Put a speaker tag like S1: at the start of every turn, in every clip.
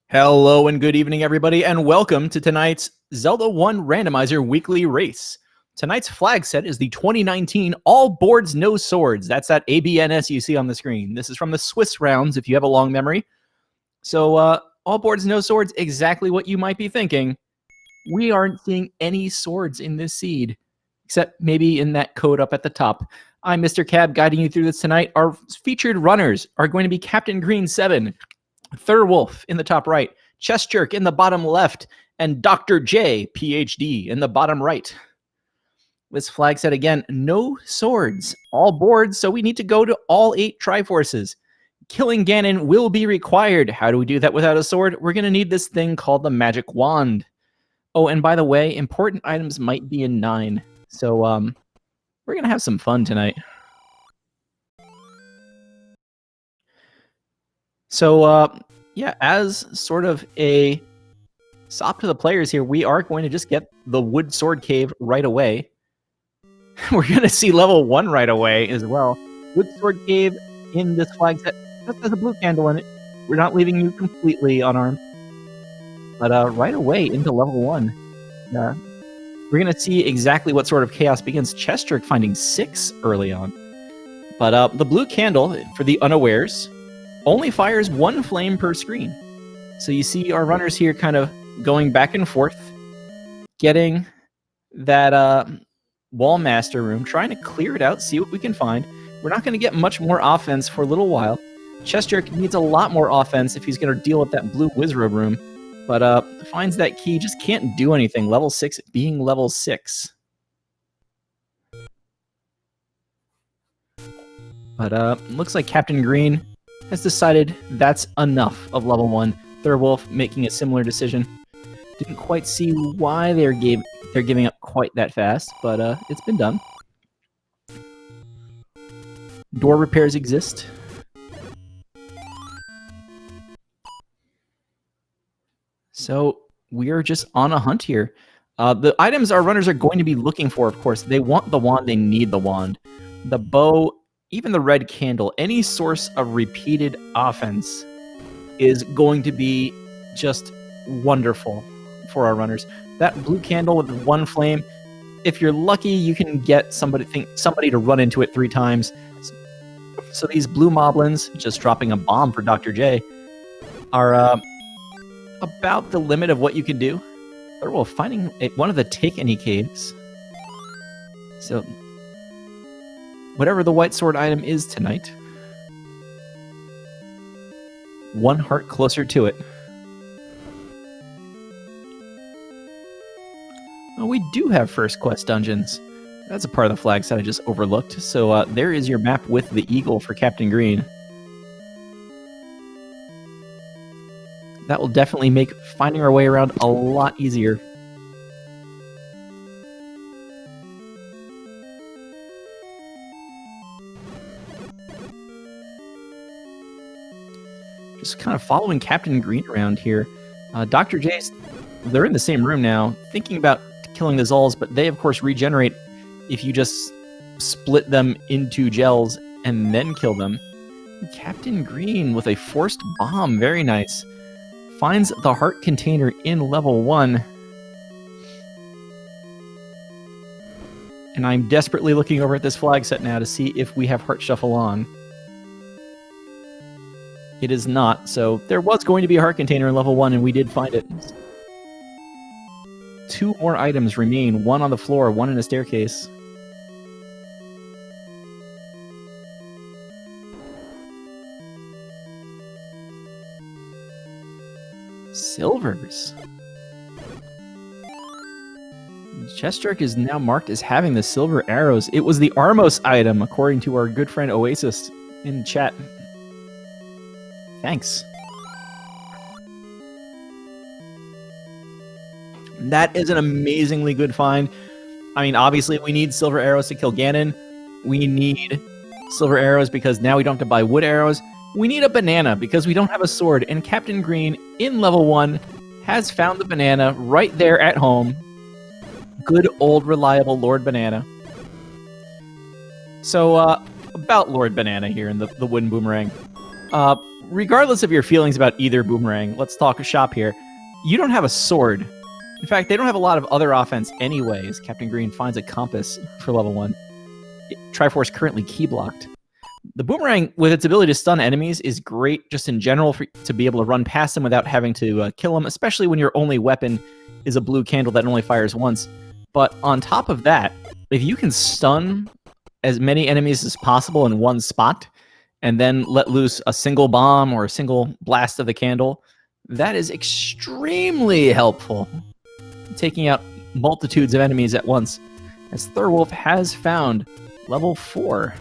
S1: Hello and good evening, everybody, and welcome to tonight's Zelda 1 Randomizer weekly race. Tonight's flag set is the 2019 All Boards No Swords. That's that ABNS you see on the screen. This is from the Swiss rounds, if you have a long memory. So, All Boards No Swords, exactly what you might be thinking. We aren't seeing any swords in this seed, except maybe in that code up at the top. I'm Mr. Cab, guiding you through this tonight. Our featured runners are going to be Captain Green 7, Thurwolf in the top right, Chest Jerk in the bottom left, and Dr. J, PhD, in the bottom right. This flag set again, no swords, all boards, so we need to go to all 8 Triforces. Killing Ganon will be required. How do we do that without a sword? We're going to need this thing called the Magic Wand. Oh, and by the way, important items might be in 9. So, we're going to have some fun tonight. So, yeah, as sort of a sop to the players here, we are going to just get the Wood Sword Cave right away. We're going to see level 1 right away as well. Wood Sword Cave in this flag set just has a blue candle in it. We're not leaving you completely unarmed. But right away into level 1. We're going to see exactly what sort of chaos begins. Chest Jerk finding 6 early on. But the blue candle, for the unawares, only fires 1 flame per screen. So you see our runners here kind of going back and forth, getting that wall master room, trying to clear it out, see what we can find. We're not going to get much more offense for a little while. Chest Jerk needs a lot more offense if he's going to deal with that blue wizard room, but finds that key, just can't do anything. Level 6 being level 6. But looks like Captain Green has decided that's enough of level 1. Thurwolf making a similar decision. Didn't quite see why they're giving up quite that fast, but it's been done. Door repairs exist. So we are just on a hunt here. The items our runners are going to be looking for, of course, they want the wand, they need the wand. The bow, even the red candle, any source of repeated offense is going to be just wonderful for our runners. That blue candle with 1 flame, if you're lucky, you can get somebody to run into it 3 times. So these blue moblins, just dropping a bomb for Dr. J, are about the limit of what you can do. Well, finding one of the Take Any caves. So whatever the white sword item is tonight, 1 heart closer to it. Oh, we do have first quest dungeons. That's a part of the flag set I just overlooked. So there is your map with the eagle for Captain Green. That will definitely make finding our way around a lot easier. Just kind of following Captain Green around here. Dr. J's, they're in the same room now, thinking about killing the Zulls, but they, of course, regenerate if you just split them into gels and then kill them. Captain Green with a forced bomb, very nice. Finds the heart container in level 1. And I'm desperately looking over at this flag set now to see if we have heart shuffle on. It is not, so there was going to be a heart container in level 1, and we did find it. 2 more items remain, 1 on the floor, 1 in a staircase. Silvers. Chest Jerk is now marked as having the silver arrows. It was the Armos item, according to our good friend Oasis in chat. Thanks. That is an amazingly good find. I mean, obviously, we need silver arrows to kill Ganon. We need silver arrows because now we don't have to buy wood arrows. We need a banana because we don't have a sword. And Captain Green, in level 1, has found the banana right there at home. Good old reliable Lord Banana. So, about Lord Banana here in the wooden boomerang. regardless of your feelings about either boomerang, let's talk shop here. You don't have a sword. In fact, they don't have a lot of other offense anyways. Captain Green finds a compass for level 1. Triforce currently key blocked. The boomerang, with its ability to stun enemies, is great just in general to be able to run past them without having to kill them, especially when your only weapon is a blue candle that only fires once. But on top of that, if you can stun as many enemies as possible in one spot, and then let loose a single bomb or a single blast of the candle, that is extremely helpful, taking out multitudes of enemies at once, as Thurwolf has found level 4.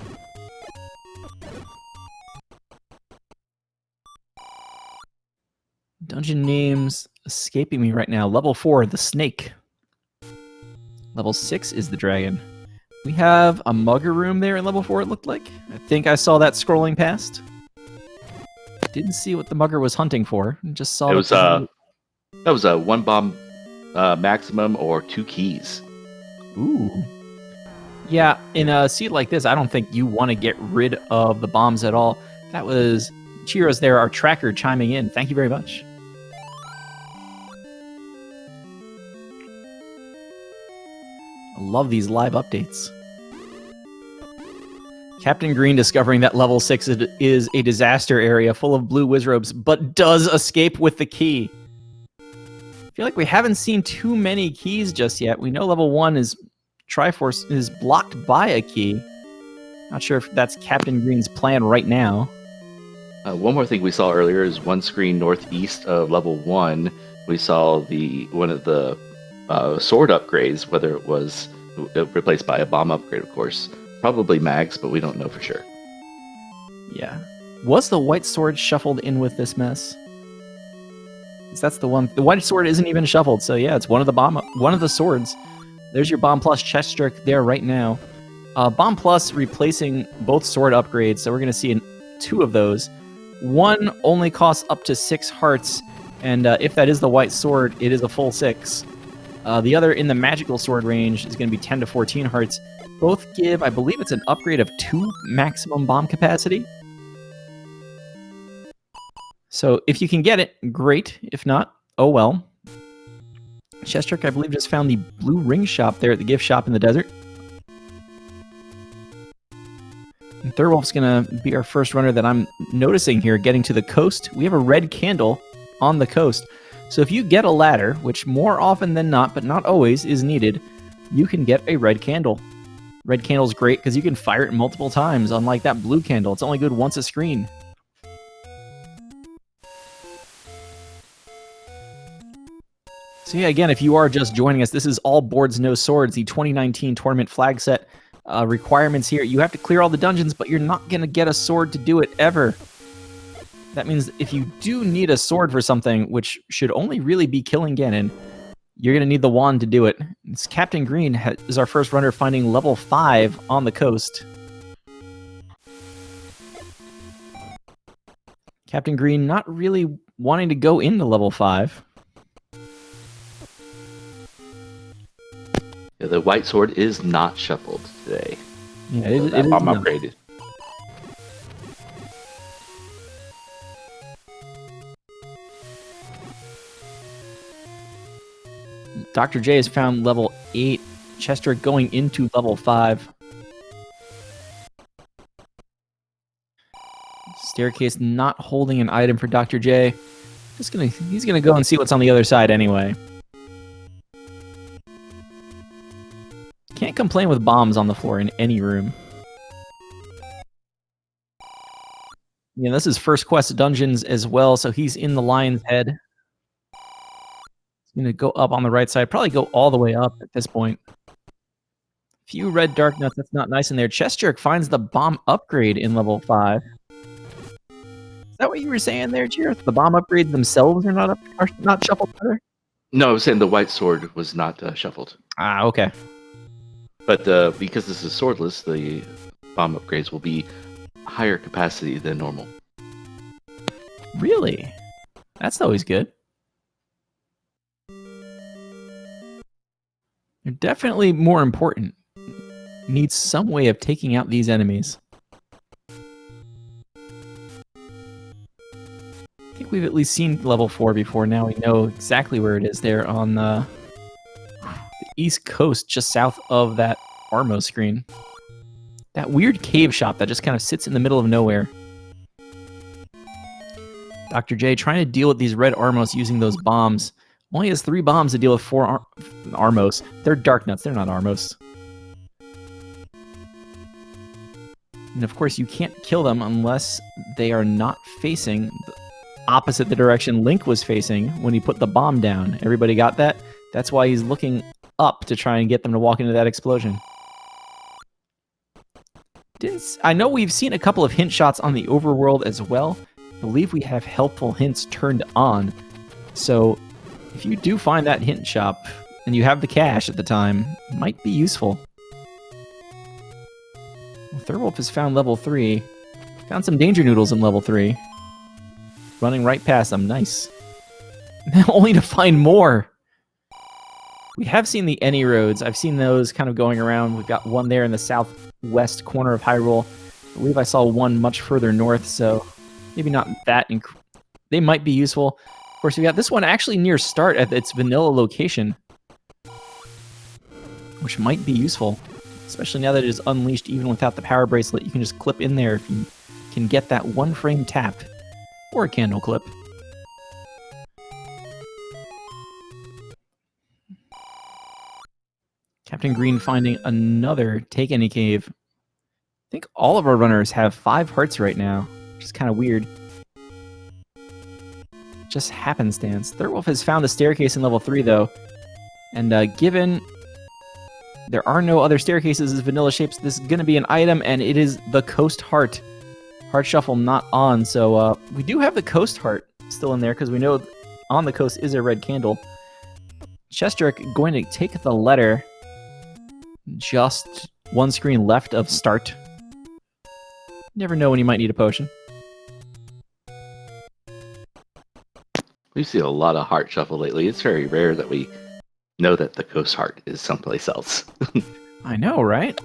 S1: Dungeon names escaping me right now. Level 4, the snake. Level 6 is the dragon. We have a mugger room there in level 4, it looked like. I think I saw that scrolling past. Didn't see what the mugger was hunting for. Just saw
S2: it was that was a 1 bomb maximum or 2 keys.
S1: Ooh. Yeah, in a seed like this, I don't think you want to get rid of the bombs at all. That was Chiros there, our tracker, chiming in. Thank you very much. I love these live updates. Captain Green discovering that level 6 is a disaster area full of blue wizrobes, but does escape with the key. I feel like we haven't seen too many keys just yet. We know level 1 is Triforce is blocked by a key. Not sure if that's Captain Green's plan right now.
S2: One more thing we saw earlier is one screen northeast of level 1. We saw one of the sword upgrades, whether it was replaced by a bomb upgrade, of course. Probably mags, but we don't know for sure.
S1: Yeah. Was the white sword shuffled in with this mess? That's the one. The white sword isn't even shuffled, so yeah, it's one of the swords. There's your Bomb Plus chest stroke there right now. Bomb Plus replacing both sword upgrades, so we're going to see 2 of those. One only costs up to 6 hearts, and if that is the white sword, it is a full 6. The other in the magical sword range is going to be 10 to 14 hearts. Both give, I believe it's an upgrade of 2 maximum bomb capacity. So if you can get it, great. If not, oh well. Chestrick, I believe, just found the blue ring shop there at the gift shop in the desert. And Thurwolf's going to be our first runner that I'm noticing here, getting to the coast. We have a red candle on the coast. So if you get a ladder, which more often than not, but not always, is needed, you can get a red candle. Red candle's great because you can fire it multiple times, unlike that blue candle. It's only good once a screen. So yeah, again, if you are just joining us, this is All Boards, No Swords, the 2019 tournament flag set. Requirements here. You have to clear all the dungeons, but you're not going to get a sword to do it ever. That means if you do need a sword for something, which should only really be killing Ganon, you're going to need the wand to do it. It's Captain Green is our first runner finding level 5 on the coast. Captain Green not really wanting to go into level 5.
S2: Yeah, the white sword is not shuffled today.
S1: Yeah, it is
S2: bomb upgraded.
S1: Dr. J has found level 8. Chester going into level 5. Staircase not holding an item for Dr. J. He's gonna go and see what's on the other side anyway. Can't complain with bombs on the floor in any room. Yeah, this is first quest dungeons as well, so he's in the Lion's Head. He's gonna go up on the right side, probably go all the way up at this point. Few red dark nuts, that's not nice in there. Chest Jerk finds the bomb upgrade in level 5. Is that what you were saying there, Cheers? The bomb upgrades themselves are not shuffled together?
S2: No, I was saying the white sword was not shuffled.
S1: Ah, okay.
S2: But because this is swordless, the bomb upgrades will be higher capacity than normal.
S1: Really? That's always good. They're definitely more important. Need some way of taking out these enemies. think we've at least seen level 4 before. Now we know exactly where it is there on the east coast, just south of that Armo screen. That weird cave shop that just kind of sits in the middle of nowhere. Dr. J trying to deal with these red Armos using those bombs. Only has 3 bombs to deal with 4 Armos. They're Dark Nuts, they're not Armos. And of course, you can't kill them unless they are not facing opposite the direction Link was facing when he put the bomb down. Everybody got that? That's why he's looking up to try and get them to walk into that explosion. I know we've seen a couple of hint shots on the overworld as well. I believe we have helpful hints turned on. So if you do find that hint shop and you have the cash at the time, it might be useful. Thurwolf has found level 3. Found some danger noodles in level 3. Running right past them. Nice. Only to find more. We have seen the any roads. I've seen those kind of going around. We've got one there in the southwest corner of Hyrule. I believe I saw one much further north, so maybe not that. They might be useful. Of course, we got this one actually near start at its vanilla location, which might be useful. Especially now that it is unleashed, even without the power bracelet, you can just clip in there if you can get that 1-frame tap. Or a candle clip. Captain Green finding another Take Any Cave. I think all of our runners have 5 hearts right now, which is kind of weird. Just happenstance. Thurwolf has found a staircase in level 3, though. And given there are no other staircases as vanilla shapes, this is going to be an item, and it is the Coast Heart. Heart Shuffle not on, so we do have the Coast Heart still in there, because we know on the coast is a red candle. Chestrick going to take the letter. Just one screen left of start. Never know when you might need a potion.
S2: We've seen a lot of Heart Shuffle lately. It's very rare that we know that the Coast Heart is someplace else.
S1: I know, right?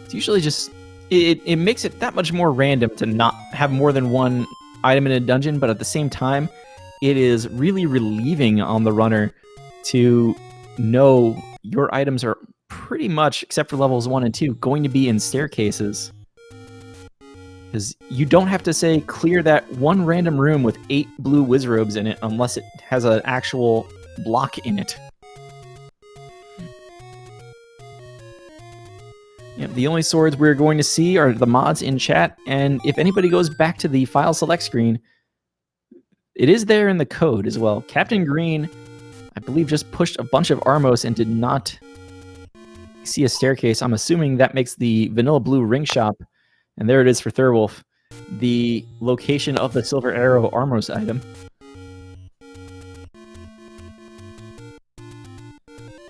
S1: It's usually just... It makes it that much more random to not have more than one item in a dungeon, but at the same time, it is really relieving on the runner to know your items are pretty much, except for levels 1 and 2, going to be in staircases. Because you don't have to say, clear that one random room with 8 blue Wizrobes in it unless it has an actual block in it. Yep, the only swords we're going to see are the mods in chat, and if anybody goes back to the file select screen, it is there in the code as well. Captain Green, I believe, just pushed a bunch of Armos and did not see a staircase. I'm assuming that makes the vanilla blue ring shop, and there it is for Thurwolf, the location of the Silver Arrow Armos item.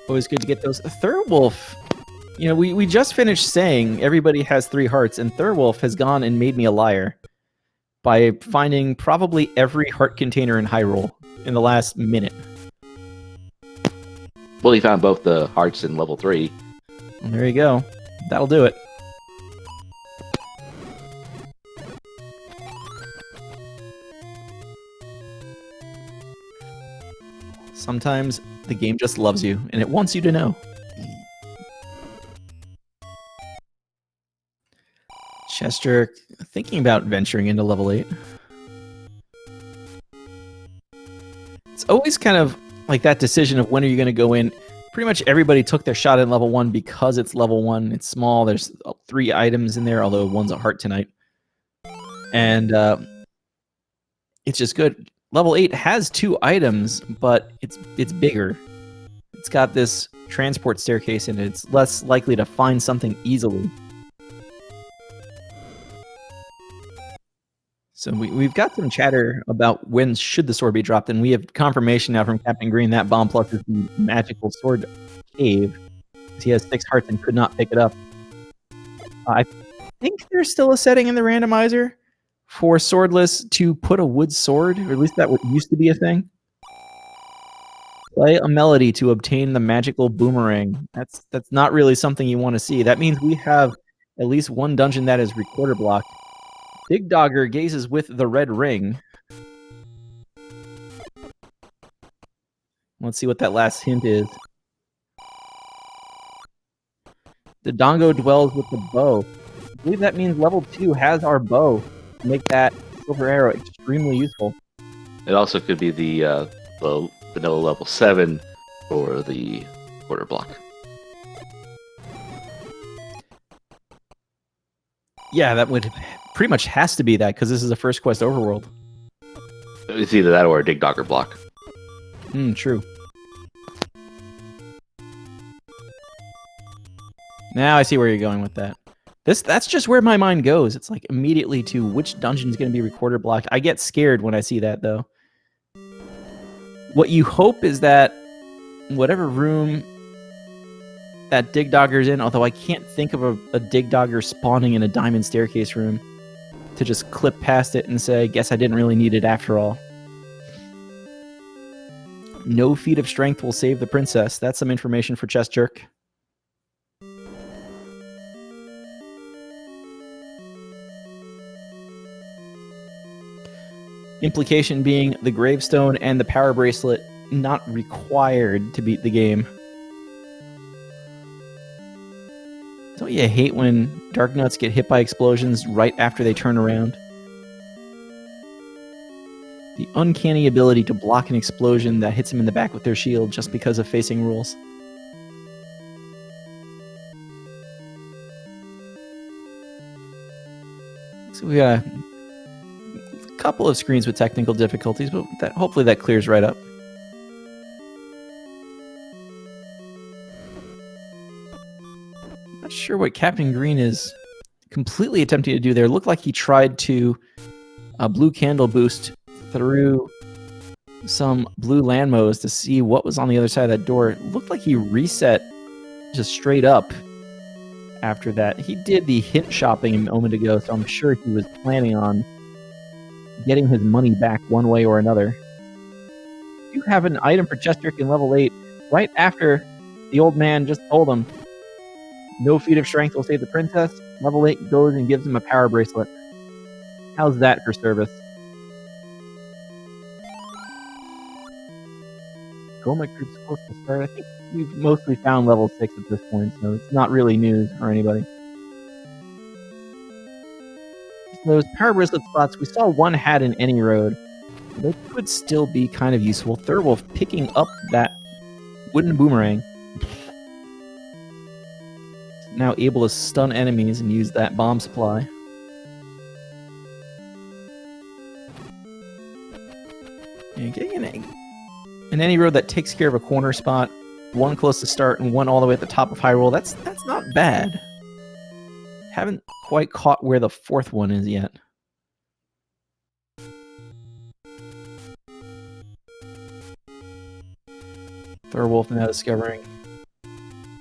S1: Always good to get those. Thurwolf, you know, we just finished saying everybody has 3 hearts, and Thurwolf has gone and made me a liar by finding probably every heart container in Hyrule in the last minute.
S2: Well, he found both the hearts in level 3.
S1: Well, there you go. That'll do it. Sometimes the game just loves you, and it wants you to know. Chester thinking about venturing into level 8. It's always kind of like that decision of when are you going to go in. Pretty much everybody took their shot in level 1 because it's level 1. It's small. There's 3 items in there, although one's a heart tonight. And it's just good. Level 8 has 2 items, but it's bigger. It's got this transport staircase in it. It's less likely to find something easily. So we've got some chatter about when should the sword be dropped, and we have confirmation now from Captain Green that Bomb Plus is the magical sword cave. He has 6 hearts and could not pick it up. I think there's still a setting in the randomizer for swordless to put a wood sword, or at least that used to be a thing. Play a melody to obtain the magical boomerang. That's not really something you want to see. That means we have at least one dungeon that is recorder blocked. Big Dogger gazes with the red ring. Let's see what that last hint is. The Dongo dwells with the bow. I believe that means level 2 has our bow. Make that silver arrow extremely useful.
S2: It also could be the vanilla level 7 for the quarter block.
S1: Yeah, that would pretty much has to be that because this is a first quest overworld.
S2: It's either that or a Dig Dogger block.
S1: True. Now I see where you're going with that. That's just where my mind goes. It's like immediately to which dungeon is going to be recorder blocked. I get scared when I see that though. What you hope is that whatever room that Dig Dogger's in, although I can't think of a Dig Dogger spawning in a diamond staircase room, to just clip past it and say, guess I didn't really need it after all. No feat of strength will save the princess. That's some information for Chest Jerk. Implication being the gravestone and the power bracelet not required to beat the game. Don't you hate when Dark Nuts get hit by explosions right after they turn around? The uncanny ability to block an explosion that hits him in the back with their shield just because of facing rules. So we got a couple of screens with technical difficulties, but hopefully that clears right up. Not sure what Captain Green is completely attempting to do there. Looked like he tried to blue candle boost through some blue landmos to see what was on the other side of that door. It looked like he reset just straight up after that. He did the hint shopping a moment ago, so I'm sure he was planning on getting his money back one way or another. You have an item for Chester in level 8 right after the old man just told him no feat of strength will save the princess. Level 8 goes and gives him a power bracelet. How's that for service? Goma group's close to start. I think we've mostly found level 6 at this point, so it's not really news for anybody. Those power bracelet spots, we saw one had in any road. They could still be kind of useful. Thurwolf picking up that wooden boomerang. Now able to stun enemies and use that bomb supply. And getting in any road that takes care of a corner spot, one close to start and one all the way at the top of Hyrule, that's not bad. Haven't quite caught where the fourth one is yet. Thurwolf now discovering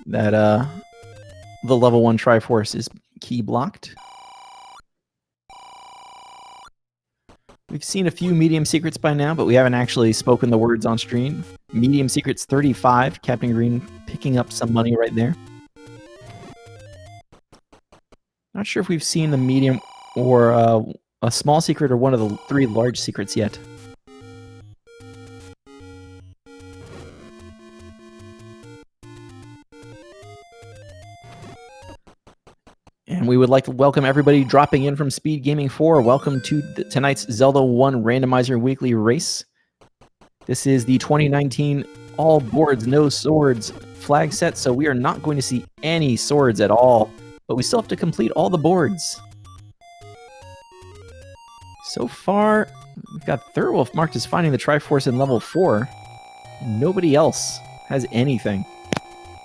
S1: that the level 1 Triforce is key blocked. We've seen a few medium secrets by now, but we haven't actually spoken the words on stream. Medium secrets 35, Captain Green picking up some money right there. Not sure if we've seen the medium or a small secret or one of the 3 large secrets yet. And we would like to welcome everybody dropping in from Speed Gaming 4. Welcome to tonight's Zelda 1 Randomizer Weekly Race. This is the 2019 All Boards, No Swords flag set, so we are not going to see any swords at all, but we still have to complete all the boards. So far, we've got Thurwolf marked as finding the Triforce in level 4. Nobody else has anything.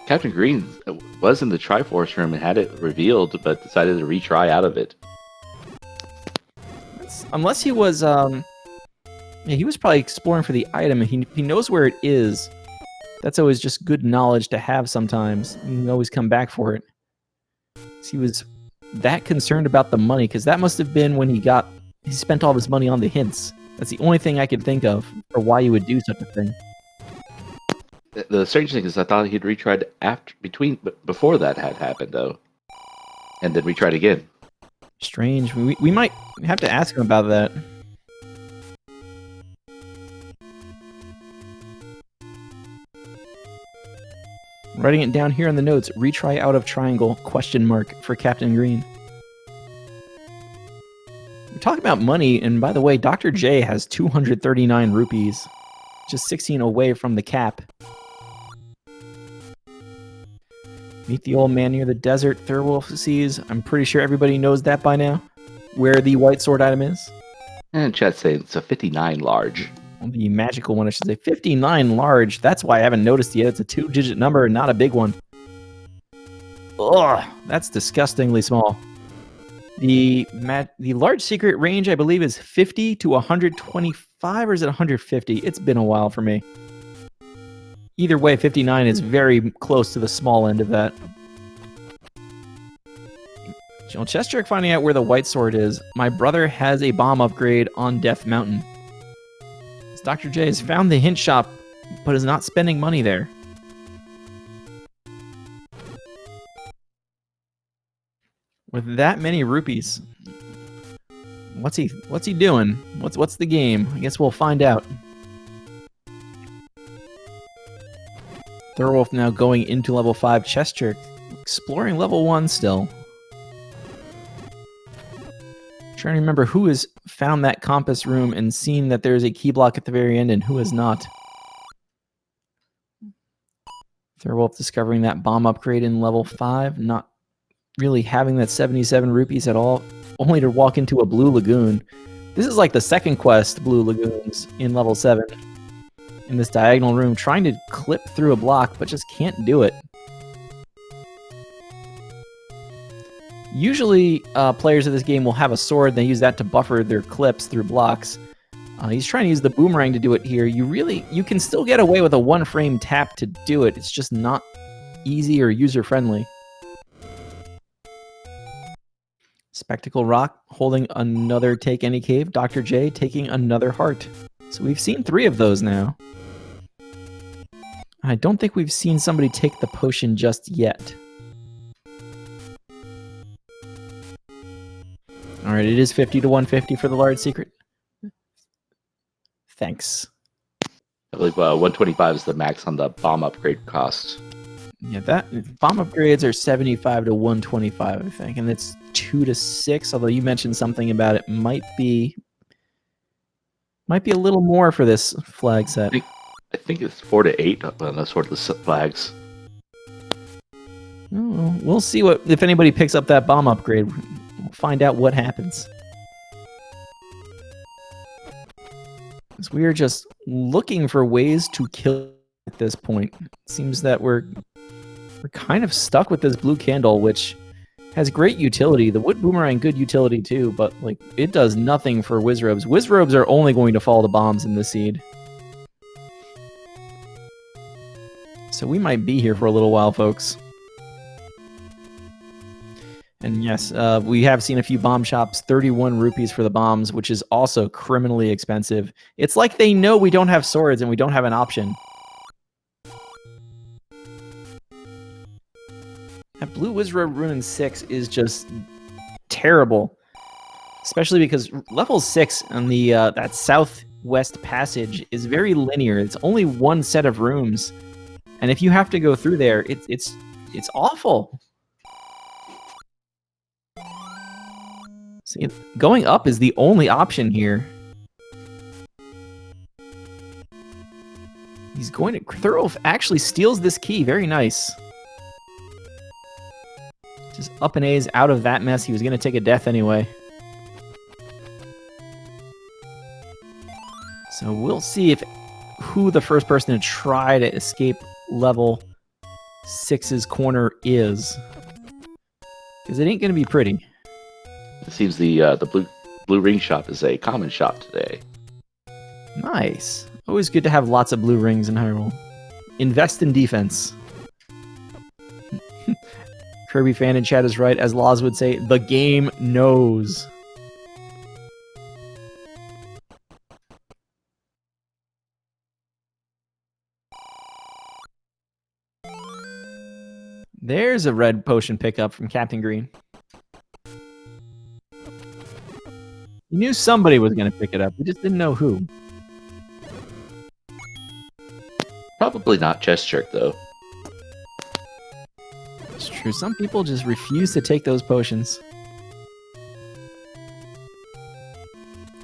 S2: Captain Green was in the Triforce room and had it revealed, but decided to retry out of it.
S1: Unless he was, yeah, he was probably exploring for the item, and he knows where it is. That's always just good knowledge to have sometimes. You can always come back for it. He was that concerned about the money, because that must have been when he spent all his money on the hints. That's the only thing I could think of for why you would do such a thing.
S2: The strange thing is I thought he'd retried before that had happened, though. And then retried again.
S1: Strange. We might have to ask him about that. Writing it down here in the notes. Retry out of triangle, question mark, for Captain Green. We're talking about money, and by the way, Dr. J has 239 rupees. Just 16 away from the cap. Meet the old man near the desert, Thurwolf sees. I'm pretty sure everybody knows that by now. Where the white sword item is.
S2: And chat say it's a 59 large.
S1: The magical one, I should say. 59 large. That's why I haven't noticed yet. It's a 2-digit number, not a big one. Ugh, that's disgustingly small. The large secret range, I believe, is 50 to 125, or is it 150? It's been a while for me. Either way, 59 is very close to the small end of that. Chest Jerk finding out where the white sword is. My brother has a bomb upgrade on Death Mountain. Dr. J has found the hint shop, but is not spending money there. With that many rupees, what's he doing? What's the game? I guess we'll find out. Thurwolf now going into level 5 Chest Jerk, exploring level 1 still. Trying to remember who has found that compass room and seen that there's a key block at the very end and who has not. Thurwolf discovering that bomb upgrade in level 5, not really having that 77 rupees at all, only to walk into a blue lagoon. This is like the second quest, Blue Lagoons, in level 7. In this diagonal room, trying to clip through a block, but just can't do it. Usually, players of this game will have a sword, and they use that to buffer their clips through blocks. He's trying to use the boomerang to do it here. You can still get away with a one-frame tap to do it. It's just not easy or user-friendly. Spectacle Rock holding another Take Any Cave. Dr. J taking another heart. So we've seen 3 of those now. I don't think we've seen somebody take the potion just yet. Alright, it is 50 to 150 for the large secret. Thanks.
S2: I believe 125 is the max on the bomb upgrade cost.
S1: Yeah, that bomb upgrades are 75 to 125, I think, and it's 2 to 6. Although you mentioned something about it might be a little more for this flag set.
S2: I think it's 4 to 8 on the swordless flags.
S1: Oh, we'll see if anybody picks up that bomb upgrade. We'll find out what happens. Because we are just looking for ways to kill at this point. It seems that we're kind of stuck with this blue candle, which has great utility. The wood boomerang, good utility too, but like it does nothing for Wizrobes. Wizrobes are only going to fall to bombs in this seed. So we might be here for a little while, folks. And yes, we have seen a few bomb shops, 31 rupees for the bombs, which is also criminally expensive. It's like they know we don't have swords and we don't have an option. That blue Wizrobe Rune 6 is just terrible. Especially because level 6 on the that southwest passage is very linear. It's only one set of rooms. And if you have to go through there, it's awful. See, going up is the only option here. He's going to... Thurwolf actually steals this key. Very nice. Just up and A's out of that mess. He was going to take a death anyway. So we'll see who the first person to try to escape level 6's corner is. Because it ain't going to be pretty.
S2: It seems the blue ring shop is a common shop today.
S1: Nice. Always good to have lots of blue rings in Hyrule. Invest in defense. Kirby fan in chat is right. As Laws would say, the game knows. There's a red potion pickup from Captain Green. You knew somebody was going to pick it up. We just didn't know who.
S2: Probably not Chest Jerk, though.
S1: True, some people just refuse to take those potions.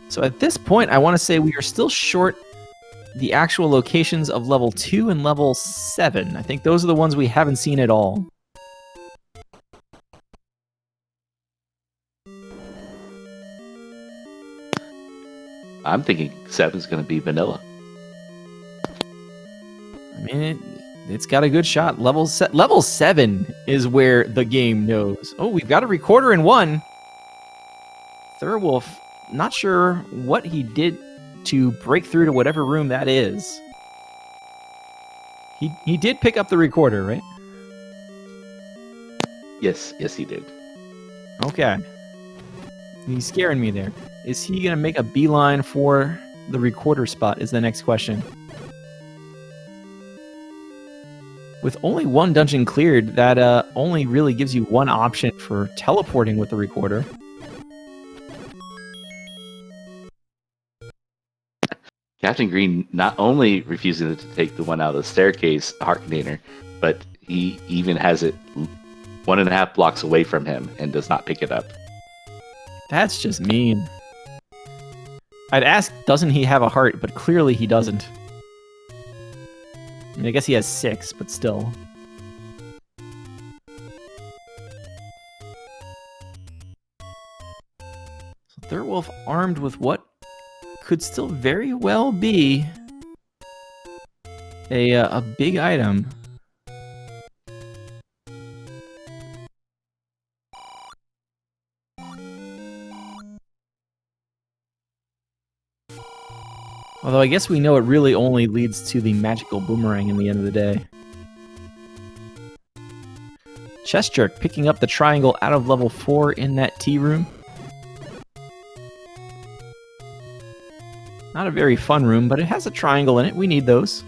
S1: So at this point, I want to say we are still short the actual locations of level 2 and level 7. I think those are the ones we haven't seen at all.
S2: I'm thinking 7's going to be vanilla.
S1: I mean, it's got a good shot. Level 7 is where the game knows. Oh, we've got a recorder in 1. Thurwolf, not sure what he did to break through to whatever room that is. He did pick up the recorder, right?
S2: Yes, he did.
S1: Okay. He's scaring me there. Is he going to make a beeline for the recorder spot is the next question. With only one dungeon cleared, that only really gives you one option for teleporting with the recorder.
S2: Captain Green not only refusing to take the one out of the staircase heart container, but he even has it 1.5 blocks away from him and does not pick it up.
S1: That's just mean. I'd ask, doesn't he have a heart? But clearly he doesn't. I mean, I guess he has 6, but still. So Thurwolf armed with what could still very well be a big item. Although I guess we know it really only leads to the magical boomerang in the end of the day. Chest Jerk picking up the triangle out of level 4 in that tea room. Not a very fun room, but it has a triangle in it. We need those.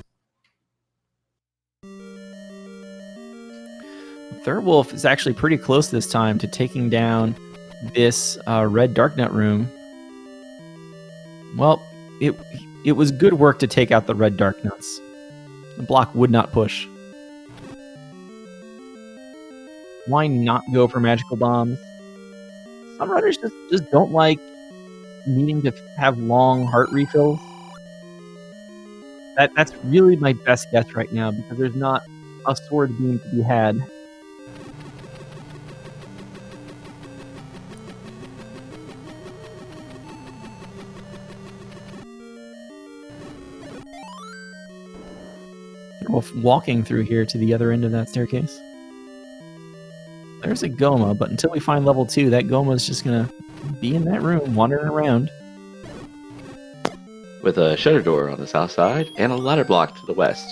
S1: Thurwolf is actually pretty close this time to taking down this red Darknut room. Well, it was good work to take out the red Darknuts. The block would not push. Why not go for magical bombs? Some runners just don't like needing to have long heart refills. That's really my best guess right now, because there's not a sword beam to be had. Walking through here to the other end of that staircase. There's a Goma, but until we find level 2, that Goma is just gonna be in that room, wandering around.
S2: With a shutter door on the south side and a ladder block to the west.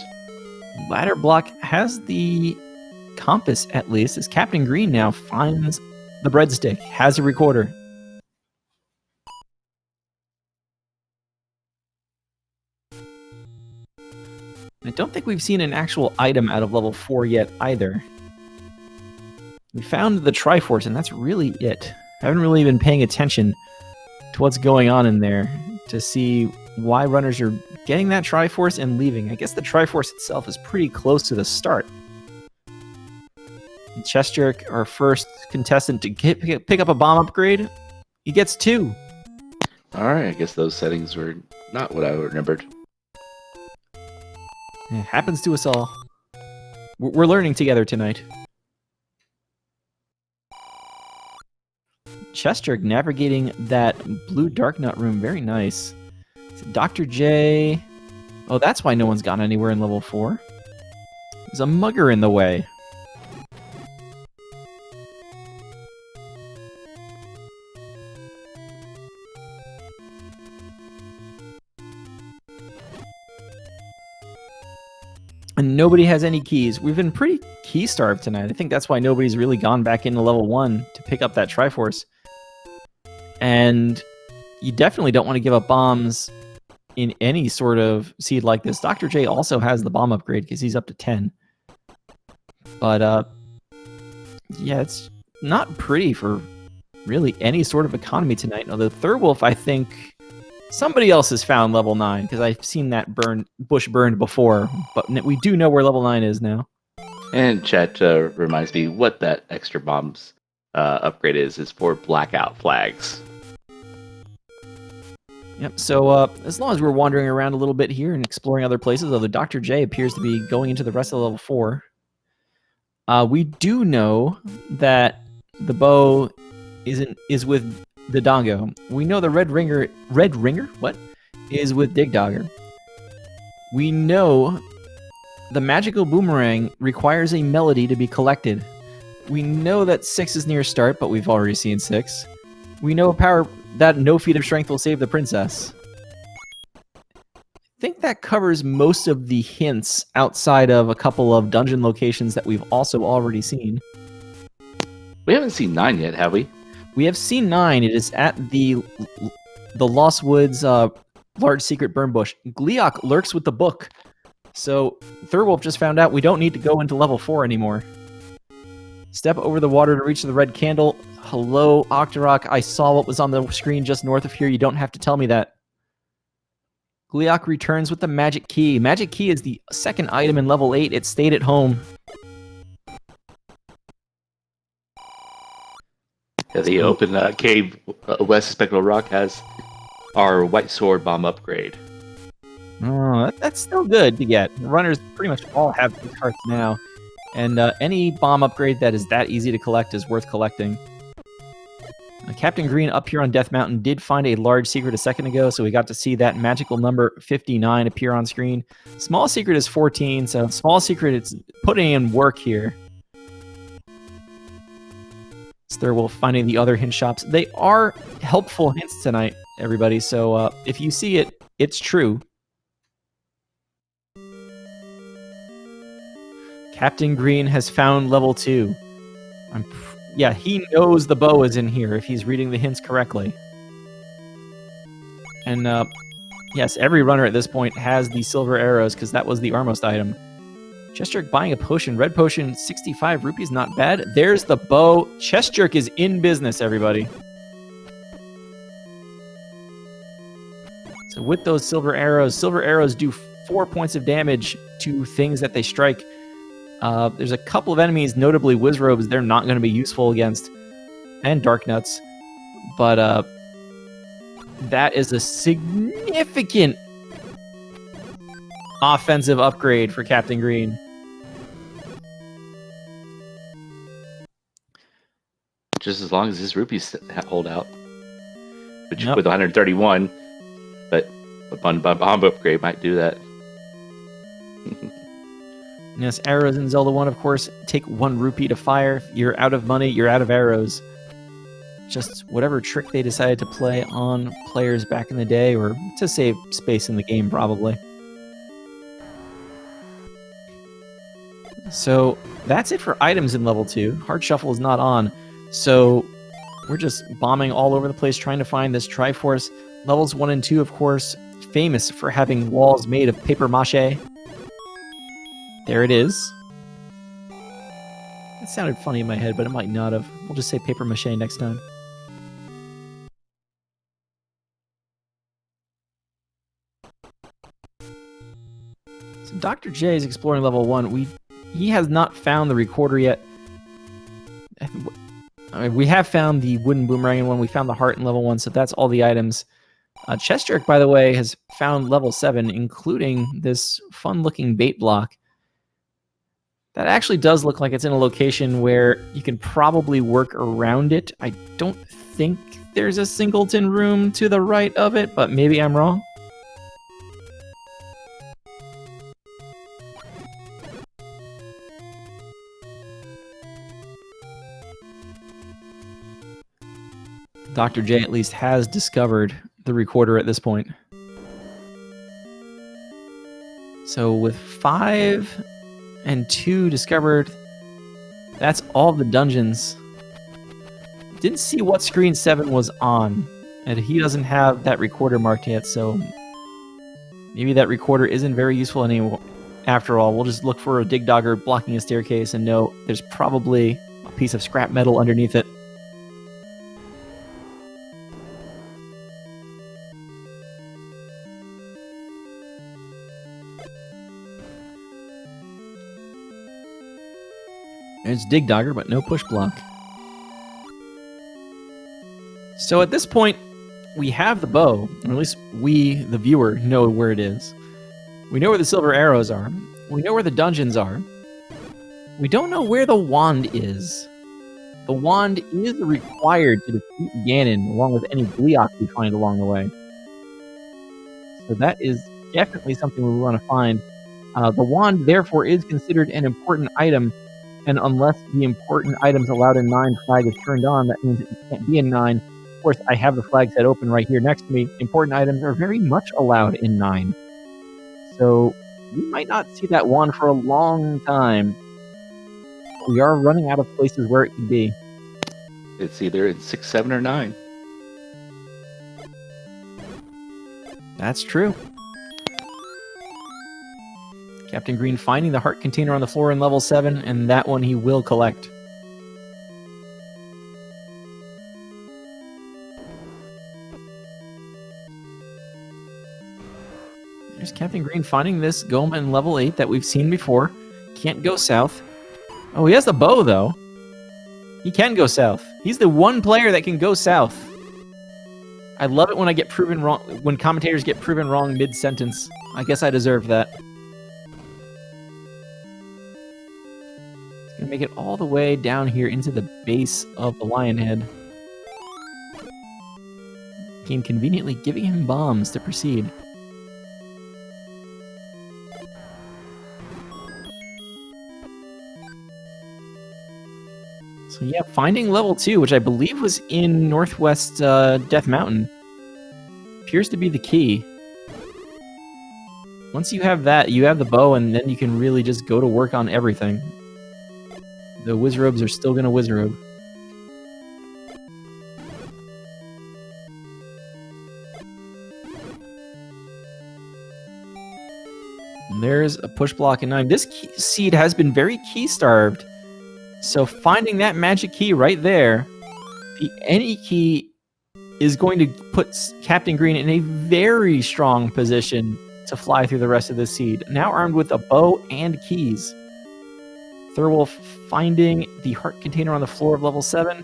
S1: Ladder block has the compass, at least, as Captain Green now finds the breadstick, has a recorder. I don't think we've seen an actual item out of level 4 yet either. We found the Triforce, and that's really it. I haven't really been paying attention to what's going on in there to see why runners are getting that Triforce and leaving. I guess the Triforce itself is pretty close to the start. Chest Jerk, our first contestant to pick up a bomb upgrade, he gets 2.
S2: Alright, I guess those settings were not what I remembered.
S1: It happens to us all. We're learning together tonight. Chest Jerk navigating that blue Darknut room. Very nice. Dr. J. Oh, that's why no one's gone anywhere in level 4. There's a mugger in the way. And nobody has any keys. We've been pretty key starved tonight. I think that's why nobody's really gone back into level 1 to pick up that Triforce. And you definitely don't want to give up bombs in any sort of seed like this. Dr. J also has the bomb upgrade because he's up to 10. But, yeah, it's not pretty for really any sort of economy tonight. Although Thurwolf, I think somebody else has found level 9 because I've seen that bush burned before. But we do know where level 9 is now.
S2: And chat reminds me what that extra bombs upgrade is for blackout flags.
S1: Yep, so as long as we're wandering around a little bit here and exploring other places, although Dr. J appears to be going into the rest of level 4, we do know that the bow is with the Dongo. We know the red ringer, what? Is with Dig Dogger. We know the magical boomerang requires a melody to be collected. We know that 6 is near start, but we've already seen 6. We know power that no feat of strength will save the princess. I think that covers most of the hints outside of a couple of dungeon locations that we've also already seen.
S2: We haven't seen 9 yet, have we?
S1: We have seen 9. It is at the Lost Woods large secret burn bush. Gleeok lurks with the book. So Thurwolf just found out we don't need to go into level 4 anymore. Step over the water to reach the red candle. Hello, Octorok. I saw what was on the screen just north of here. You don't have to tell me that. Gleeok returns with the magic key. Magic key is the second item in level 8. It stayed at home.
S2: Yeah, the open cave west of Spectral Rock has our white sword bomb upgrade.
S1: Oh, that's still good to get. Runners pretty much all have these carts now. And any bomb upgrade that is that easy to collect is worth collecting. Captain Green up here on Death Mountain did find a large secret a second ago, so we got to see that magical number 59 appear on screen. Small secret is 14, so small secret, it's putting in work here. Thurwolf finding the other hint shops. They are helpful hints tonight, everybody, so if you see it, it's true. Captain Green has found level 2. Yeah, he knows the bow is in here if he's reading the hints correctly. And yes, every runner at this point has the silver arrows because that was the Armost item. Chestjerk buying a potion. Red potion, 65 rupees, not bad. There's the bow. Chestjerk is in business, everybody. So with those silver arrows do 4 points of damage to things that they strike. There's a couple of enemies, notably Wizrobes, they're not going to be useful against, and Darknuts, but that is a significant offensive upgrade for Captain Green.
S2: Just as long as his rupees hold out. Which
S1: Yep.
S2: with 131, but a bomb upgrade might do that.
S1: Yes, arrows in Zelda 1, of course, take 1 rupee to fire. If you're out of money, you're out of arrows. Just whatever trick they decided to play on players back in the day, or to save space in the game, probably. So that's it for items in level 2. Hard Shuffle is not on. So we're just bombing all over the place trying to find this Triforce. Levels 1 and 2, of course, famous for having walls made of paper mache. There it is. It sounded funny in my head, but it might not have. We'll just say paper mache next time. So Dr. J is exploring level 1. He has not found the recorder yet. I mean, we have found the wooden boomerang in 1. We found the heart in level 1, so that's all the items. Chestjerk, by the way, has found level 7, including this fun-looking bait block. That actually does look like it's in a location where you can probably work around it. I don't think there's a singleton room to the right of it, but maybe I'm wrong. Dr. J at least has discovered the recorder at this point. So with 5 and 2 discovered, that's all the dungeons. Didn't see what screen 7 was on, and he doesn't have that recorder marked yet, so maybe that recorder isn't very useful anymore. After all, we'll just look for a dig dogger blocking a staircase and know there's probably a piece of scrap metal underneath it. There's Dig Dogger, but no push block. So at this point, we have the bow, or at least we, the viewer, know where it is. We know where the silver arrows are. We know where the dungeons are. We don't know where the wand is. The wand is required to defeat Ganon, along with any Gleeok we find along the way. So that is definitely something we want to find. The wand, therefore, is considered an important item, and unless the important items allowed in 9 flag is turned on, that means it can't be in 9. Of course, I have the flag set open right here next to me. Important items are very much allowed in 9. So we might not see that wand for a long time. We are running out of places where it could be.
S2: It's either in 6, 7, or 9.
S1: That's true. Captain Green finding the heart container on the floor in level 7, and that one he will collect. There's Captain Green finding this Goma in level 8 that we've seen before. Can't go south. Oh, he has the bow, though. He can go south. He's the one player that can go south. I love it when I get proven wrong, when commentators get proven wrong mid-sentence. I guess I deserve that. It's going to make it all the way down here into the base of the lion head. Game conveniently giving him bombs to proceed. So yeah, finding level 2, which I believe was in Northwest Death Mountain, appears to be the key. Once you have that, you have the bow, and then you can really just go to work on everything. The Wizrobes are still going to Wizrobe. And there's a push block in 9. This seed has been very key-starved. So finding that magic key right there, the any key is going to put Captain Green in a very strong position to fly through the rest of the seed. Now armed with a bow and keys. Thurwolf finding the heart container on the floor of level 7,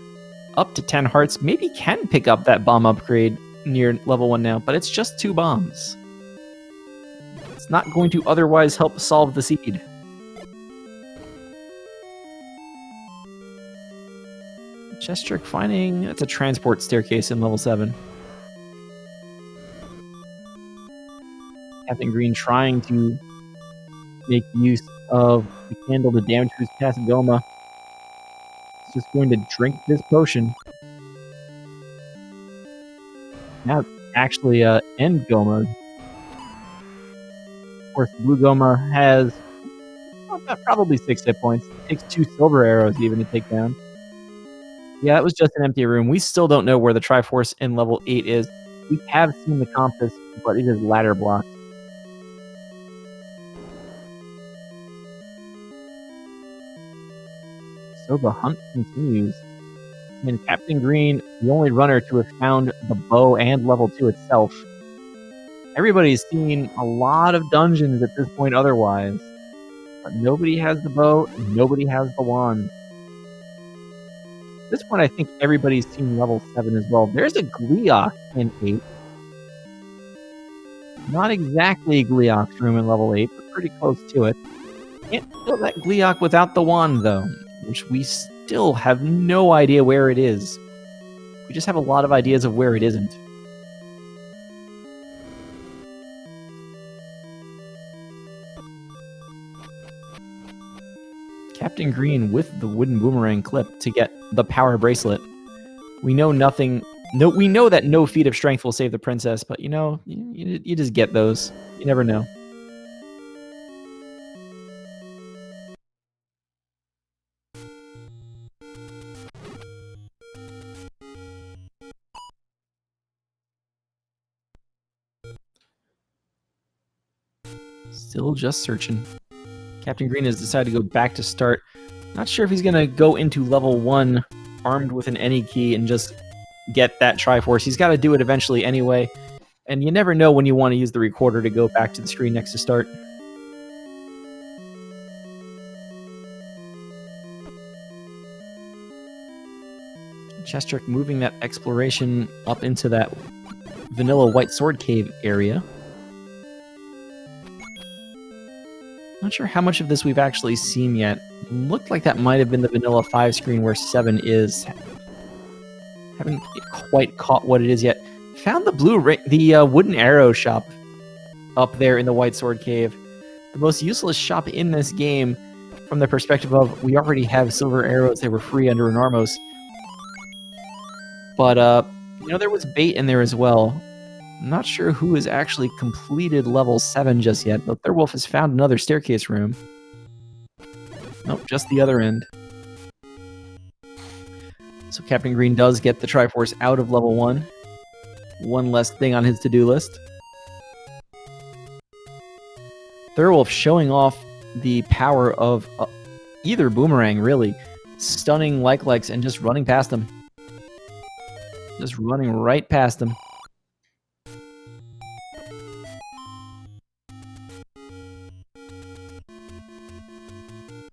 S1: up to 10 hearts, maybe can pick up that bomb upgrade near level 1 now, but it's just 2 bombs. It's not going to otherwise help solve the seed. Chestrick finding... That's a transport staircase in level 7. Captain Green trying to make use of the candle to damage his past Goma. He's just going to drink this potion. Now it's actually end Goma. Of course, Blue Goma has probably 6 hit points. It takes 2 silver arrows even to take down. Yeah, that was just an empty room. We still don't know where the Triforce in level 8 is. We have seen the compass, but it is ladder blocked. So the hunt continues. And Captain Green, the only runner to have found the bow and level 2 itself. Everybody's seen a lot of dungeons at this point otherwise. But nobody has the bow, and nobody has the wand. This one, I think everybody's seen level 7 as well. There's a Gleeok in 8. Not exactly Gleeok's room in level 8, but pretty close to it. Can't kill that Gleeok without the wand, though, which we still have no idea where it is. We just have a lot of ideas of where it isn't. Captain Green with the wooden boomerang clip to get the power bracelet. We know nothing. No, we know that no feat of strength will save the princess, but you just get those. You never know. Still just searching. Captain Green has decided to go back to start. Not sure if he's going to go into level 1 armed with an any key and just get that Triforce. He's got to do it eventually anyway. And you never know when you want to use the recorder to go back to the screen next to start. Chestrick moving that exploration up into that vanilla white sword cave area. Not sure how much of this we've actually seen yet. Looked like that might have been the vanilla 5 screen where 7 is. Haven't quite caught what it is yet. Found the wooden arrow shop up there in the white sword cave. The most useless shop in this game from the perspective of we already have silver arrows. They were free under Enormos. But, there was bait in there as well. I'm not sure who has actually completed level 7 just yet, but Thirwolf has found another staircase room. Nope, just the other end. So Captain Green does get the Triforce out of level 1. One less thing on his to-do list. Thirwolf showing off the power of either boomerang, really. Stunning like-likes and just running past them. Just running right past them.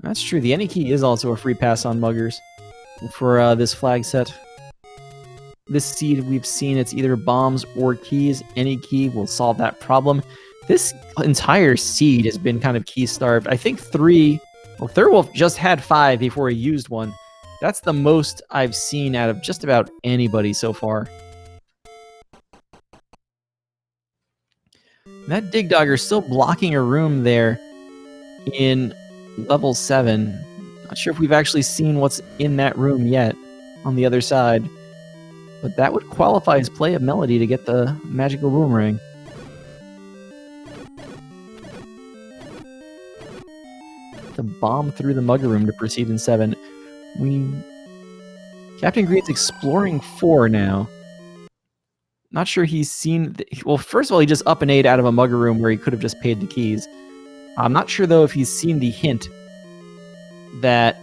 S1: That's true. The Any Key is also a free pass on muggers for this flag set. This seed we've seen, it's either bombs or keys. Any Key will solve that problem. This entire seed has been kind of key-starved. I think 3... Well, Thirwolf just had 5 before he used one. That's the most I've seen out of just about anybody so far. That Dig Dogger is still blocking a room there in level 7. Not sure if we've actually seen what's in that room yet on the other side. But that would qualify as play of Melody to get the magical boomerang. To bomb through the mugger room to proceed in 7. Captain Green's exploring 4 now. Not sure he's seen... Well, first of all, he just up and ate out of a mugger room where he could have just paid the keys. I'm not sure, though, if he's seen the hint that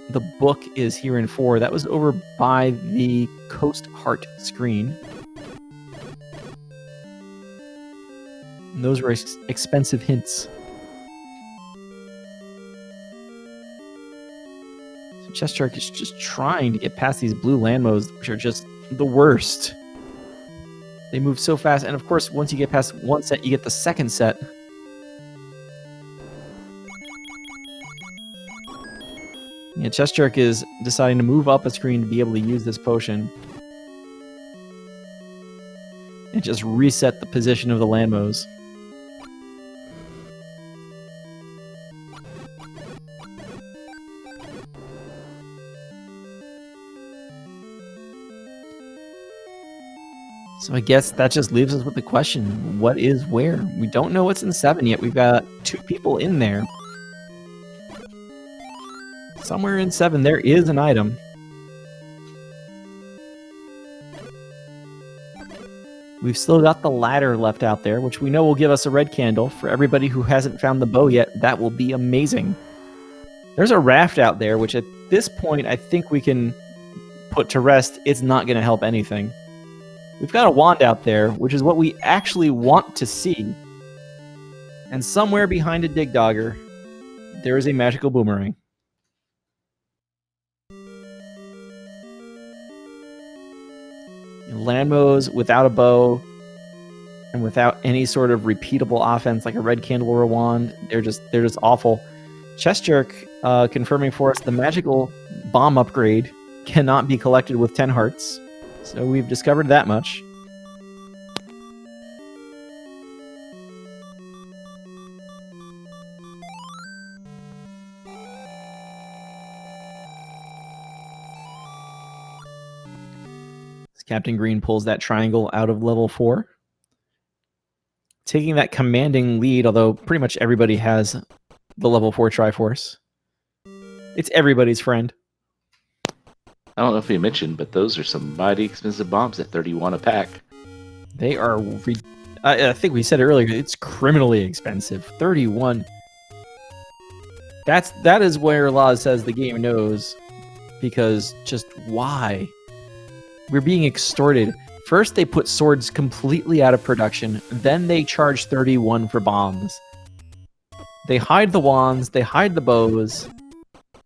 S1: the book is here in 4. That was over by the Coast Heart screen. And those were expensive hints. So Chest Shark is just trying to get past these blue landmos, which are just the worst. They move so fast, and of course, once you get past one set, you get the second set. Yeah, Chest Shark is deciding to move up a screen to be able to use this potion. And just reset the position of the landmos. So I guess that just leaves us with the question, what is where? We don't know what's in 7 yet. We've got 2 people in there. Somewhere in 7 there is an item. We've still got the ladder left out there, which we know will give us a red candle. For everybody who hasn't found the bow yet, that will be amazing. There's a raft out there, which at this point I think we can put to rest. It's not going to help anything. We've got a wand out there, which is what we actually want to see. And somewhere behind a Dig Dogger, there is a magical boomerang. Landmos without a bow and without any sort of repeatable offense like a red candle or a wand, they're just awful. Chest Jerk confirming for us the magical bomb upgrade cannot be collected with 10 hearts. So we've discovered that much. Captain Green pulls that triangle out of level 4. Taking that commanding lead, although pretty much everybody has the level 4 Triforce. It's everybody's friend.
S2: I don't know if we mentioned, but those are some mighty expensive bombs at 31 a pack.
S1: They are... I think we said earlier, it's criminally expensive. 31. That is where Laz says the game knows. Because just why? We're being extorted. First, they put swords completely out of production. Then they charge 31 for bombs. They hide the wands. They hide the bows.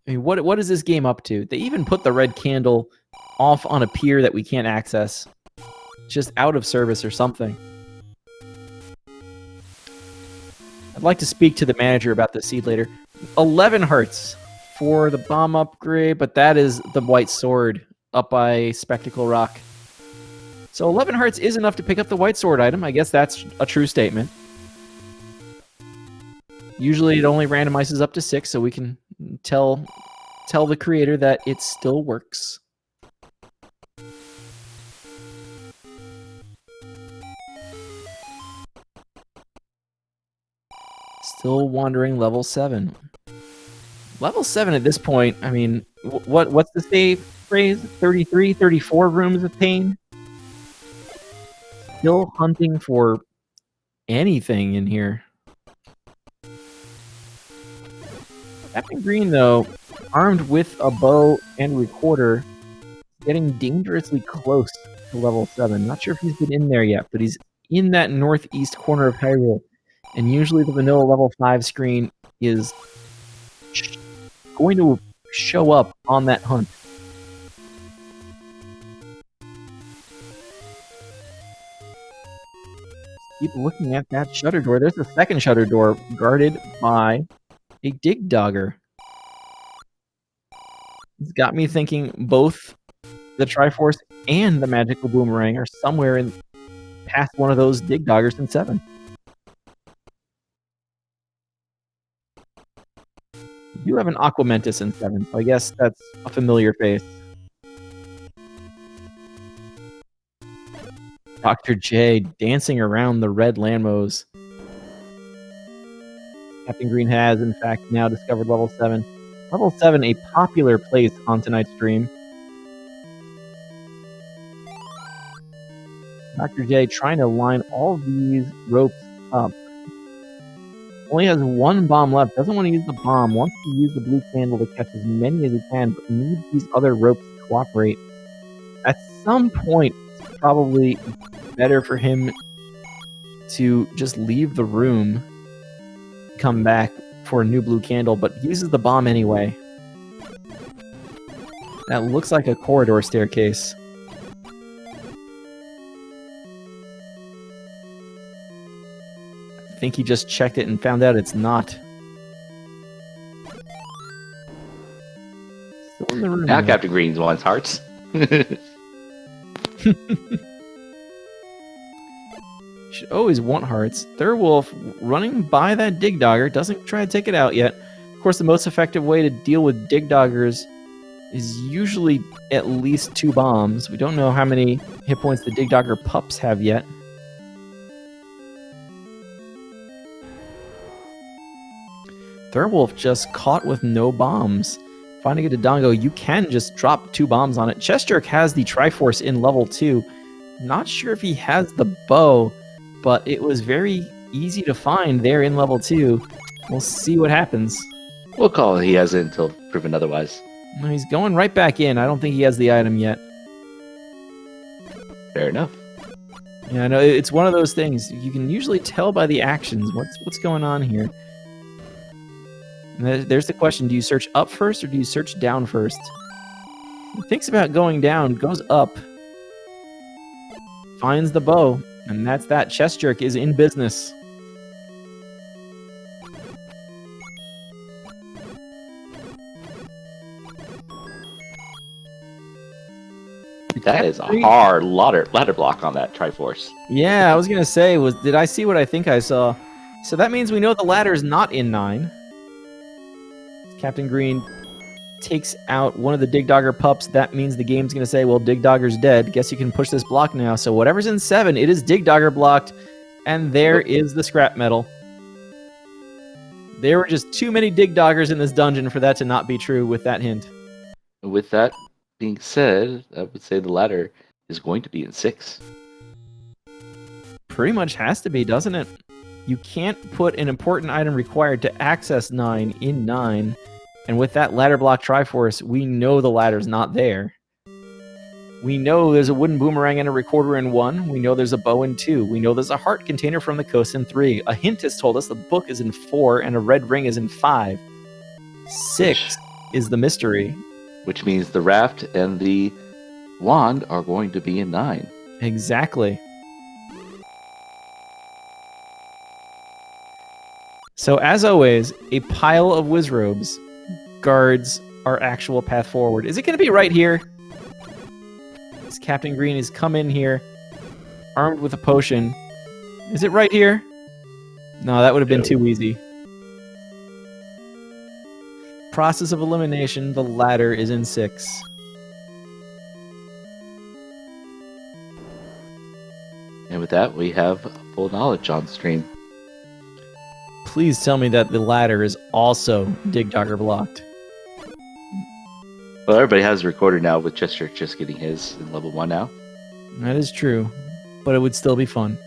S1: I mean, what is this game up to? They even put the red candle off on a pier that we can't access. Just out of service or something. I'd like to speak to the manager about this seed later. 11 hearts for the bomb upgrade, but that is the white sword up by Spectacle Rock. So 11 hearts is enough to pick up the white sword item. I guess that's a true statement. Usually it only randomizes up to 6, so we can tell the creator that it still works. Still wandering level 7. Level 7 at this point, I mean, what's the save phrase? 33, 34 rooms of pain? Still hunting for anything in here. Captain Green, though, armed with a bow and recorder, getting dangerously close to level 7. Not sure if he's been in there yet, but he's in that northeast corner of Hyrule. And usually the vanilla level 5 screen is going to show up on that hunt. Keep looking at that shutter door. There's a second shutter door guarded by a dig dogger. It's got me thinking both the Triforce and the magical boomerang are somewhere in past one of those dig doggers in 7. You have an Aquamentus in 7, so I guess that's a familiar face. Dr. J dancing around the red Lanmos. Captain Green has, in fact, now discovered level 7. Level 7, a popular place on tonight's stream. Dr. J trying to line all these ropes up. Only has one bomb left. Doesn't want to use the bomb. Wants to use the blue candle to catch as many as he can, but needs these other ropes to cooperate. At some point, it's probably better for him to just leave the room, come back for a new blue candle, but uses the bomb anyway. That looks like a corridor staircase. I think he just checked it and found out it's not. Still in the room.
S2: Now Captain Green wants hearts.
S1: Should always want hearts. Thurwolf running by that dig dogger. Doesn't try to take it out yet. Of course, the most effective way to deal with dig doggers is usually at least 2 bombs. We don't know how many hit points the dig dogger pups have yet. Thurwolf just caught with no bombs. Finding a Dodongo, you can just drop 2 bombs on it. Chest Jerk has the Triforce in level 2. Not sure if he has the bow, but it was very easy to find there in level 2. We'll see what happens.
S2: We'll call it he has it until proven otherwise.
S1: No, he's going right back in. I don't think he has the item yet.
S2: Fair enough.
S1: Yeah, I know it's one of those things. You can usually tell by the actions what's going on here. And there's the question, do you search up first or do you search down first? He thinks about going down, goes up, finds the bow, and that's that. Chest Jerk is in business.
S2: That is a hard ladder block on that Triforce.
S1: Yeah, I was going to say, did I see what I think I saw? So that means we know the ladder is not in 9. Captain Green takes out one of the Dig Dogger pups. That means the game's going to say, well, Dig Dogger's dead. Guess you can push this block now. So whatever's in 7, it is Dig Dogger blocked. And there is the scrap metal. There were just too many Dig Doggers in this dungeon for that to not be true with that hint.
S2: With that being said, I would say the ladder is going to be in 6.
S1: Pretty much has to be, doesn't it? You can't put an important item required to access 9 in 9. And with that ladder block Triforce, we know the ladder's not there. We know there's a wooden boomerang and a recorder in 1. We know there's a bow in 2. We know there's a heart container from the coast in 3. A hint has told us the book is in 4 and a red ring is in 5. 6 is the mystery.
S2: Which means the raft and the wand are going to be in 9.
S1: Exactly. So as always, a pile of Wizrobes guards our actual path forward. Is it going to be right here? This Captain Green has come in here armed with a potion. Is it right here? No, that would have been too easy. Process of elimination, the ladder is in 6.
S2: And with that, we have full knowledge on stream.
S1: Please tell me that the ladder is also Dig Dogger blocked.
S2: Well, everybody has a recorder now with Chester just getting his in level 1 now.
S1: That is true, but it would still be fun.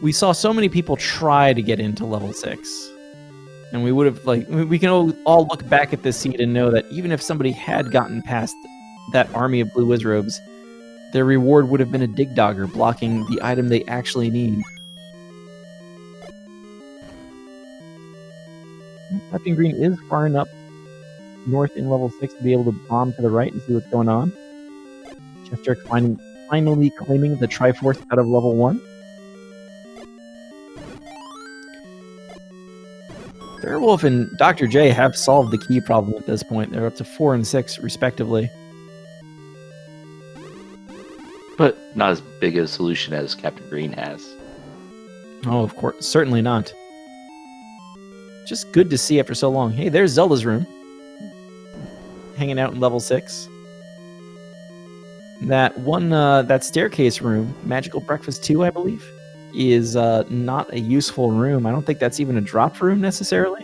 S1: We saw so many people try to get into level 6. And we would have, we can all look back at this seed and know that even if somebody had gotten past that army of blue Wizrobes, their reward would have been a Dig Dogger blocking the item they actually need. Captain Green is far enough north in level 6 to be able to bomb to the right and see what's going on. Chester finally claiming the Triforce out of level 1. Fairwolf and Dr. J have solved the key problem at this point. They're up to 4 and 6, respectively.
S2: But not as big a solution as Captain Green has.
S1: Oh, of course. Certainly not. Just good to see after so long. Hey, there's Zelda's room. Hanging out in level 6. That staircase room, Magical Breakfast 2, I believe, is not a useful room. I don't think that's even a drop room necessarily.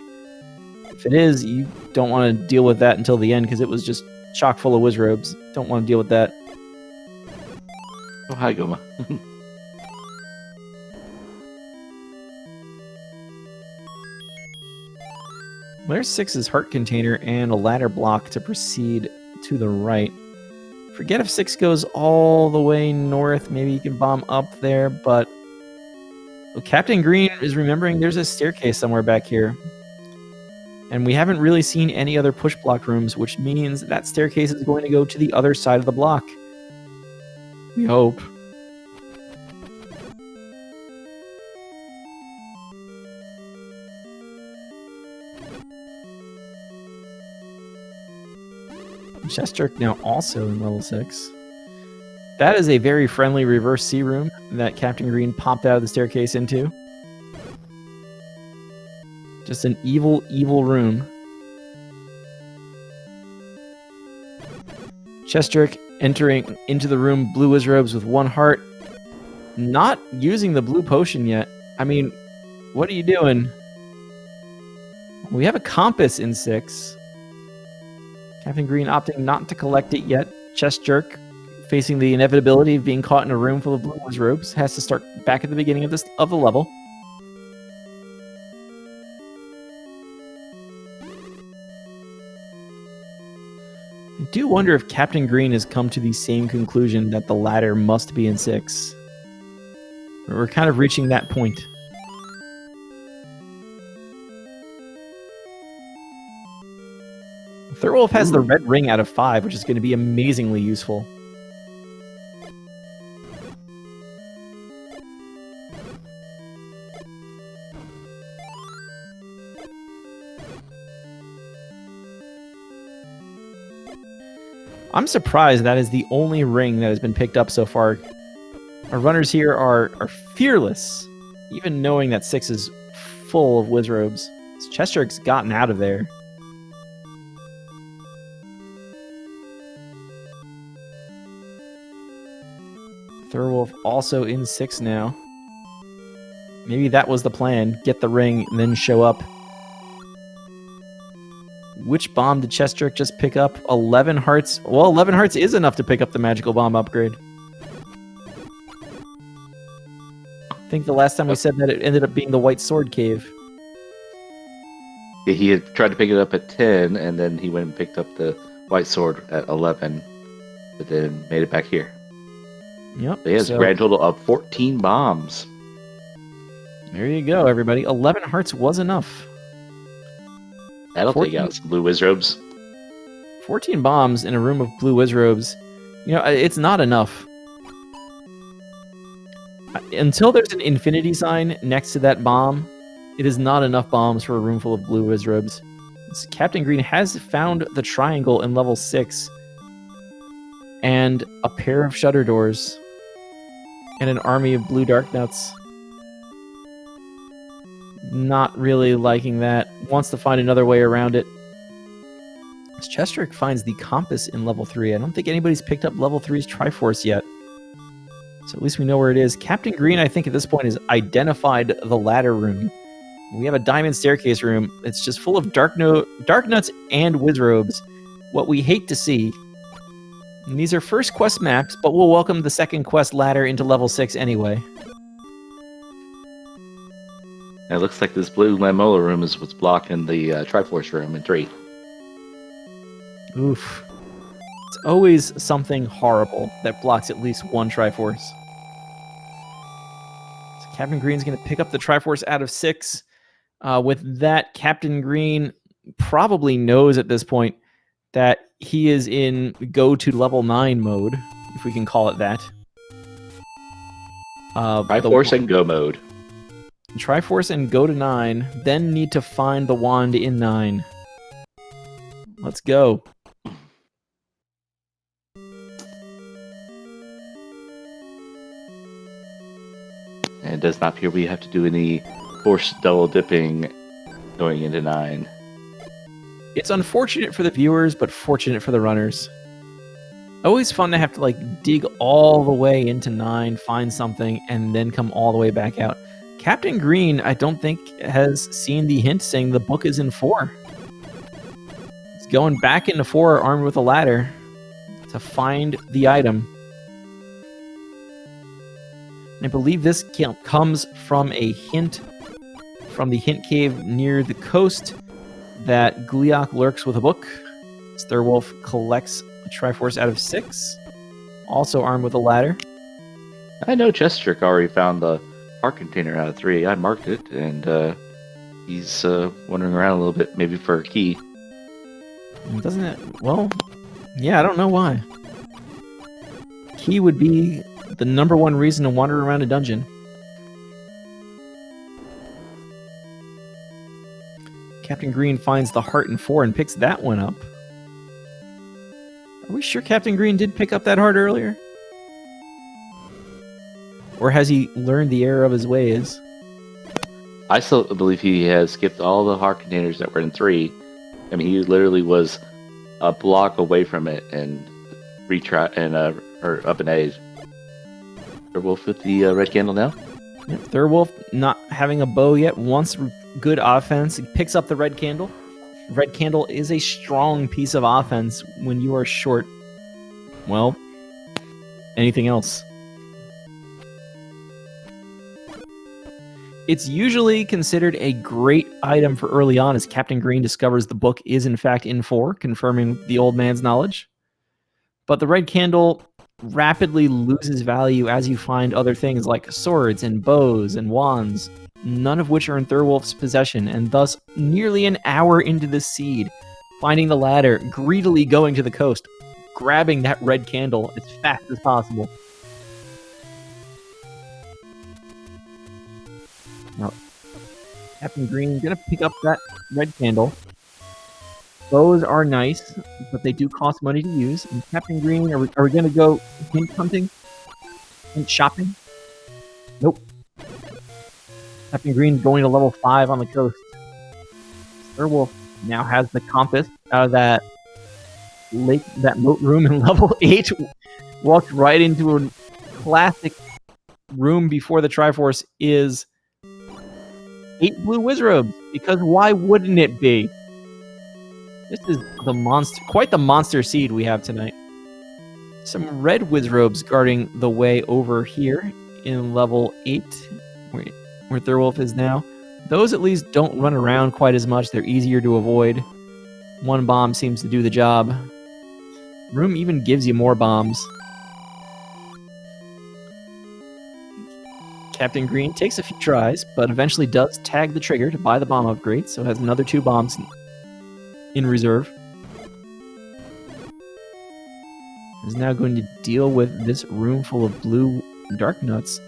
S1: If it is, you don't want to deal with that until the end because it was just chock full of Wizrobes. Don't want to deal with that.
S2: Oh, hi, Goma.
S1: There's 6's heart container and a ladder block to proceed to the right. Forget if 6 goes all the way north. Maybe you can bomb up there, but Captain Green is remembering there's a staircase somewhere back here. And we haven't really seen any other push block rooms, which means that staircase is going to go to the other side of the block. We hope. Chester now also in level 6. That is a very friendly reverse C room that Captain Green popped out of the staircase into. Just an evil, evil room. Chester entering into the room, blue Wizrobes with 1 heart. Not using the blue potion yet. I mean, what are you doing? We have a compass in 6. Captain Green opting not to collect it yet. Chester, facing the inevitability of being caught in a room full of blue Wizrobes, has to start back at the beginning of the level. I do wonder if Captain Green has come to the same conclusion that the ladder must be in 6. We're kind of reaching that point. Thurwolf has the red ring out of 5, which is going to be amazingly useful. I'm surprised that is the only ring that has been picked up so far. Our runners here are fearless, even knowing that 6 is full of Wizrobes. Chester's gotten out of there. Thurwolf also in 6 now. Maybe that was the plan. Get the ring and then show up. Which bomb did Chester just pick up? 11 hearts. Well, 11 hearts is enough to pick up the magical bomb upgrade. I think the last time we said that it ended up being the White Sword Cave.
S2: Yeah, he had tried to pick it up at 10, and then he went and picked up the White Sword at 11, but then made it back here.
S1: Yep.
S2: So he has a grand total of 14 bombs.
S1: There you go, everybody. 11 hearts was enough.
S2: That'll take out some blue wizrobes.
S1: 14 bombs in a room of blue wizrobes. You know, it's not enough. Until there's an infinity sign next to that bomb, it is not enough bombs for a room full of blue wizrobes. Captain Green has found the triangle in level 6 and a pair of shutter doors and an army of blue dark nuts. Not really liking that. Wants to find another way around it. Chestrick finds the compass in level 3. I don't think anybody's picked up level 3's Triforce yet. So at least we know where it is. Captain Green, I think at this point, has identified the ladder room. We have a diamond staircase room. It's just full of dark nuts and wizrobes. What we hate to see. And these are first quest maps, but we'll welcome the second quest ladder into level 6 anyway.
S2: It looks like this blue Lamola room is what's blocking the Triforce room in 3.
S1: Oof. It's always something horrible that blocks at least one Triforce. So Captain Green's going to pick up the Triforce out of 6. With that, Captain Green probably knows at this point that he is in go to level 9 mode, if we can call it that.
S2: Triforce and go mode.
S1: Triforce and go to 9, then need to find the wand in 9. Let's go.
S2: And it does not appear we have to do any forced double dipping going into 9.
S1: It's unfortunate for the viewers, but fortunate for the runners. Always fun to have to dig all the way into 9, find something, and then come all the way back out. Captain Green, I don't think, has seen the hint saying the book is in 4. He's going back into 4 armed with a ladder to find the item. I believe this comes from a hint from the hint cave near the coast that Gleeok lurks with a book. Thurwolf collects a Triforce out of 6, also armed with a ladder.
S2: I know Chestrick already found the heart container out of 3. I marked it, and he's wandering around a little bit, maybe for a key.
S1: Doesn't it? Well, yeah, I don't know why. Key would be the number one reason to wander around a dungeon. Captain Green finds the heart in 4 and picks that one up. Are we sure Captain Green did pick up that heart earlier? Or has he learned the error of his ways?
S2: I still believe he has skipped all the heart containers that were in 3. I mean, he literally was a block away from it and or up an A. Thurwolf with the red candle now?
S1: Yep, Thurwolf not having a bow yet, wants good offense. He picks up the red candle. Red candle is a strong piece of offense when you are short, well, anything else. It's usually considered a great item for early on as Captain Green discovers the book is in fact in 4, confirming the old man's knowledge. But the red candle rapidly loses value as you find other things like swords and bows and wands, none of which are in Thurwolf's possession, and thus nearly an hour into the seed, finding the ladder, greedily going to the coast, grabbing that red candle as fast as possible. Now, Captain Green gonna pick up that red candle. Bows are nice, but they do cost money to use. And Captain Green, are we gonna go hint hunting? Hint shopping? Nope. Captain Green's going to level 5 on the coast. Thurwolf now has the compass out of that lake, that moat room in level 8. Walked right into a classic room before the Triforce is 8 blue wizrobes, because why wouldn't it be? This is the monster, quite the monster seed we have tonight. Some red wizrobes guarding the way over here in level 8, where Thurwolf is now. Those at least don't run around quite as much. They're easier to avoid. One bomb seems to do the job. Room even gives you more bombs. Captain Green takes a few tries, but eventually does tag the trigger to buy the bomb upgrade, so has another 2 bombs in reserve. Is now going to deal with this room full of blue dark nuts.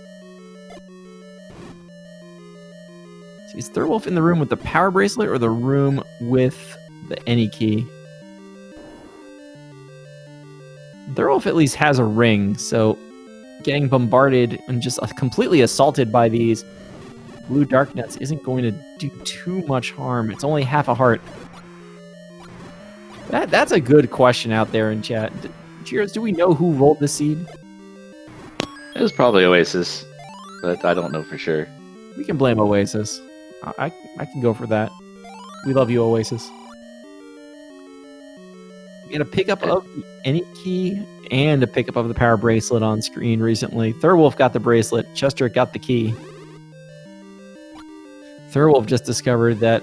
S1: So is Thurwolf in the room with the power bracelet or the room with the any key? Thurwolf at least has a ring, so getting bombarded and just completely assaulted by these blue dark nuts isn't going to do too much harm. It's only half a heart. That's a good question out there in chat. Cheers, do we know who rolled the seed?
S2: It was probably Oasis, but I don't know for sure.
S1: We can blame Oasis. I can go for that. We love you, Oasis. We had a pickup of the any key and a pickup of the power bracelet on screen recently. Thurwolf got the bracelet. Chester got the key. Thurwolf just discovered that,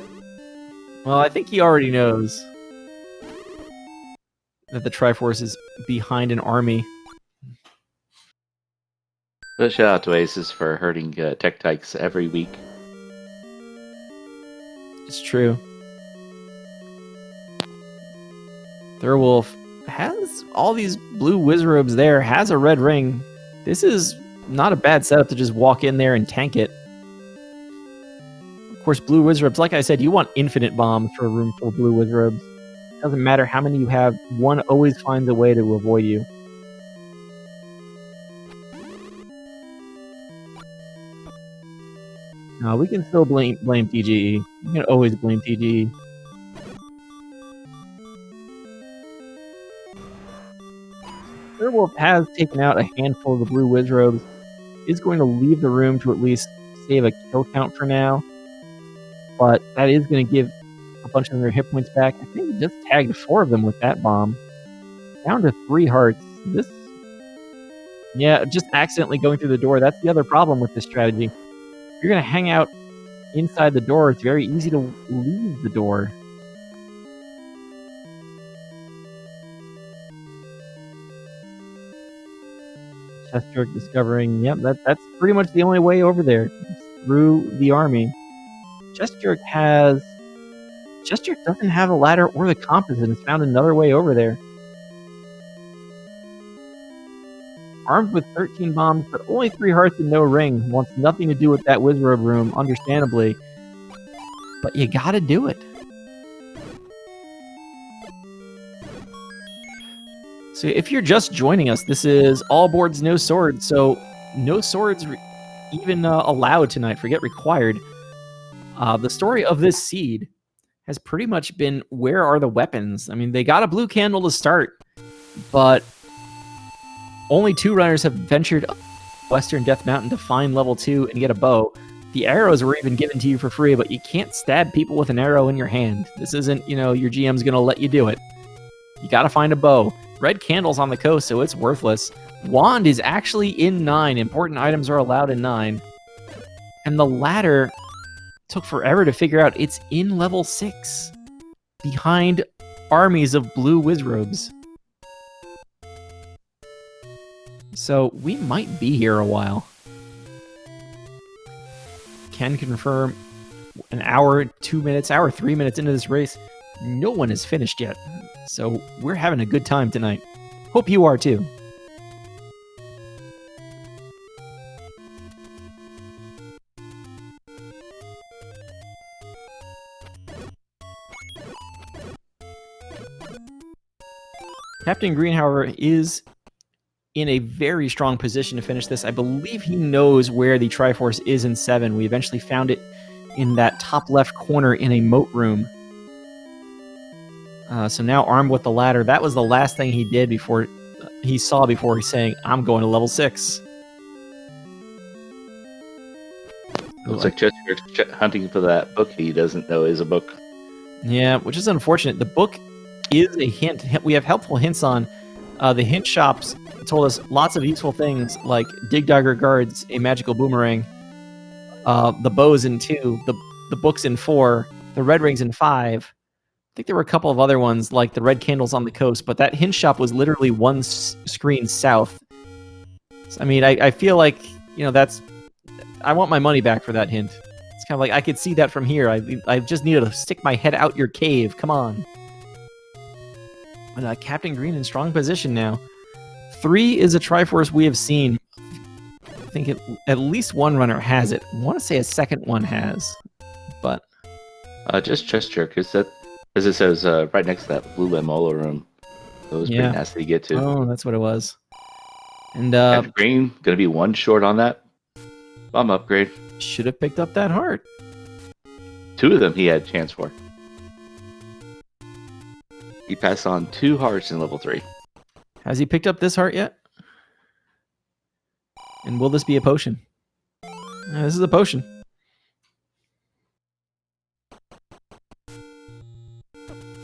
S1: well, I think he already knows that the Triforce is behind an army.
S2: But shout out to Oasis for hurting Tech Tykes every week.
S1: It's true. Thurwolf has all these blue Wizrobes there, has a red ring. This is not a bad setup to just walk in there and tank it. Of course, blue Wizrobes, like I said, you want infinite bombs for a room full of blue Wizrobes. Doesn't matter how many you have, one always finds a way to avoid you. No, we can still blame TGE. We can always blame TGE. Thurwolf has taken out a handful of the blue Wizrobes. Is going to leave the room to at least save a kill count for now. But that is going to give a bunch of their hit points back. I think he just tagged 4 of them with that bomb. Down to 3 hearts. This... Yeah, just accidentally going through the door. That's the other problem with this strategy. If you're going to hang out inside the door, it's very easy to leave the door. Chester discovering, yep, that's pretty much the only way over there. Through the army. Chester doesn't have a ladder or the compass and has found another way over there. Armed with 13 bombs, but only 3 hearts and no ring. Wants nothing to do with that Wizrobe room, understandably. But you gotta do it. So if you're just joining us, this is all boards, no swords. So no swords even allowed tonight, forget required. The story of this seed has pretty much been, where are the weapons? I mean, they got a blue candle to start, but only 2 runners have ventured up Western Death Mountain to find level 2 and get a bow. The arrows were even given to you for free, but you can't stab people with an arrow in your hand. This isn't, your GM's going to let you do it. You got to find a bow. Red candle's on the coast, so it's worthless. Wand is actually in 9. Important items are allowed in 9. And the ladder took forever to figure out. It's in level 6. Behind armies of blue Wizrobes. So we might be here a while. Can confirm an hour, 2 minutes, hour, 3 minutes into this race. No one is finished yet. So we're having a good time tonight. Hope you are too. Captain Green, however, is in a very strong position to finish this. I believe he knows where the Triforce is in 7. We eventually found it in that top left corner in a moat room. So now armed with the ladder, that was the last thing he did before he's saying, I'm going to level 6.
S2: Looks like Chester's hunting for that book he doesn't know is a book.
S1: Yeah, which is unfortunate. The book is a hint. We have helpful hints on. The hint shops told us lots of useful things, like Dig Dagger Guards, a magical boomerang, the bows in 2, the books in 4, the red rings in 5. I think there were a couple of other ones, like the red candles on the coast, but that hint shop was literally 1 screen south. So, I mean, I feel like, that's... I want my money back for that hint. It's kind of like, I could see that from here. I just needed to stick my head out your cave. Come on. And Captain Green in strong position now. 3 is a Triforce we have seen. I think at least one runner has it. I want to say a second one has, but
S2: just chest jerk. Because it says right next to that blue Lamola room. So it was pretty nasty to get to.
S1: Oh, that's what it was. And
S2: Captain Green gonna be 1 short on that bomb upgrade.
S1: Should have picked up that heart.
S2: 2 of them he had a chance for. He passed on 2 hearts in level 3.
S1: Has he picked up this heart yet? And will this be a potion? This is a potion.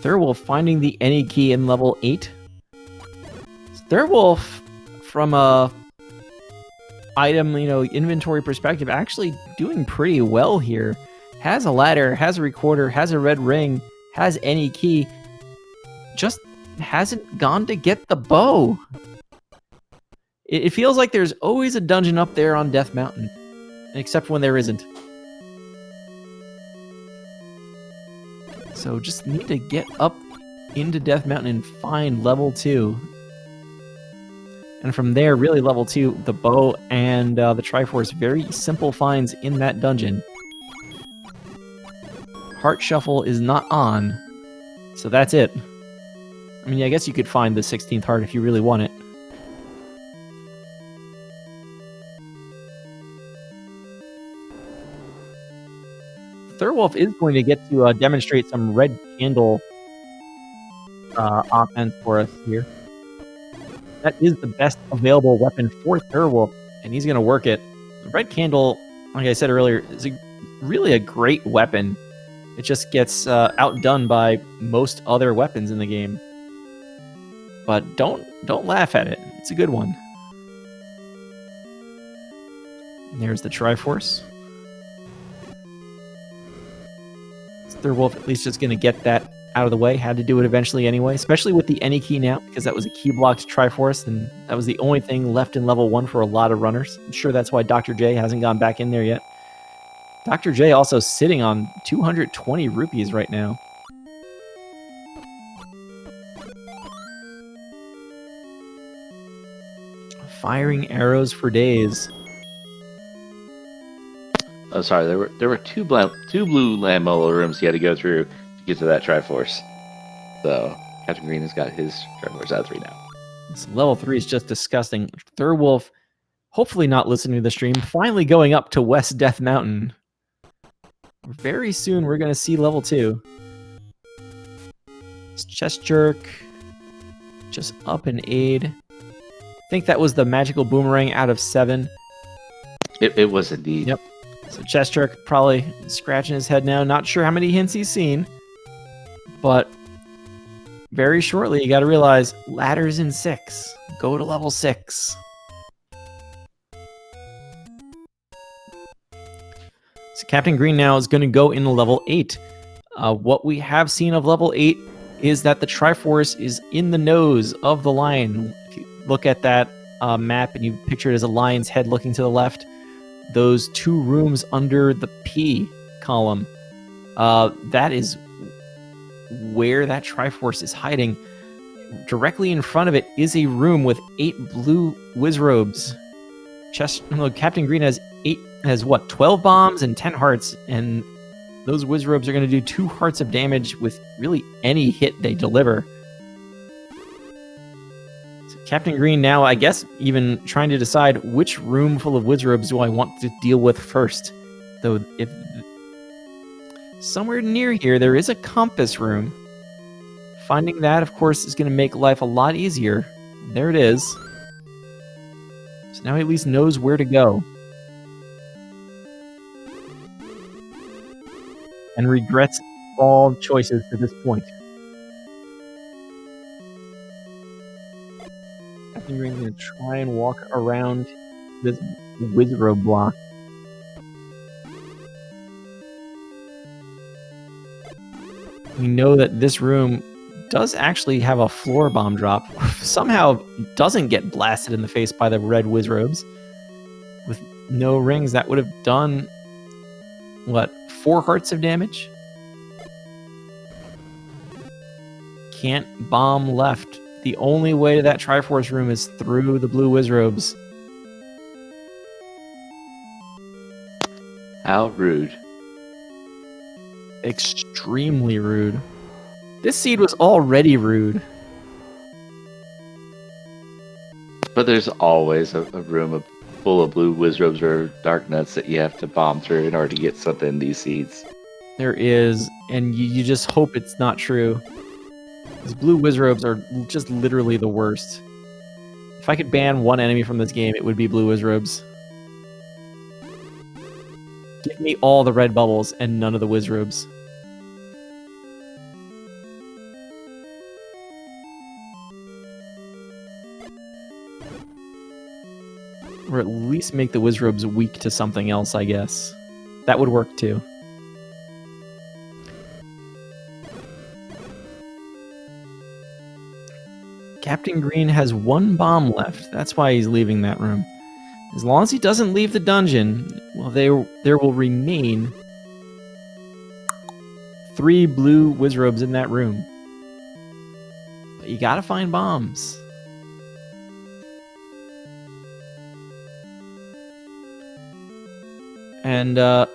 S1: Thurwolf finding the any key in level 8. Thurwolf, from a item, inventory perspective, actually doing pretty well here. Has a ladder, has a recorder, has a red ring, has any key. Just hasn't gone to get the bow. It feels like there's always a dungeon up there on Death Mountain, except when there isn't. So just need to get up into Death Mountain and find level 2. And from there, really level 2, the bow and the Triforce, very simple finds in that dungeon. Heart Shuffle is not on, so that's it. I mean, I guess you could find the 16th heart if you really want it. Thurwolf is going to get to demonstrate some red candle offense for us here. That is the best available weapon for Thurwolf, and he's going to work it. The red candle, like I said earlier, is really a great weapon. It just gets outdone by most other weapons in the game. But don't laugh at it. It's a good one. And there's the Triforce. Thurwolf at least just going to get that out of the way. Had to do it eventually anyway, especially with the any key now, because that was a key blocked Triforce, and that was the only thing left in level 1 for a lot of runners. I'm sure that's why Dr. J hasn't gone back in there yet. Dr. J also sitting on 220 rupees right now. Firing arrows for days.
S2: Oh, sorry. There were two blue Lamola rooms he had to go through to get to that Triforce. So Captain Green has got his Triforce out of 3 now.
S1: This level 3 is just disgusting. Thurwolf, hopefully not listening to the stream, finally going up to West Death Mountain. Very soon we're going to see level 2. It's chest jerk. Just up and aid. I think that was the magical boomerang out of 7.
S2: It was indeed.
S1: Yep. So chest jerk probably scratching his head now. Not sure how many hints he's seen. But very shortly you got to realize ladders in 6. Go to level 6. So Captain Green now is going to go into level 8. What we have seen of level 8 is that the Triforce is in the nose of the lion. If you look at that map and you picture it as a lion's head looking to the left, those 2 rooms under the P column, that is where that Triforce is hiding. Directly in front of it is a room with 8 blue Wizrobes. Captain Green has 12 bombs and 10 hearts, and those Wizrobes are going to do 2 hearts of damage with really any hit they deliver. So Captain Green now, I guess, even trying to decide which room full of Wizrobes do I want to deal with first. Though, if somewhere near here there is a compass room. Finding that, of course, is going to make life a lot easier. There it is. So now he at least knows where to go. And regrets all choices to this point. Captain Green's going to try and walk around this Wizrobe block. We know that this room does actually have a floor bomb drop. Somehow doesn't get blasted in the face by the red Wizrobes. With no rings, that would have done, what, 4 hearts of damage? can't bomb left. The only way to that Triforce room is through the blue Wizrobes.
S2: How rude.
S1: Extremely rude. This seed was already rude.
S2: But there's always a room full of blue Wizrobes or Dark Nuts that you have to bomb through in order to get something in these seeds.
S1: There is, and you just hope it's not true. These blue Wizrobes are just literally the worst. If I could ban one enemy from this game, it would be blue Wizrobes. Give me all the red bubbles and none of the Wizrobes. Or at least make the Wizrobes weak to something else, I guess. That would work too. Captain Green has one bomb left. That's why he's leaving that room. As long as he doesn't leave the dungeon, well, there will remain 3 blue Wizrobes in that room. But you gotta find bombs. And I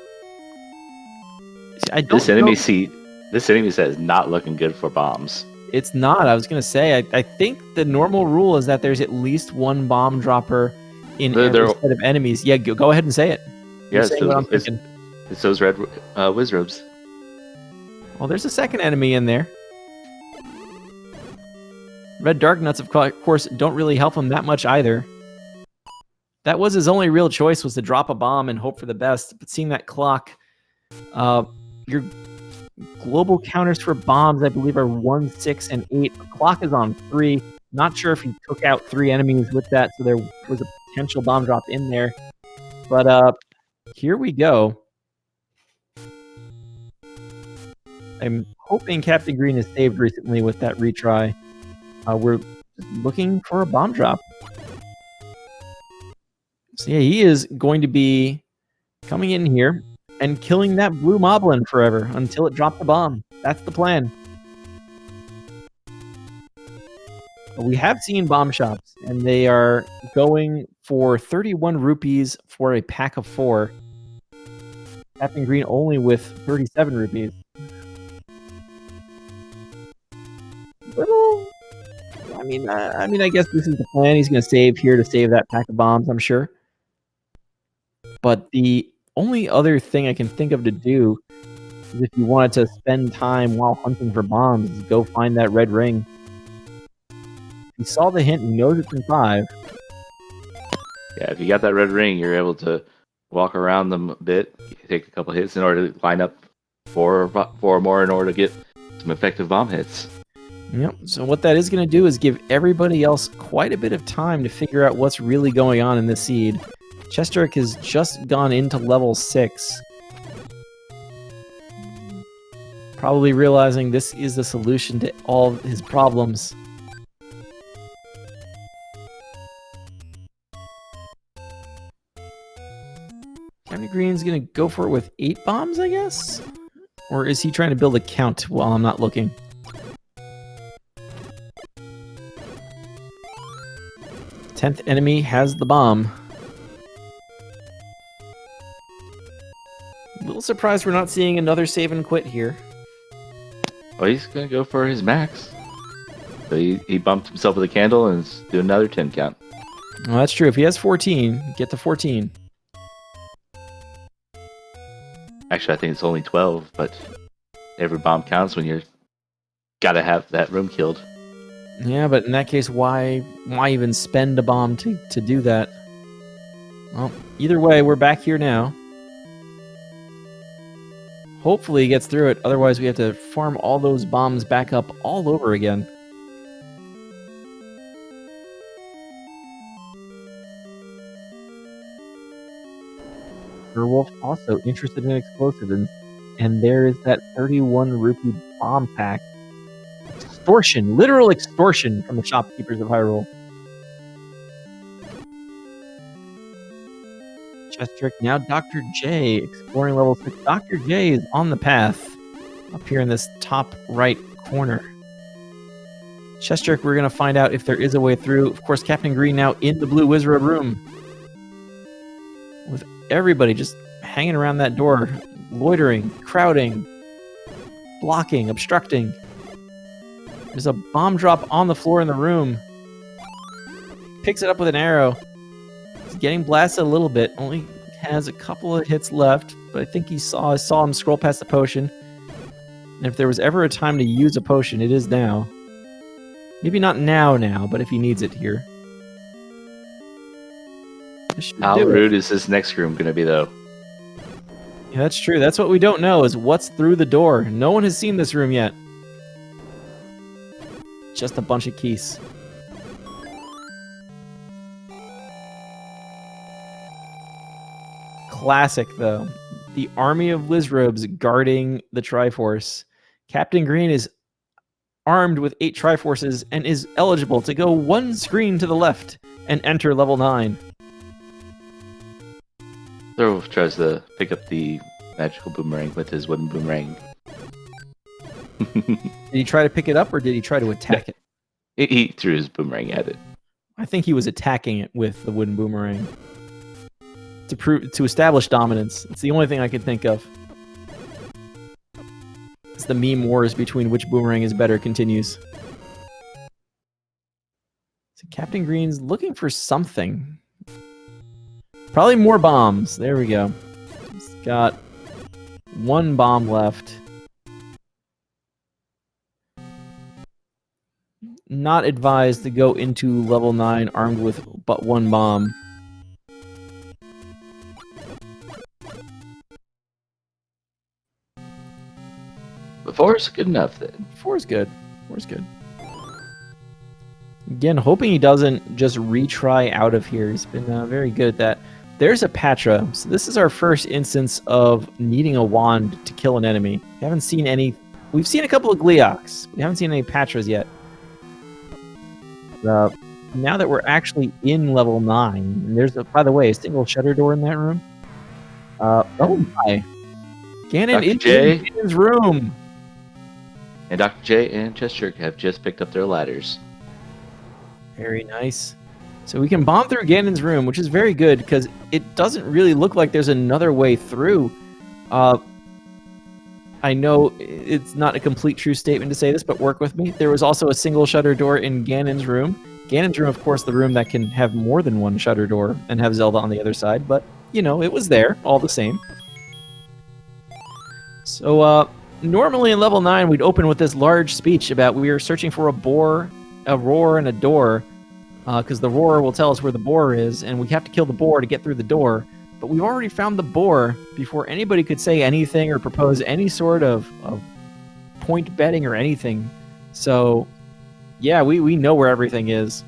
S1: don't
S2: This enemy
S1: know.
S2: This enemy set is not looking good for bombs.
S1: It's not. I was gonna say. I think the normal rule is that there's at least one bomb dropper in every set of enemies. Yeah, go ahead and say it.
S2: Yes, it's those red Wizrobes.
S1: Well, there's a second enemy in there. Red Dark Nuts, of course, don't really help him that much either. That was his only real choice, was to drop a bomb and hope for the best. But seeing that clock, your global counters for bombs, I believe, are 1, 6, and 8. The clock is on 3. Not sure if he took out 3 enemies with that, so there was a potential bomb drop in there. But here we go. I'm hoping Captain Green is saved recently with that retry. We're looking for a bomb drop. So yeah, he is going to be coming in here and killing that blue moblin forever until it drops a bomb. That's the plan. We have seen bomb shops, and they are going for 31 rupees for a pack of 4. Captain Green only with 37 rupees. Little, I mean, I guess this is the plan. He's going to save here to save that pack of bombs, I'm sure. But the only other thing I can think of to do is, if you wanted to spend time while hunting for bombs, is go find that red ring. He saw the hint, he knows it's in 5.
S2: Yeah, if you got that red ring, you're able to walk around them a bit, take a couple hits in order to line up 4 more in order to get some effective bomb hits.
S1: Yep, so what that is going to do is give everybody else quite a bit of time to figure out what's really going on in this seed. Chesterick has just gone into level 6. Probably realizing this is the solution to all of his problems. Captain Green's gonna go for it with 8 bombs, I guess? Or is he trying to build a count while I'm not looking? Tenth enemy has the bomb. A little surprised we're not seeing another save and quit here.
S2: Well, he's gonna go for his max. So he bumped himself with a candle and do another 10 count.
S1: Well, that's true. If he has 14, get to 14.
S2: Actually, I think it's only 12, but every bomb counts when you're gotta have that room killed.
S1: Yeah, but in that case, why even spend a bomb to do that? Well, either way, we're back here now. Hopefully he gets through it, otherwise we have to farm all those bombs back up all over again. Werewolf also interested in explosives, and there is that 31 rupee bomb pack. Extortion, literal extortion from the shopkeepers of Hyrule. Chestrick, now Dr. J, exploring level 6. Dr. J is on the path, up here in this top right corner. Chest Jerk, we're going to find out if there is a way through. Of course, Captain Green now in the blue wizard room. With everybody just hanging around that door. Loitering, crowding, blocking, obstructing. There's a bomb drop on the floor in the room. Picks it up with an arrow. He's getting blasted a little bit. Only has a couple of hits left. But I think I saw him scroll past the potion. And if there was ever a time to use a potion, it is now. Maybe not now, but if he needs it here.
S2: How rude is this next room going to be, though?
S1: Yeah, that's true. That's what we don't know, is what's through the door. No one has seen this room yet. Just a bunch of keys. Classic, though. The army of Lizrobes guarding the Triforce. Captain Green is armed with 8 Triforces and is eligible to go 1 screen to the left and enter level 9.
S2: Thor tries to pick up the magical boomerang with his wooden boomerang.
S1: Did he try to pick it up or did he try to attack it?
S2: He threw his boomerang at it.
S1: I think he was attacking it with the wooden boomerang. To establish dominance. It's the only thing I could think of. It's the meme wars between which boomerang is better continues. So Captain Green's looking for something. Probably more bombs. There we go. He's got 1 bomb left. Not advised to go into level 9 armed with but 1 bomb.
S2: But 4 is good enough then.
S1: 4 is good. 4 is good. Again, hoping he doesn't just retry out of here. He's been very good at that. There's a Patra. So this is our first instance of needing a wand to kill an enemy. We haven't seen any... We've seen a couple of Gleoks. We haven't seen any Patras yet. Now that we're actually in level 9, and there's, by the way, a single shutter door in that room. Oh my. Ganon is in his room.
S2: And Dr. J and Chest Jerk have just picked up their ladders.
S1: Very nice. So we can bomb through Ganon's room, which is very good because it doesn't really look like there's another way through. I know it's not a complete true statement to say this, but work with me. There was also a single shutter door in Ganon's room. Ganon's room, of course, the room that can have more than 1 shutter door and have Zelda on the other side, but, you know, it was there all the same. So, normally in level 9, we'd open with this large speech about we are searching for a boar, a roar, and a door, because the roar will tell us where the boar is, and we have to kill the boar to get through the door. But we've already found the boar before anybody could say anything or propose any sort of point betting or anything. So, yeah, we know where everything is.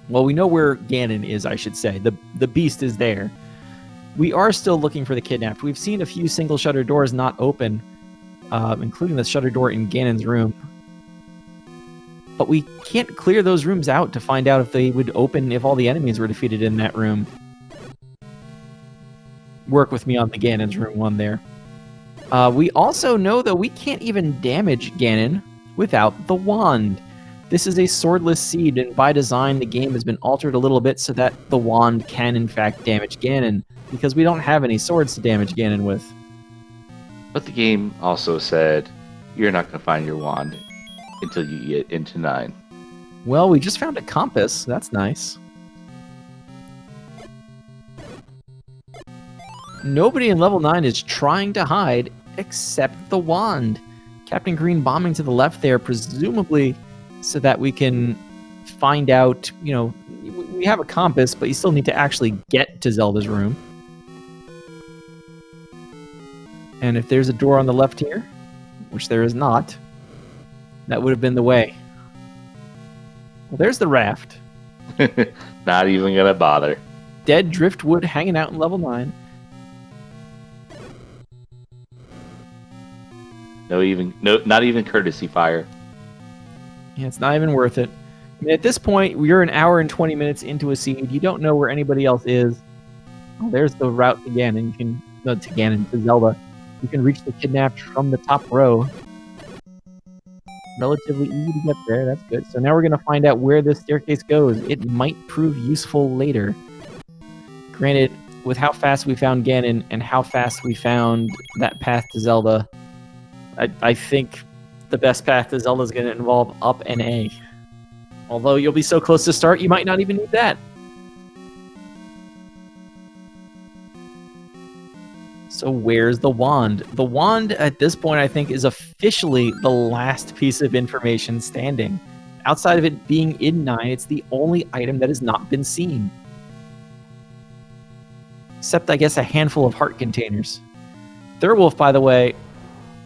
S1: Well, we know where Ganon is, I should say. The beast is there. We are still looking for the kidnapped. We've seen a few single shutter doors not open, including the shutter door in Ganon's room. But we can't clear those rooms out to find out if they would open if all the enemies were defeated in that room. Work with me on the Ganon's room one there. We also know that we can't even damage Ganon without the wand. This is a swordless seed, and by design, the game has been altered a little bit so that the wand can, in fact, damage Ganon, because we don't have any swords to damage Ganon with.
S2: But the game also said, you're not going to find your wand until you get into 9.
S1: Well, we just found a compass. That's nice. Nobody in level 9 is trying to hide except the wand. Captain Green bombing to the left there, presumably so that we can find out, you know, we have a compass, but you still need to actually get to Zelda's room. And if there's a door on the left here, which there is not, that would have been the way. Well, there's the raft.
S2: Not even gonna bother.
S1: Dead driftwood hanging out in level 9.
S2: Not even courtesy fire.
S1: Yeah, it's not even worth it. I mean, at this point, we're an hour and 20 minutes into a seed. You don't know where anybody else is. Oh, there's the route to Ganon. To Zelda. You can reach the kidnapped from the top row. relatively easy to get there. That's good. So now we're going to find out where this staircase goes. It might prove useful later. Granted, with how fast we found Ganon and how fast we found that path to Zelda, I think the best path to Zelda is going to involve up and A. Although you'll be so close to start, you might not even need that. So where's the wand? The wand at this point, I think, is officially the last piece of information standing. Outside of it being in 9, it's the only item that has not been seen. Except, I guess, a handful of heart containers. Thurwolf, by the way,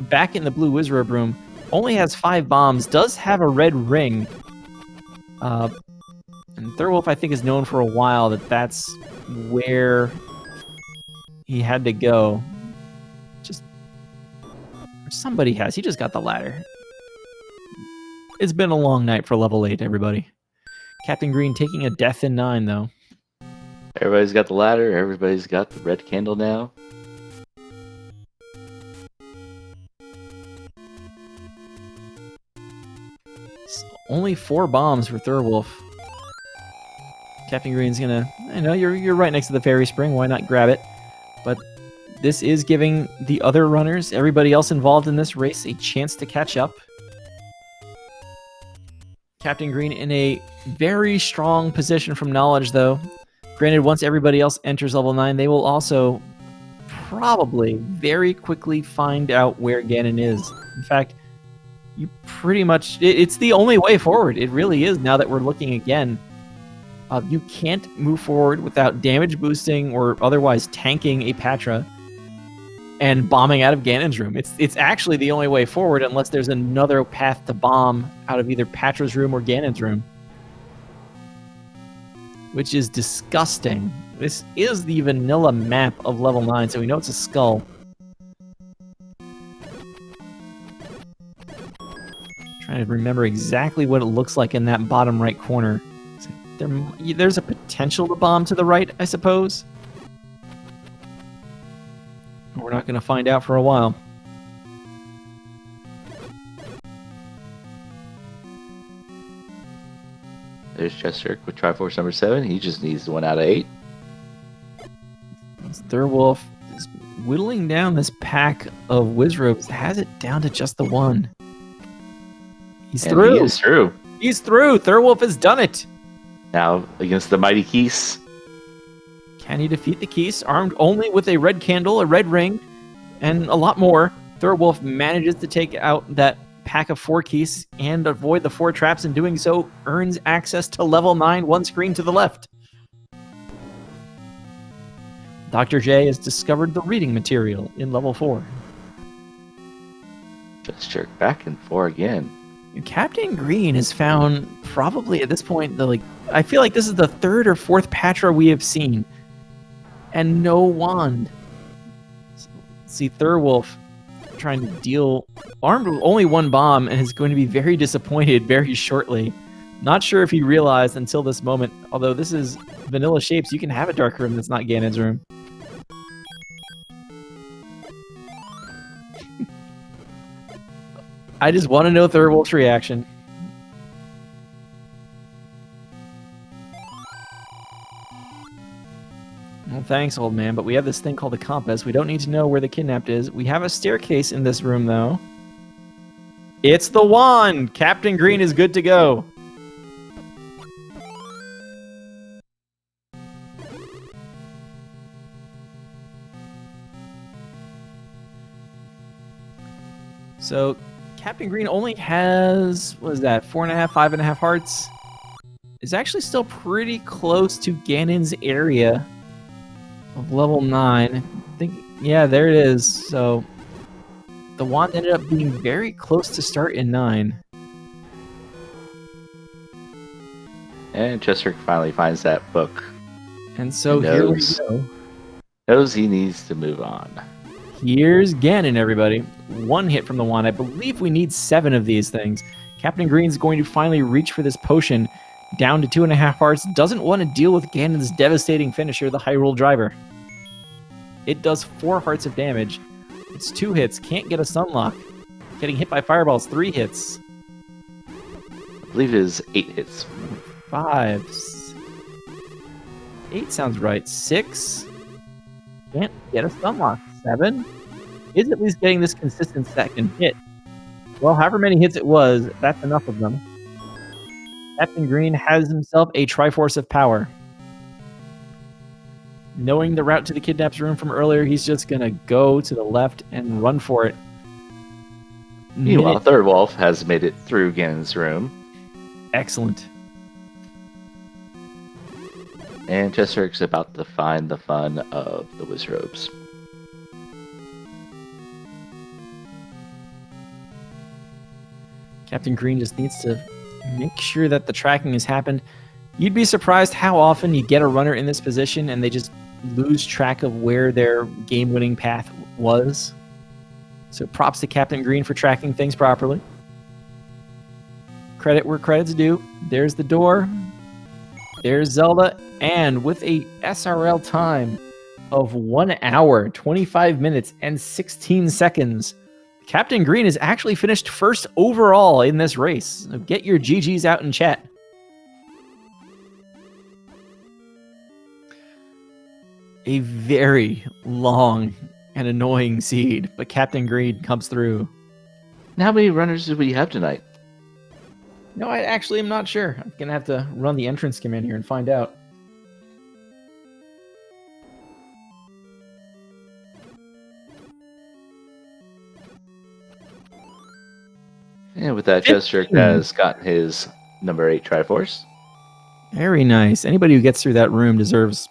S1: back in the Blue Wizrobe room, only has 5 bombs, does have a red ring. And Thurwolf, I think, is known for a while that that's where he had to go. Somebody has. He just got the ladder. It's been a long night for level 8, everybody. Captain Green taking a death in 9, though.
S2: Everybody's got the ladder. Everybody's got the red candle now.
S1: Only 4 bombs for Thurwolf. Captain Green's gonna... I know, you're right next to the fairy spring. Why not grab it? But this is giving the other runners, everybody else involved in this race, a chance to catch up. Captain Green in a very strong position from knowledge, though. Granted, once everybody else enters level 9, they will also probably very quickly find out where Ganon is. In fact, you pretty much... It's the only way forward. It really is, now that we're looking again. You can't move forward without damage boosting or otherwise tanking a Patra and bombing out of Ganon's room. It's actually the only way forward unless there's another path to bomb out of either Patra's room or Ganon's room. Which is disgusting. This is the vanilla map of level 9, so we know it's a skull. Trying to remember exactly what it looks like in that bottom right corner. There's a potential to bomb to the right, I suppose. We're not going to find out for a while.
S2: There's Chester with Triforce number 7. He just needs 1 out of 8.
S1: Thurwolf is whittling down this pack of Wizrobes. Has it down to just the 1. He's through.
S2: He is through.
S1: He's through. Thurwolf has done it.
S2: Now against the mighty Keese.
S1: Can he defeat the Keese? Armed only with a red candle, a red ring, and a lot more, Thurwolf manages to take out that pack of 4 Keese and avoid the 4 traps. In doing so, earns access to level 9, 1 screen to the left. Dr. J has discovered the reading material in level 4.
S2: Just jerk back and 4 again.
S1: Captain Green has found probably at this point I feel like this is the 3rd or 4th Patra we have seen, and no wand. See Thurwolf trying to deal armed with only 1 bomb and is going to be very disappointed very shortly. Not sure if he realized until this moment. Although this is vanilla shapes, you can have a dark room that's not Ganon's room. I just want to know Thurwolf's reaction. Well, thanks, old man, but we have this thing called a compass. We don't need to know where the kidnapped is. We have a staircase in this room, though. It's the wand! Captain Green is good to go. So, Captain Green only has, what is that, 4.5, 5.5 hearts? Is actually still pretty close to Ganon's area of level 9. I think, yeah, there it is. So, the wand ended up being very close to start in 9.
S2: And Chester finally finds that book.
S1: And so here we go.
S2: Knows he needs to move on.
S1: Here's Ganon, everybody. 1 hit from the wand. I believe we need 7 of these things. Captain Green's going to finally reach for this potion. Down to 2.5 hearts. Doesn't want to deal with Ganon's devastating finisher, the Hyrule Driver. It does 4 hearts of damage. It's 2 hits. Can't get a Sunlock. Getting hit by fireballs, 3 hits.
S2: believe it is 8 hits.
S1: 5. 8 sounds right. 6. Can't get a stun lock. 7 is at least getting this consistent second hit. Well, however many hits it was, that's enough of them. Captain Green has himself a Triforce of Power. Knowing the route to the kidnap's room from earlier, he's just going to go to the left and run for it.
S2: Meanwhile, Third Wolf has made it through Ganon's room.
S1: Excellent.
S2: And Chester's about to find the fun of the Wizrobes.
S1: Captain Green just needs to make sure that the tracking has happened. You'd be surprised how often you get a runner in this position and they just lose track of where their game-winning path was. So props to Captain Green for tracking things properly. Credit where credit's due. There's the door. There's Zelda. And with a SRL time of 1 hour, 25 minutes, and 16 seconds, Captain Green is actually finished first overall in this race. So get your GGs out in chat. A very long and annoying seed, but Captain Green comes through.
S2: And how many runners did we have tonight?
S1: No, I actually am not sure. I'm going to have to run the entrance command here and find out.
S2: And with that, Chester has got his number 8 Triforce.
S1: Very nice. Anybody who gets through that room deserves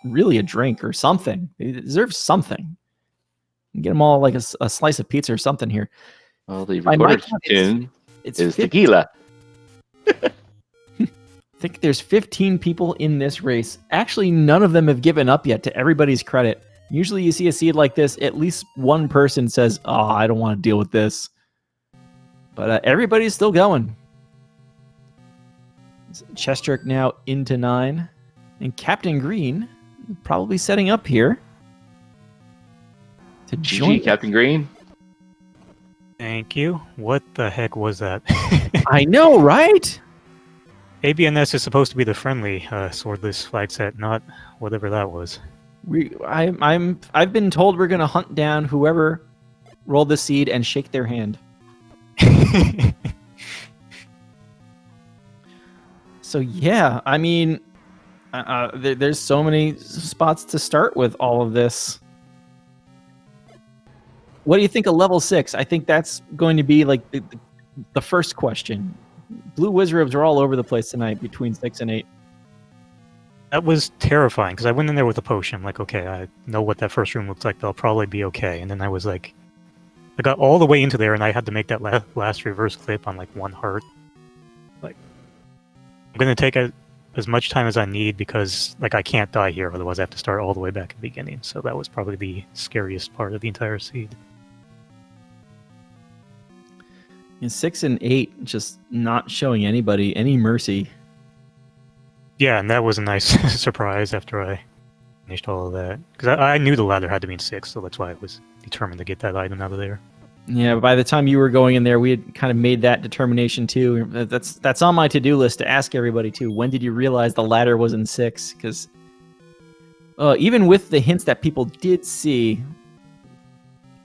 S1: really a drink or something. They deserve something. Get them all like a slice of pizza or something here.
S2: Well, the recorder tune
S1: is
S2: is tequila.
S1: I think there's 15 people in this race. Actually, none of them have given up yet, to everybody's credit. Usually you see a seed like this, at least one person says, oh, I don't want to deal with this. But everybody's still going. Chestrick now into 9. And Captain Green probably setting up here to join.
S2: GG, Captain Green.
S3: Thank you. What the heck was that?
S1: I know, right?
S3: ABNS is supposed to be the friendly swordless flag set, not whatever that was.
S1: I've been told we're gonna hunt down whoever rolled the seed and shake their hand. So yeah, I mean, there's so many spots to start with all of this. What do you think of level 6? I think that's going to be like the first question. Blue Wizrobes are all over the place tonight between 6 and 8.
S3: That was terrifying because I went in there with a potion. I'm like, okay, I know what that first room looks like. They'll probably be okay. And then I was like, I got all the way into there and I had to make that last reverse clip on like 1 heart. Like, I'm going to take as much time as I need because like I can't die here. Otherwise I have to start all the way back at the beginning. So that was probably the scariest part of the entire seed.
S1: And 6 and 8 just not showing anybody any mercy.
S3: Yeah, and that was a nice surprise after I finished all of that. Because I knew the ladder had to be in 6, so that's why I was determined to get that item out of there.
S1: Yeah, but by the time you were going in there, we had kind of made that determination too. That's on my to-do list to ask everybody too. When did you realize the ladder was in 6? Because even with the hints that people did see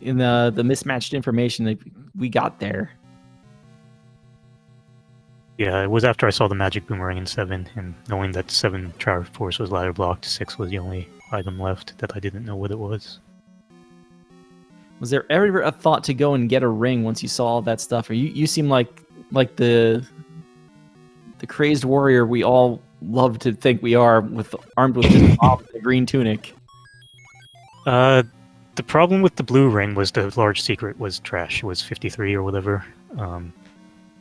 S1: in the mismatched information that we got there.
S3: Yeah, it was after I saw the magic boomerang in 7, and knowing that 7 Triforce was ladder blocked, 6 was the only item left that I didn't know what it was.
S1: Was there ever a thought to go and get a ring once you saw all that stuff? Or you seem like the crazed warrior we all love to think we are, armed with just a green tunic.
S3: The problem with the blue ring was the large secret was trash. It was 53 or whatever.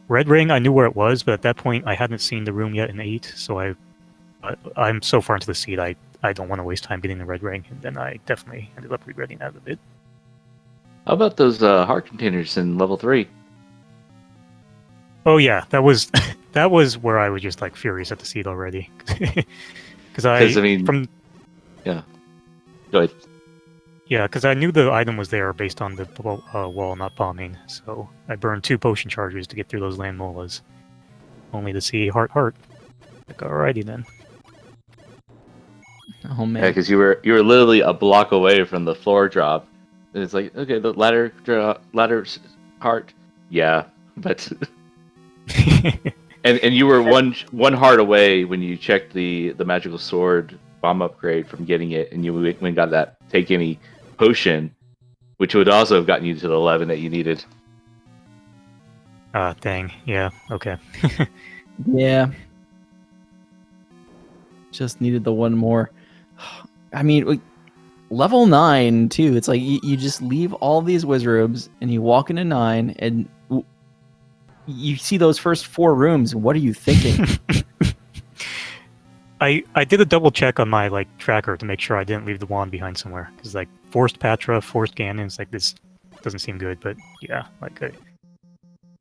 S3: Red ring, I knew where it was, but at that point, I hadn't seen the room yet in 8, so I'm so far into the seed, I don't want to waste time getting the red ring, and then I definitely ended up regretting that a bit.
S2: How about those heart containers in level 3?
S3: Oh yeah, that was that was where I was just like furious at the seed already. Because
S2: I mean, yeah. Go ahead.
S3: Yeah, because I knew the item was there based on the wall not bombing, so I burned 2 potion charges to get through those land molas. only to see heart heart. Like, alrighty then.
S1: Oh
S2: Yeah,
S1: man.
S2: because you were literally a block away from the floor drop. And it's like, okay, the ladder's heart. Yeah, but and you were one heart away when you checked the magical sword bomb upgrade from getting it, and you went and got that take any potion, which would also have gotten you to the 11 that you needed.
S3: Dang. Yeah. Okay.
S1: Yeah. Just needed the one more. I mean, level 9 too. It's like you just leave all these wizards and you walk into 9 and you see those first 4 rooms. What are you thinking?
S3: I did a double check on my like tracker to make sure I didn't leave the wand behind somewhere, because like forced Patra, forced Ganon, it's like this doesn't seem good. But yeah, like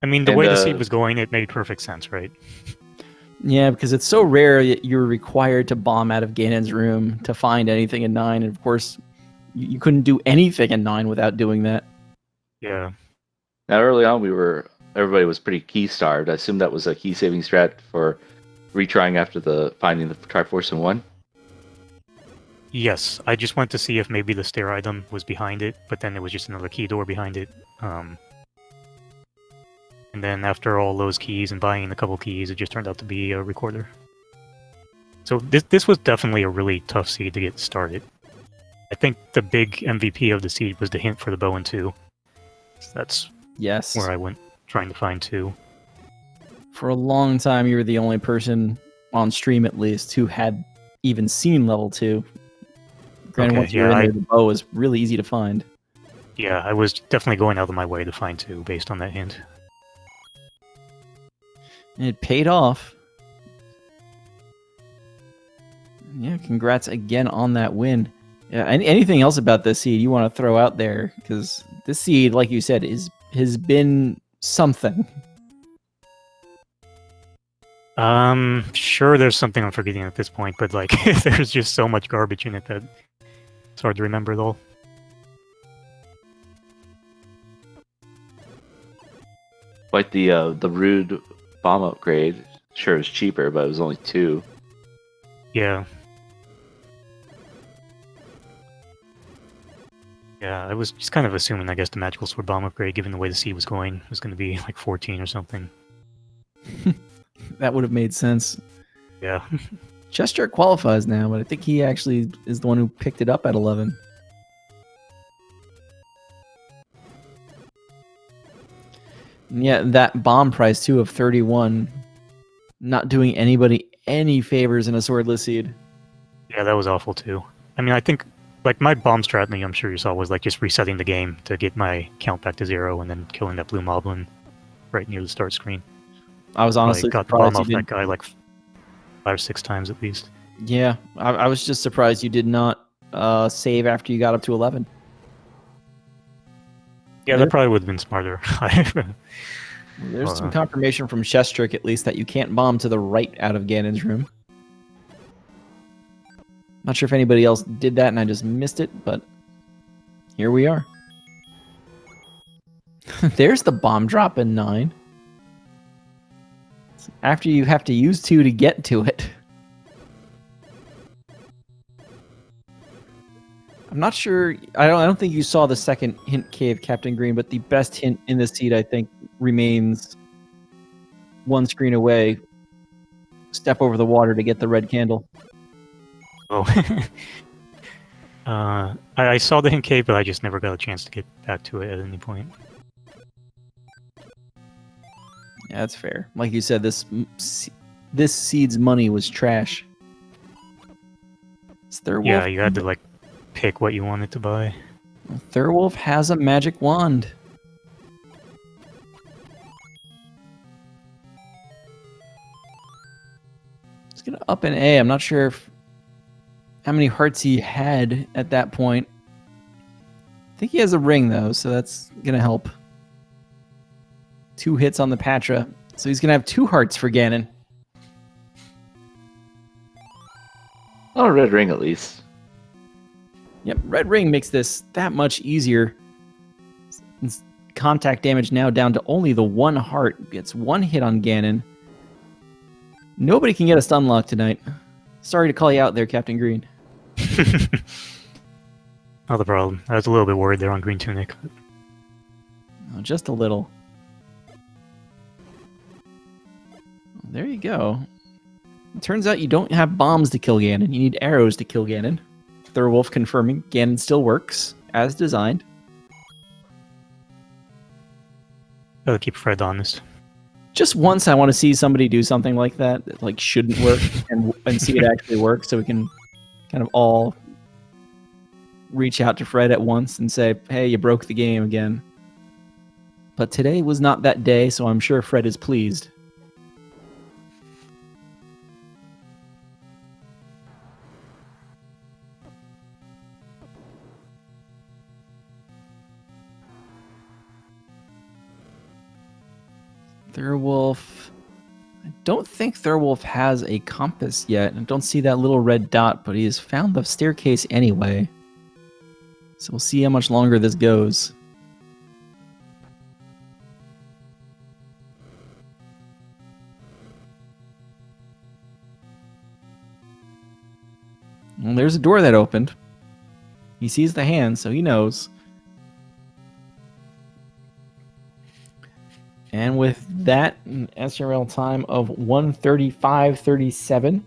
S3: I mean, the way the seed was going, it made perfect sense, right?
S1: Yeah, because it's so rare that you're required to bomb out of Ganon's room to find anything in 9. And of course, you couldn't do anything in 9 without doing that.
S3: Yeah.
S2: Now, early on, everybody was pretty key starved. I assume that was a key saving strat for retrying after finding the Triforce in 1.
S3: Yes, I just went to see if maybe the stair item was behind it, but then there was just another key door behind it. And then after all those keys and buying a couple keys, it just turned out to be a recorder. So this was definitely a really tough seed to get started. I think the big MVP of the seed was the hint for the bow and 2. So that's where I went trying to find 2.
S1: For a long time, you were the only person on stream, at least, who had even seen level 2. Granted, once you were in there, the bow was really easy to find.
S3: Yeah, I was definitely going out of my way to find 2 based on that hint.
S1: And it paid off. Yeah, congrats again on that win. Yeah, anything else about this seed you want to throw out there? Because this seed, like you said, has been something.
S3: Sure, there's something I'm forgetting at this point, but like, there's just so much garbage in it that it's hard to remember it all.
S2: Like the rude bomb upgrade, sure, it was cheaper, but it was only 2.
S3: Yeah. Yeah, I was just kind of assuming, I guess, the magical sword bomb upgrade, given the way the seed was going, was going to be like 14 or something.
S1: That would have made sense.
S3: Yeah.
S1: Chester qualifies now, but I think he actually is the one who picked it up at 11. And yeah, that bomb price too of 31, not doing anybody any favors in a swordless seed.
S3: Yeah, that was awful too. I mean, I think like my bomb strategy, I'm sure you saw, was like just resetting the game to get my count back to 0 and then killing that blue moblin right near the start screen.
S1: I was honestly
S3: got the bomb off that guy like 5 or 6 times at least.
S1: Yeah, I was just surprised you did not save after you got up to 11.
S3: Yeah, that probably would have been smarter.
S1: There's some confirmation from Shestrick, at least, that you can't bomb to the right out of Ganon's room. Not sure if anybody else did that and I just missed it, but here we are. There's the bomb drop in 9. After you have to use 2 to get to it. I'm not sure. I don't think you saw the second hint cave, Captain Green, but the best hint in this seed, I think, remains one screen away. Step over the water to get the red candle.
S3: Oh. I saw the hint cave, but I just never got a chance to get back to it at any point.
S1: Yeah, that's fair. Like you said, this seed's money was trash.
S3: Yeah, you had to like pick what you wanted to buy.
S1: Thurwolf has a magic wand. He's gonna up an A. I'm not sure how many hearts he had at that point. I think he has a ring though, so that's gonna help. 2 hits on the Patra, so he's gonna have 2 hearts for Ganon.
S2: Oh, a red ring at least.
S1: Yep, red ring makes this that much easier. Contact damage now down to only the 1 heart. Gets 1 hit on Ganon. Nobody can get a stun lock tonight. Sorry to call you out there, Captain Green.
S3: Not the problem. I was a little bit worried there on Green Tunic.
S1: Oh, just a little. There you go. It turns out you don't have bombs to kill Ganon. You need arrows to kill Ganon. Thurwolf confirming Ganon still works as designed.
S3: Gotta keep Fred honest.
S1: Just once I want to see somebody do something like that like shouldn't work and see it actually work, so we can kind of all reach out to Fred at once and say, hey, you broke the game again. But today was not that day, so I'm sure Fred is pleased. Thurwolf. I don't think Thurwolf has a compass yet. I don't see that little red dot, but he has found the staircase anyway. So we'll see how much longer this goes. Well, there's a door that opened. He sees the hand, so he knows. And with that, an SRL time of 1:35:37,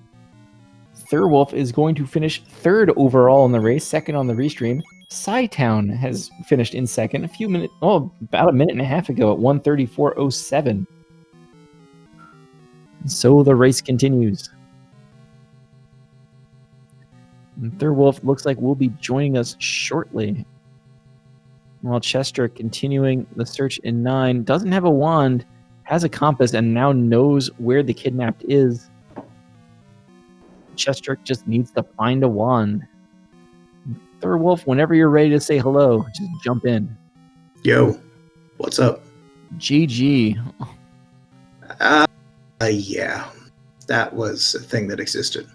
S1: Thurwolf is going to finish third overall in the race, second on the restream. Psytown has finished in second about a minute and a half ago at 1:34:07. And so the race continues. And Thurwolf looks like will be joining us shortly. While Chester continuing the search in 9, doesn't have a wand, has a compass, and now knows where the kidnapped is. Chester just needs to find a wand. Thurwolf, whenever you're ready to say hello, just jump in.
S4: Yo, what's up?
S1: GG.
S4: Yeah, that was a thing that existed.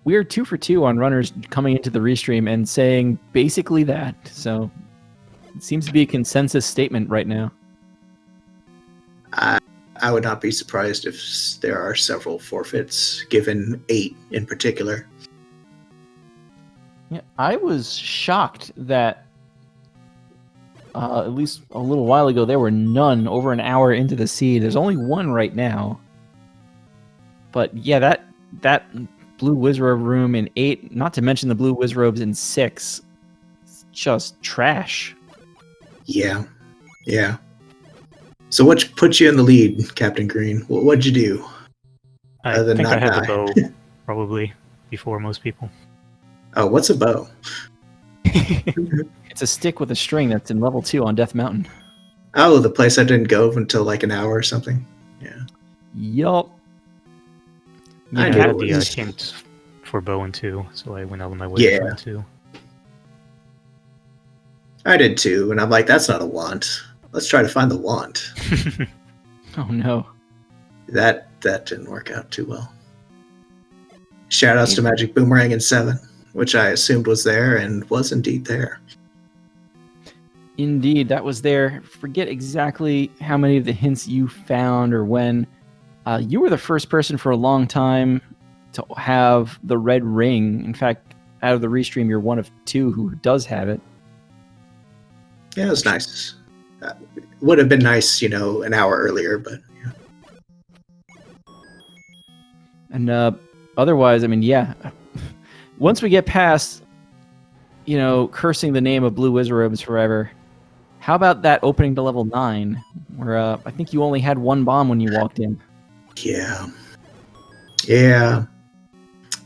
S1: We are 2 for 2 on runners coming into the restream and saying basically that, so it seems to be a consensus statement right now.
S4: I would not be surprised if there are several forfeits, given 8 in particular.
S1: Yeah, I was shocked that at least a little while ago there were none over an hour into the seed. There's only 1 right now. But yeah, that blue Wizrobe room in 8, not to mention the blue Wizrobes in 6, it's just trash.
S4: Yeah. So what put you in the lead, Captain Green? What'd you do?
S3: I think I had the bow probably before most people.
S4: Oh, what's a bow?
S1: It's a stick with a string that's in level 2 on Death Mountain.
S4: Oh, the place I didn't go until like an hour or something. Yeah.
S1: Yup.
S4: I
S3: I
S4: knew
S3: had
S4: it
S3: the
S4: was-
S3: hint for bow and 2, so I went out of my way to find 2.
S4: I did too, and I'm like, that's not a wand. Let's try to find the wand.
S1: Oh no.
S4: That didn't work out too well. Shoutouts to Magic Boomerang in 7, which I assumed was there and was indeed there.
S1: Indeed, that was there. Forget exactly how many of the hints you found or when. You were the first person for a long time to have the red ring. In fact, out of the restream, you're one of 2 who does have it.
S4: Yeah, it was nice. Would have been nice, an hour earlier, but yeah.
S1: And otherwise, I mean, yeah. Once we get past, cursing the name of Blue Wizrobes forever, how about that opening to level 9, where I think you only had 1 bomb when you walked in?
S4: Yeah.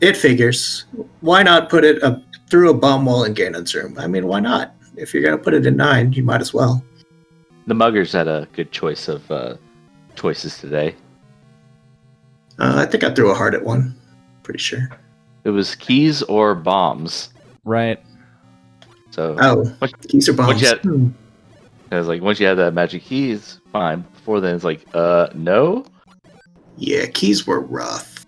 S4: It figures. Why not put it through a bomb wall in Ganon's room? I mean, why not? If you're going to put it in 9, you might as well.
S2: The muggers had a good choice of choices today.
S4: I think I threw a heart at 1. Pretty sure.
S2: It was keys or bombs.
S1: Right.
S2: So
S4: Keys or bombs?
S2: I was like, once you have that magic keys, fine. Before then, it's like, no.
S4: Yeah, keys were rough.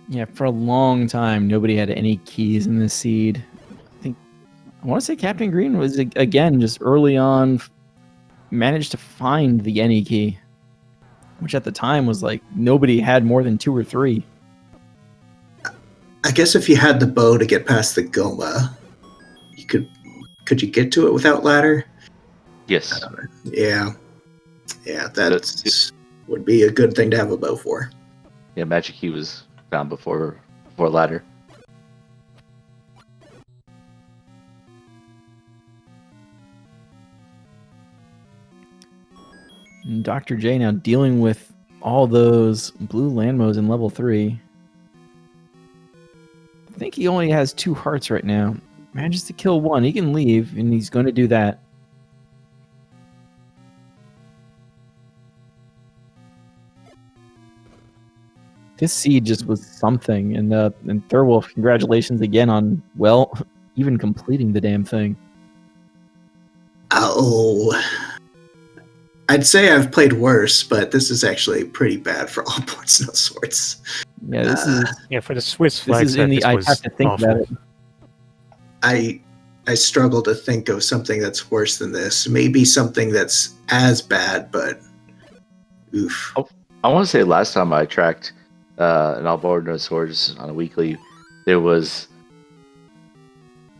S1: Yeah, for a long time, nobody had any keys in the seed. I want to say Captain Green was, again, just early on, managed to find the any key. which at the time was like nobody had more than 2 or 3.
S4: I guess if you had the bow to get past the Goma, you could you get to it without ladder?
S2: Yes.
S4: Yeah, that would be a good thing to have a bow for.
S2: Yeah, magic key was found before ladder.
S1: And Dr. J now dealing with all those blue landmos in level 3. I think he only has 2 hearts right now. Manages to kill 1. He can leave, and he's going to do that. This seed just was something, and Thurwolf, congratulations again on, well, even completing the damn thing.
S4: Oh, I'd say I've played worse, but this is actually pretty bad for all boards, no swords.
S1: Yeah, this is
S3: Yeah, for the Swiss flag
S1: this is in
S3: set,
S1: the.
S3: this
S1: I
S3: was
S1: have to think
S3: awful.
S1: about it.
S4: I struggle to think of something that's worse than this. Maybe something that's as bad, but oof.
S2: I want to say last time I tracked an all board no swords on a weekly, there was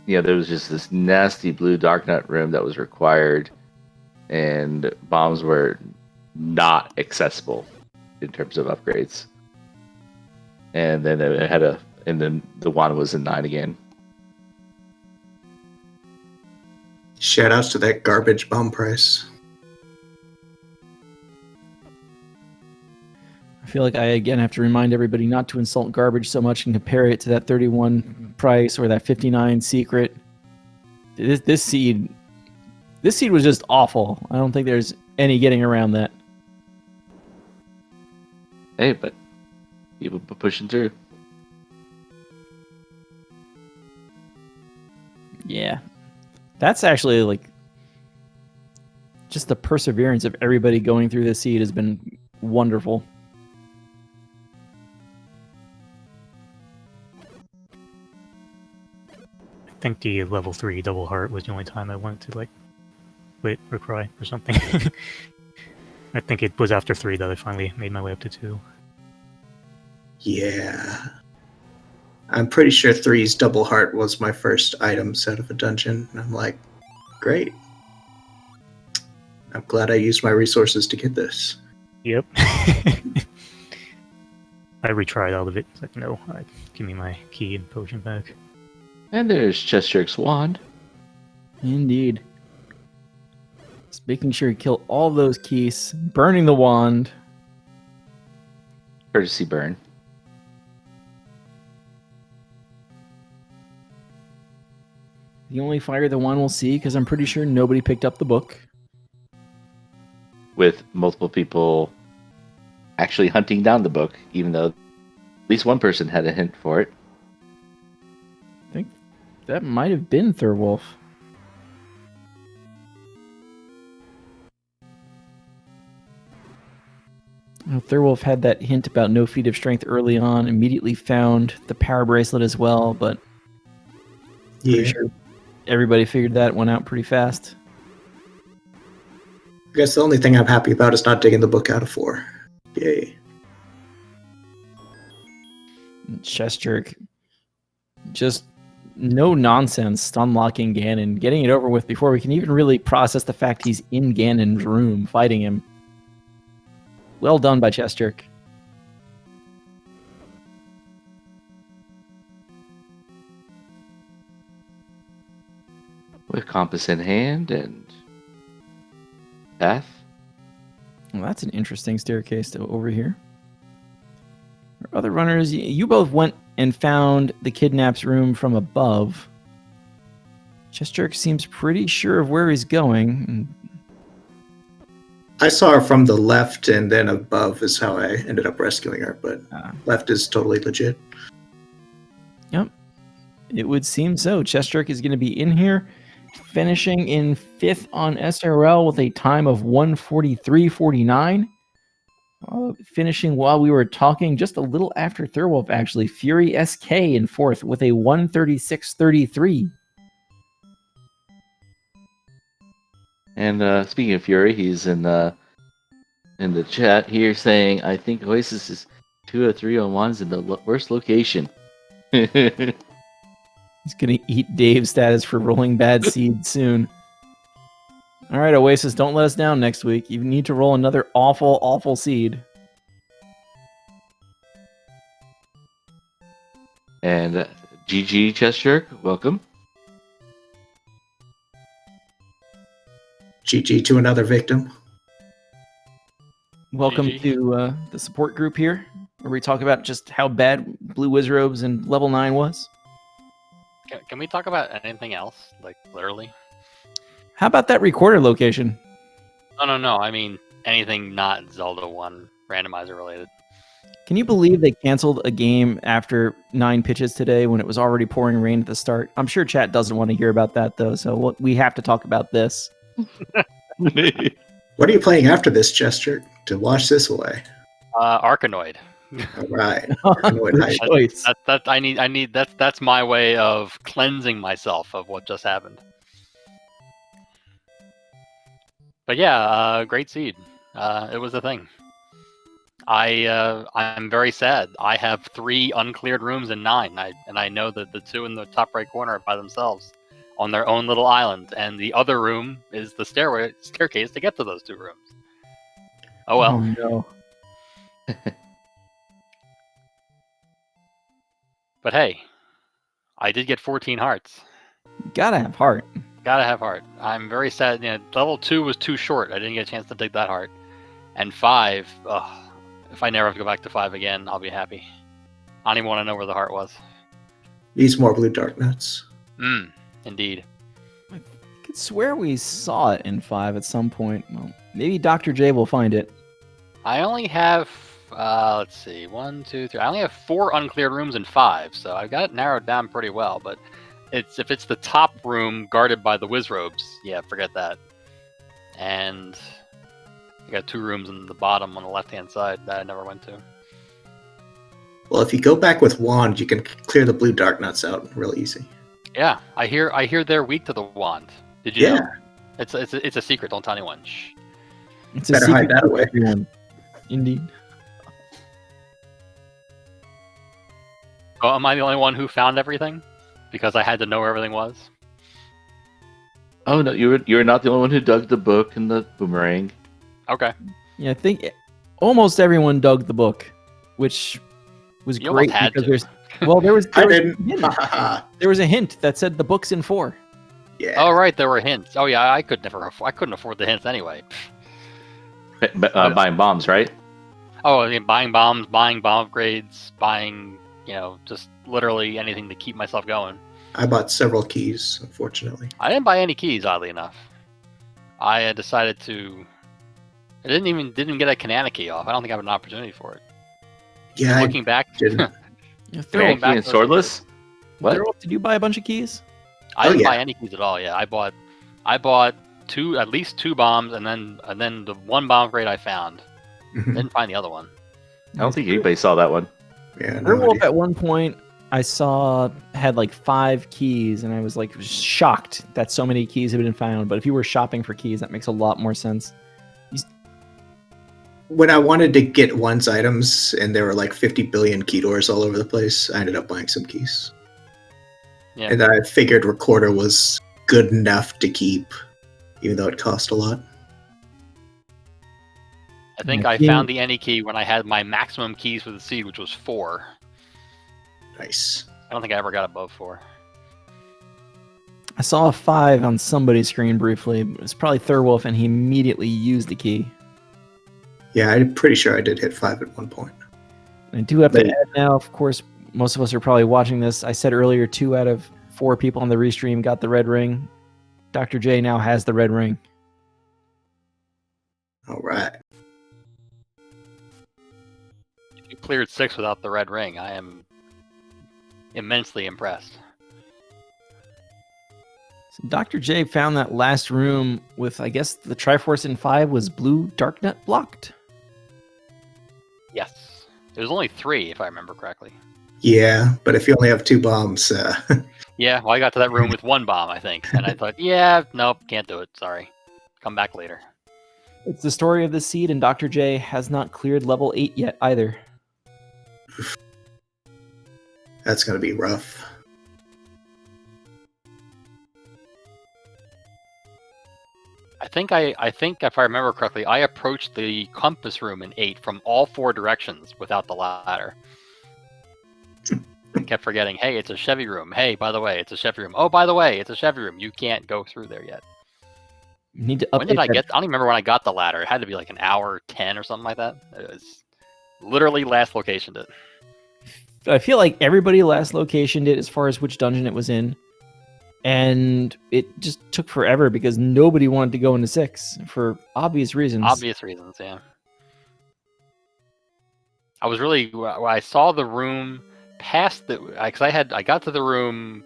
S2: just this nasty blue dark nut room that was required, and bombs were not accessible in terms of upgrades. And then the wand was in 9 again.
S4: Shout outs to that garbage bomb price.
S1: I feel like I again have to remind everybody not to insult garbage so much and compare it to that 31 price or that 59 secret. This seed was just awful. I don't think there's any getting around that.
S2: Hey, but people pushing through.
S1: Yeah. That's actually like just the perseverance of everybody going through this seed has been wonderful.
S3: I think the level 3 double heart was the only time I wanted to like quit or cry or something. I think it was after 3 that I finally made my way up to 2.
S4: Yeah. I'm pretty sure 3's double heart was my first item set of a dungeon. And I'm like, great. I'm glad I used my resources to get this.
S3: Yep. I retried all of it. It's like, no, give me my key and potion back.
S2: And there's Chester's wand.
S1: Indeed. Just making sure you kill all those keys, burning the wand.
S2: Courtesy burn.
S1: The only fire the wand will see, because I'm pretty sure nobody picked up the book.
S2: With multiple people actually hunting down the book, even though at least one person had a hint for it.
S1: I think that might have been Thurwolf. Thurwolf had that hint about no feat of strength early on, immediately found the power bracelet as well, but pretty sure everybody figured that one out pretty fast.
S4: I guess the only thing I'm happy about is not digging the book out of 4. Yay.
S1: Chest jerk. Just no nonsense stun locking Ganon, getting it over with before we can even really process the fact he's in Ganon's room fighting him. Well done by Chest jerk.
S2: With compass in hand and path.
S1: Well, that's an interesting staircase to over here. Other runners, you both went and found the kidnap's room from above. Chest jerk seems pretty sure of where he's going.
S4: I saw her from the left, and then above is how I ended up rescuing her, but left is totally legit.
S1: Yep. It would seem so. Chest jerk is going to be in here, finishing in 5th on SRL with a time of 1:43.49. Finishing while we were talking, just a little after Thurwolf, actually. Fury SK in 4th with a 1:36.33.
S2: And speaking of Fury, he's in in the chat here saying, I think Oasis is 2 or 3 on ones in the worst location.
S1: He's gonna eat Dave's status for rolling bad seed soon. All right, Oasis, don't let us down next week. You need to roll another awful, awful seed.
S2: And GG Chess Jerk, welcome.
S4: GG to another victim.
S1: Welcome
S5: GG.
S1: to the support group here, where we talk about just how bad Blue Wizrobes and level 9 was.
S5: Can we talk about anything else? Like, literally?
S1: How about that recorder location?
S5: No. I mean, anything not Zelda 1 randomizer related.
S1: Can you believe they canceled a game after 9 pitches today when it was already pouring rain at the start? I'm sure chat doesn't want to hear about that, though, so we have to talk about this.
S4: What are you playing after this gesture to wash this away?
S5: Arkanoid.
S4: All right. Arkanoid
S1: Good
S4: hype.
S1: choice.
S5: That's my way of cleansing myself of what just happened. But yeah, great seed. It was a thing. I'm very sad. I have 3 uncleared rooms in 9, and I know that the 2 in the top right corner are by themselves on their own little island, and the other room is the staircase to get to those 2 rooms. Oh well.
S1: Oh, no.
S5: But hey, I did get 14 hearts.
S1: You gotta have heart.
S5: Gotta have heart. I'm very sad. You know, level 2 was too short. I didn't get a chance to dig that heart. And 5, if I never have to go back to 5 again, I'll be happy. I don't even want to know where the heart was.
S4: Needs more blue dark nuts.
S5: Indeed.
S1: I could swear we saw it in 5 at some point. Well, maybe Dr. J will find it.
S5: I only have, let's see, 1, 2, 3. I only have 4 uncleared rooms in 5, so I've got it narrowed down pretty well. But if it's the top room guarded by the Wizrobes, yeah, forget that. And I got 2 rooms in the bottom on the left-hand side that I never went to.
S4: Well, if you go back with wand, you can clear the blue dark nuts out real easy.
S5: Yeah, I hear they're weak to the wand. Did you
S4: Yeah.
S5: know? It's a secret. Don't tell anyone. Shh.
S1: It's a
S4: Better
S1: secret
S4: hide that
S1: for
S4: away.
S1: everyone. Indeed.
S5: Oh, am I the only one who found everything? Because I had to know where everything was?
S2: Oh no, you're not the only one who dug the book and the boomerang.
S5: Okay.
S1: Yeah, I think almost everyone dug the book, which was
S5: You
S1: great
S5: almost had
S1: because
S5: to.
S1: there was
S4: I
S1: a
S4: didn't.
S1: hint. There was a hint that said the book's in 4.
S4: Yeah.
S5: Oh, right, there were hints. Oh, yeah, I couldn't afford the hints anyway.
S2: Buying bombs, right?
S5: Oh, I mean, buying bombs, buying bomb upgrades, buying, just literally anything to keep myself going.
S4: I bought several keys, unfortunately.
S5: I didn't buy any keys, oddly enough. I had decided to. I didn't get a Kanana key off. I don't think I have an opportunity for it.
S4: Yeah, I
S5: Looking back,
S4: didn't.
S1: Yeah,
S5: Throwing
S2: Kaneki
S5: back
S2: and
S5: those
S2: swordless? What?
S1: Thurl, did you buy a bunch of keys?
S5: I
S4: Oh,
S5: didn't
S4: yeah.
S5: buy any keys at all. Yeah, I bought at least 2 bombs, and then the 1 bomb upgrade I found.
S4: Mhm.
S5: Didn't find the other one.
S2: I don't think anybody saw that one.
S4: Yeah, no
S1: Thurl
S4: idea.
S1: at one point I saw had like 5 keys, and I was like shocked that so many keys had been found. But if you were shopping for keys, that makes a lot more sense.
S4: When I wanted to get one's items and there were like 50 billion key doors all over the place, I ended up buying some keys.
S5: Yeah.
S4: And I figured recorder was good enough to keep, even though it cost a lot.
S5: I think
S1: Yeah,
S5: I
S1: key-
S5: found the any key when I had my maximum keys for the seed, which was 4.
S4: Nice.
S5: I don't think I ever got above 4.
S1: I saw a 5 on somebody's screen briefly. It was probably Thurwolf, and he immediately used the key.
S4: Yeah, I'm pretty sure I did hit 5 at one point.
S1: I do have to
S4: But-
S1: add now, of course, most of us are probably watching this. I said earlier 2 out of 4 people on the restream got the red ring. Dr. J now has the red ring.
S4: All right.
S5: You cleared 6 without the red ring. I am immensely impressed.
S1: So Dr. J found that last room with, I guess, the Triforce in 5 was blue Darknet blocked.
S5: Yes. It was only 3, if I remember correctly.
S4: Yeah, but if you only have 2 bombs,
S5: Yeah, well, I got to that room with 1 bomb, I think. And I thought, yeah, nope, can't do it. Sorry. Come back later.
S1: It's the story of the seed, and Dr. J has not cleared level 8 yet either.
S4: That's going to be rough.
S5: I think if I remember correctly, I approached the compass room in 8 from all 4 directions without the ladder. I kept forgetting, hey, it's a Chevy room. Hey, by the way, it's a Chevy room. Oh, by the way, it's a Chevy room. You can't go through there yet.
S1: You need to update
S5: When did I
S1: that.
S5: get? I don't even remember when I got the ladder. It had to be like an hour 10 or something like that. It was literally last location did.
S1: I feel like everybody last location did as far as which dungeon it was in. And it just took forever because nobody wanted to go into 6 for obvious reasons.
S5: Obvious reasons, yeah. I was really when I saw the room past the because I got to the room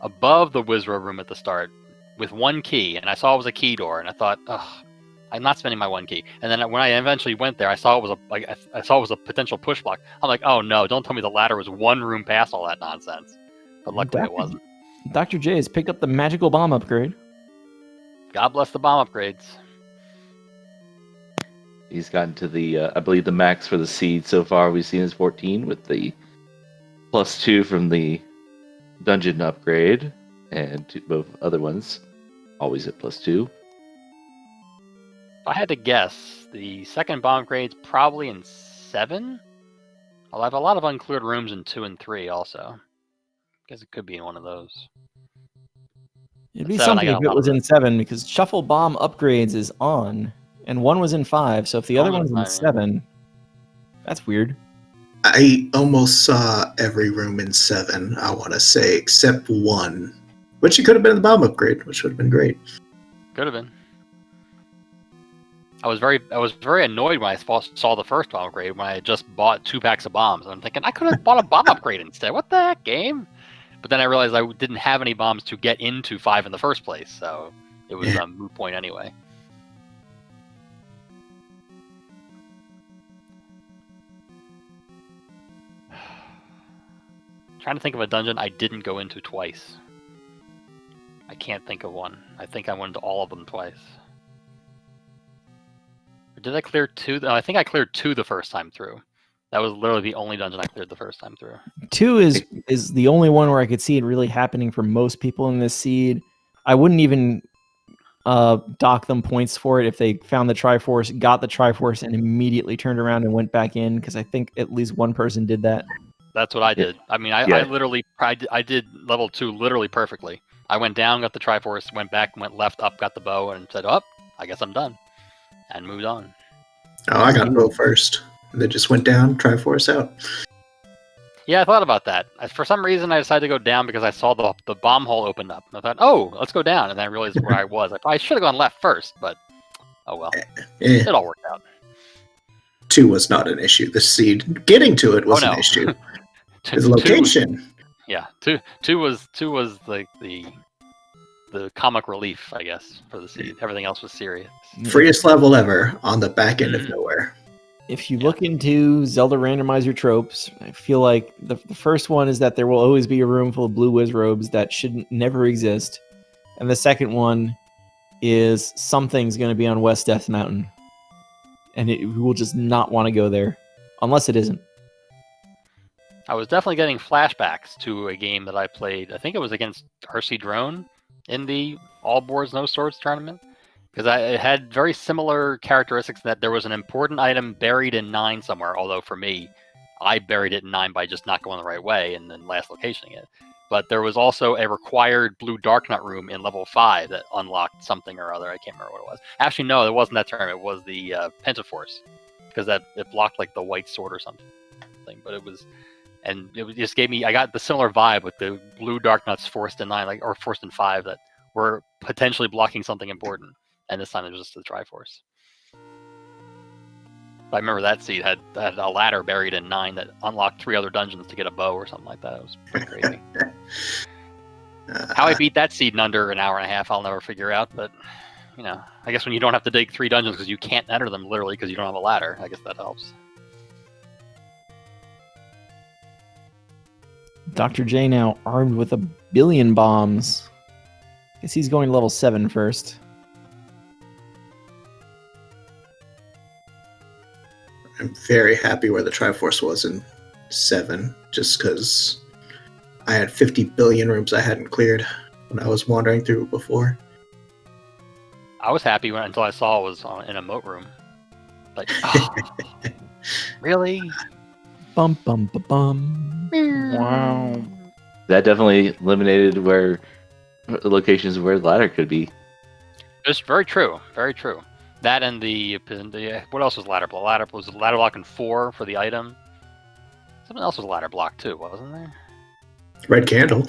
S5: above the Wizrobe room at the start with 1 key, and I saw it was a key door, and I thought, ugh, I'm not spending my 1 key. And then when I eventually went there, I saw it was a potential push block. I'm like, oh no, don't tell me the ladder was 1 room past all that nonsense. But luckily it wasn't.
S1: Dr. J has picked up the magical bomb upgrade.
S5: God bless the bomb upgrades.
S2: He's gotten to the, I believe the max for the seed so far we've seen is 14 with the +2 from the dungeon upgrade, and both other ones always at +2.
S5: If I had to guess, the second bomb upgrade's probably in 7. I'll have a lot of uncleared rooms in 2 and 3 also. Guess it could be in one of those.
S1: It'd be
S5: 7, I
S1: something
S5: got
S1: if
S5: a
S1: it
S5: lot
S1: was
S5: of
S1: in 7 because Shuffle Bomb upgrades is on, and 1 was in 5. So if the other
S5: One was
S1: one's in
S5: 5, yeah.
S1: 7, that's weird.
S4: I almost saw every room in 7, I want to say, except 1. Which it could have been the bomb upgrade, which would have been great.
S5: Could have been. I was very annoyed when I saw the first bomb upgrade when I had just bought 2 packs of bombs. And I'm thinking I could have bought a bomb upgrade instead. What the heck, game? But then I realized I didn't have any bombs to get into 5 in the first place, so it was a moot point anyway. Trying to think of a dungeon I didn't go into twice. I can't think of one. I think I went into all of them twice. Or did I clear 2? No, I think I cleared 2 the first time through. That was literally the only dungeon I cleared the first time through.
S1: 2 is the only one where I could see it really happening for most people in this seed. I wouldn't even dock them points for it if they found the Triforce, got the Triforce, and immediately turned around and went back in, because I think at least one person did that.
S5: That's what I did. I mean, I literally, I did level 2 literally perfectly. I went down, got the Triforce, went back, went left, up, got the bow, and said, oh, I guess I'm done. And moved on.
S4: Oh, I got to go first. And they just went down, Triforce out.
S5: Yeah, I thought about that. For some reason, I decided to go down because I saw the bomb hole opened up. And I thought, oh, let's go down. And then I realized where I was. I probably should have gone left first, but oh well. It all worked out.
S4: 2 was not an issue. The seed, getting to it was an issue. His location.
S5: Two was like the comic relief, I guess, for the seed. Everything else was serious.
S4: Freest level ever on the back end of nowhere.
S1: If you look into Zelda randomizer tropes, I feel like the first one is that there will always be a room full of blue Wizrobes that should never exist. And the second one is something's going to be on West Death Mountain. And we will just not want to go there. Unless it isn't.
S5: I was definitely getting flashbacks to a game that I played. I think it was against RC Drone in the All Boards No Swords tournament. Because it had very similar characteristics, that there was an important item buried in 9 somewhere. Although for me, I buried it in 9 by just not going the right way and then last locationing it. But there was also a required blue Dark Nut room in level 5 that unlocked something or other. I can't remember what it was. Actually, no, it wasn't that term. It was the Pentaforce. Because it blocked like the white sword or something. But it was... And it just gave me... I got the similar vibe with the blue Dark Nuts forced in 9, or forced in 5, that were potentially blocking something important. And this time it was just the Triforce. I remember that seed had a ladder buried in 9 that unlocked 3 other dungeons to get a bow or something like that. It was pretty crazy. How I beat that seed in under an hour and a half, I'll never figure out. But, you know, I guess when you don't have to dig 3 dungeons because you can't enter them literally because you don't have a ladder, I guess that helps.
S1: Dr. J now armed with 1 billion bombs. Guess he's going level 7 first.
S4: I'm very happy where the Triforce was in 7, just because I had 50 billion rooms I hadn't cleared when I was wandering through before.
S5: I was happy until I saw it was in a moat room. Like, oh, really?
S1: Bum bum ba bum.
S3: Wow.
S2: That definitely eliminated where locations where the ladder could be.
S5: It's very true. Very true. That and the what else was ladder block? Ladder was ladder block in 4 for the item. Something else was ladder block too, wasn't there?
S4: Red candle.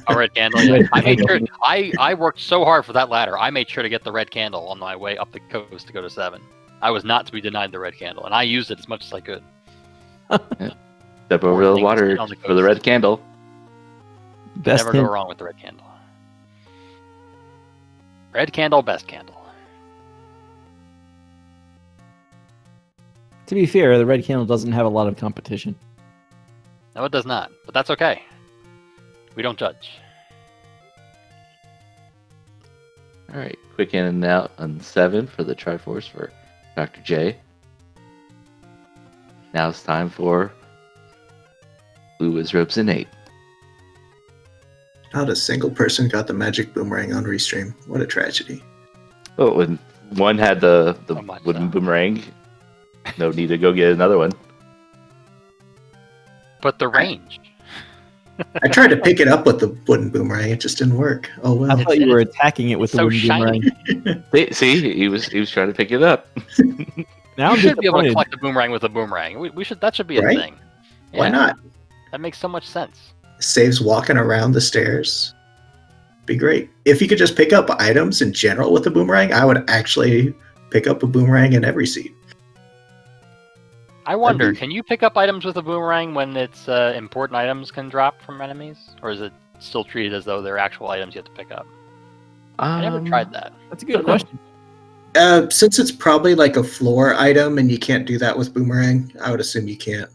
S5: A red candle. Yeah. I made sure. I worked so hard for that ladder. I made sure to get the red candle on my way up the coast to go to 7. I was not to be denied the red candle, and I used it as much as I could.
S2: Step over the water for the red candle.
S1: Best
S5: Never
S1: hint.
S5: go wrong with the red candle. Red candle, best candle.
S1: To be fair, the red candle doesn't have a lot of competition.
S5: No, it does not, but that's okay. We don't judge.
S2: All right, quick in and out on 7 for the Triforce for Dr. J. Now it's time for Blue Wizards in 8.
S4: Not a single person got the magic boomerang on Restream. What a tragedy.
S2: Oh, when one had the
S5: So much
S2: wooden
S5: so.
S2: boomerang, no need to go get another one.
S5: But the range.
S4: I tried to pick it up with the wooden boomerang. It just didn't work. Oh well.
S1: I thought you were attacking it with
S5: It's
S1: the
S5: so
S1: wooden
S5: shiny.
S1: boomerang.
S2: See, he was trying to pick it up.
S1: Now
S5: You
S1: I'm
S5: should be able to
S1: disappointed.
S5: collect a boomerang with a boomerang. We should. That should be a
S4: Right?
S5: thing.
S4: Why
S5: Yeah,
S4: not?
S5: That makes so much sense.
S4: Saves walking around the stairs. Be great. If you could just pick up items in general with a boomerang, I would actually pick up a boomerang in every seat.
S5: I wonder,
S4: be-
S5: can you pick up items with a boomerang when it's important items can drop from enemies, or is it still treated as though they're actual items you have to pick up? I never tried that.
S1: That's a good question.
S4: Since it's probably like a floor item and you can't do that with boomerang, I would assume you can't.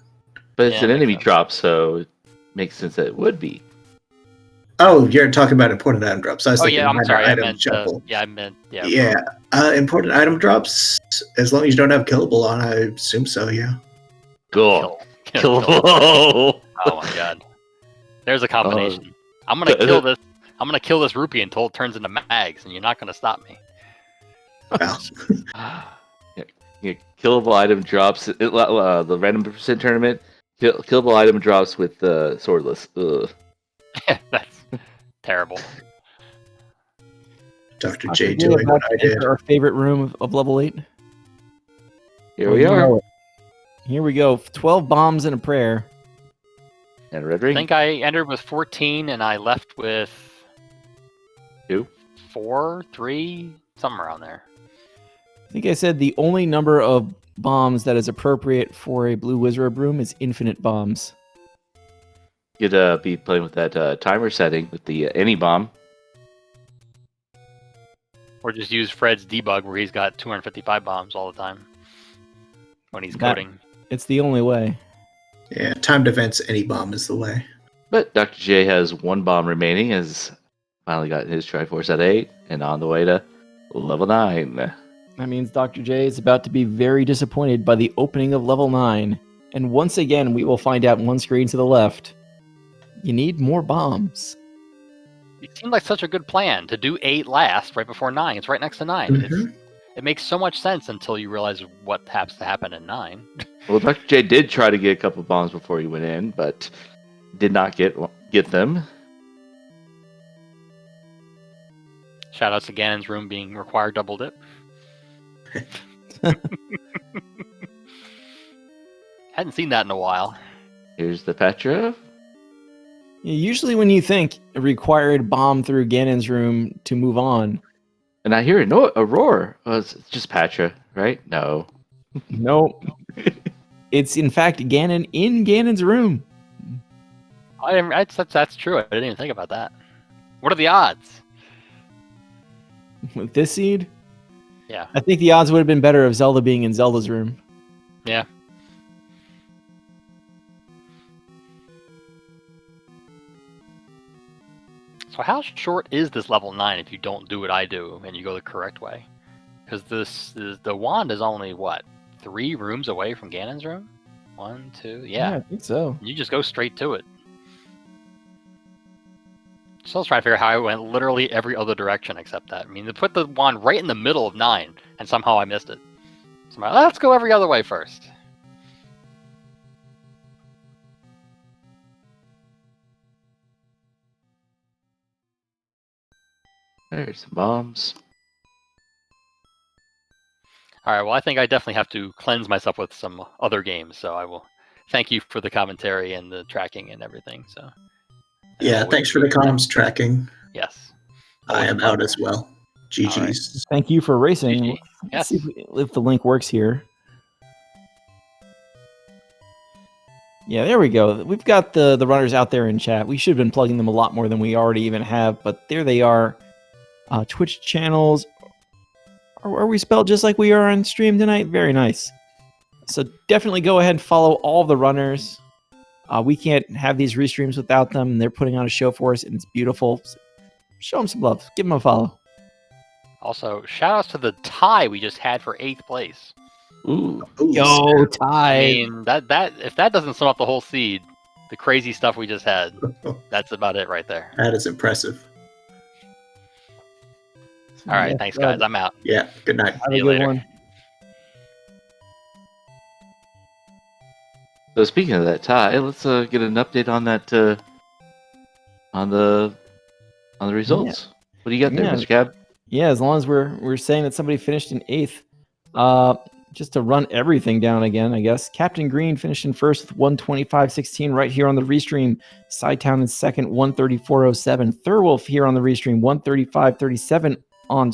S2: But it's
S5: Yeah,
S2: an
S5: makes
S2: enemy
S5: sense.
S2: drop, so it makes sense that it would be.
S4: Oh, you're talking about important item drops. I was
S5: Oh
S4: thinking
S5: yeah, I'm
S4: minor
S5: sorry. I
S4: item
S5: meant.
S4: shuffle.
S5: Yeah.
S4: Important item drops. As long as you don't have killable on, I assume so. Yeah.
S2: Cool.
S5: Kill.
S2: Cool.
S5: Oh my god. There's a combination. I'm gonna kill this. I'm gonna kill this rupee until it turns into mags, and you're not gonna stop me.
S4: Well,
S2: Yeah, killable item drops. The random percent tournament. Killable item drops with swordless. Ugh.
S5: That's terrible.
S4: Dr.
S1: Dr.
S4: J
S1: J
S4: doing
S1: about
S4: what I
S1: to enter
S4: did.
S1: Our favorite room of level 8.
S2: Here we are.
S1: Here we go. 12 bombs and a prayer.
S2: And a red
S5: I
S2: ring.
S5: think I entered with 14, and I left with
S2: 2.
S5: 4, 3, somewhere around there.
S1: I think I said the only number of bombs that is appropriate for a blue wizard room is infinite bombs.
S2: You'd be playing with that timer setting with the any bomb.
S5: Or just use Fred's debug where he's got 255 bombs all the time when he's
S1: That-
S5: coding.
S1: It's the only way.
S4: Yeah, timed events, any bomb is the way.
S2: But Dr. J has 1 bomb remaining. Has finally got his Triforce at 8 and on the way to level 9.
S1: That means Dr. J is about to be very disappointed by the opening of level 9. And once again, we will find out one screen to the left. You need more bombs.
S5: It seemed like such a good plan to do 8 last right before 9. It's right next to 9.
S4: Mhm.
S5: It makes so much sense until you realize what has to happen in 9.
S2: Well, Dr. J did try to get a couple bombs before he went in, but did not get them.
S5: Shoutouts to Ganon's room being required double dip. Hadn't seen that in a while.
S2: Here's the Petra.
S1: Usually when you think a required bomb through Ganon's room to move on.
S2: And I hear a roar. Oh, it's just Patra, right? No.
S1: Nope. It's in fact Ganon in Ganon's room.
S5: That's true. I didn't even think about that. What are the odds?
S1: With this seed,
S5: Yeah.
S1: I think the odds would have been better of Zelda being in Zelda's room.
S5: Yeah. So how short is this level 9 if you don't do what I do and you go the correct way? Because the wand is only, what, 3 rooms away from Ganon's room? 1, 2,
S1: I
S5: yeah.
S1: think so.
S5: You just go straight to it. So I was trying to figure out how I went literally every other direction except that. I mean, they put the wand right in the middle of 9, and somehow I missed it. So I'm like, let's go every other way first.
S2: There's some bombs.
S5: All right, well, I think I definitely have to cleanse myself with some other games, so I will thank you for the commentary and the tracking and everything. So
S4: Yeah, thanks for the comms tracking.
S5: Yes.
S4: I
S5: Always a
S4: am out
S5: pleasure.
S4: as well. GG's.
S1: Thank you for racing.
S5: GG.
S1: Let's
S5: Yes.
S1: see if the link works here. Yeah, there we go. We've got the runners out there in chat. We should have been plugging them a lot more than we already even have, but there they are. Twitch channels. Are we spelled just like we are on stream tonight? Very nice. So definitely go ahead and follow all the runners. We can't have these restreams without them. They're putting on a show for us, and it's beautiful. So show them some love. Give them a follow.
S5: Also, shout outs to the tie we just had for 8th place.
S2: Ooh.
S4: Ooh,
S1: Yo,
S5: I
S1: Ty.
S5: mean, that if that doesn't sum up the whole seed, the crazy stuff we just had, that's about it right there.
S4: that is impressive.
S5: All right,
S1: Yeah,
S5: thanks, guys. I'm out.
S4: Yeah, good night.
S1: Have
S5: See
S1: a
S5: you
S1: good
S5: later.
S1: one.
S2: So speaking of that tie, let's get an update on that on the results. What do you got there,
S1: Yeah.
S2: Mr. Cab?
S1: Yeah, as long as we're saying that somebody finished in 8th. Just to run everything down again, I guess. Captain Green finished in first with 125.16 right here on the restream. Sidetown in second, 134.07. Thurwolf here on the restream, 135.37 on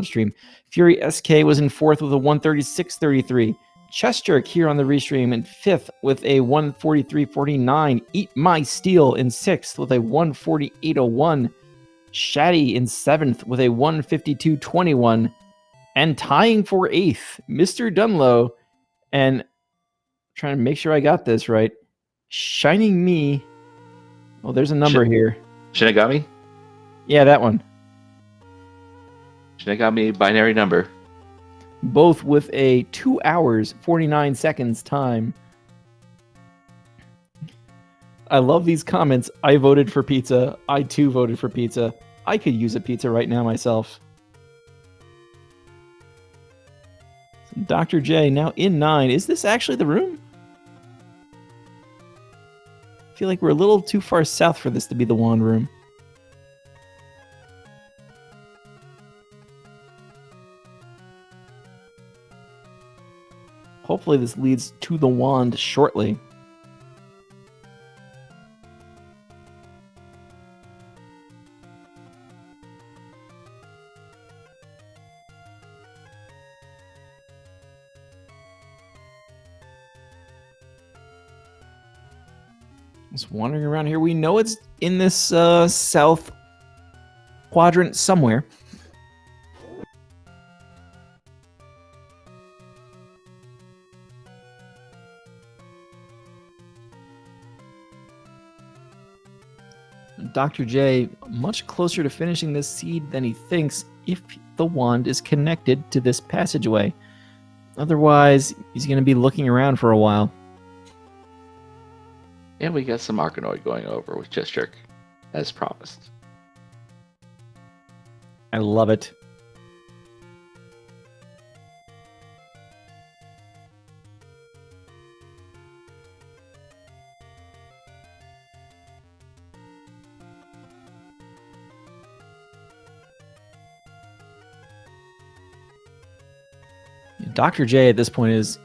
S1: stream. Fury SK was in fourth with a 136.33. Chestjerk here on the restream in fifth with a 143.49. Eat My Steel in sixth with a 148.01. Shaddy in seventh with a 152.21. And tying for eighth, Mr. Dunlow, and trying to make sure I got this right. Shining Me. Oh, there's a number here.
S2: Shinigami?
S1: Yeah, that one.
S2: Shinigami binary number.
S1: Both with a 2 hours, 49 seconds time. I love these comments. I voted for pizza. I too voted for pizza. I could use a pizza right now myself. Dr. J now in 9. Is this actually the room? I feel like we're a little too far south for this to be the wand room. Hopefully this leads to the wand shortly. Just wandering around here. We know it's in this south quadrant somewhere. Dr. J, much closer to finishing this seed than he thinks if the wand is connected to this passageway. Otherwise, he's going to be looking around for a while.
S2: And we got some Arkanoid going over with Chestjerk, as promised.
S1: I love it. Dr. J at this point is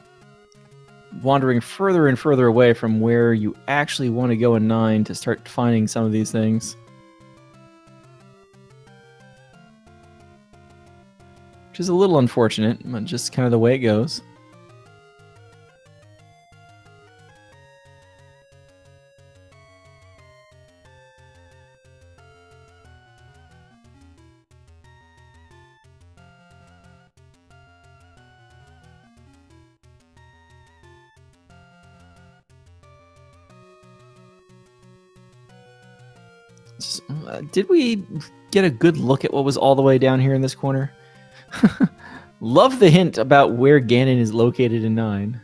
S1: wandering further and further away from where you actually want to go in 9 to start finding some of these things. Which is a little unfortunate, but just kind of the way it goes. Did we get a good look at what was all the way down here in this corner? Love the hint about where Ganon is located in 9.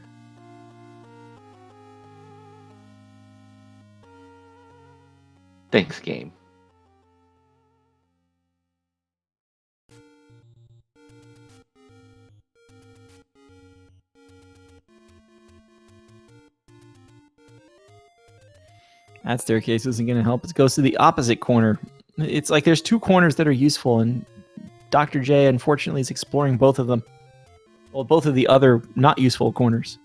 S2: Thanks, game.
S1: That staircase isn't going to help. It goes to the opposite corner. It's like there's 2 corners that are useful, and Dr. J, unfortunately, is exploring both of them. Well, both of the other not useful corners.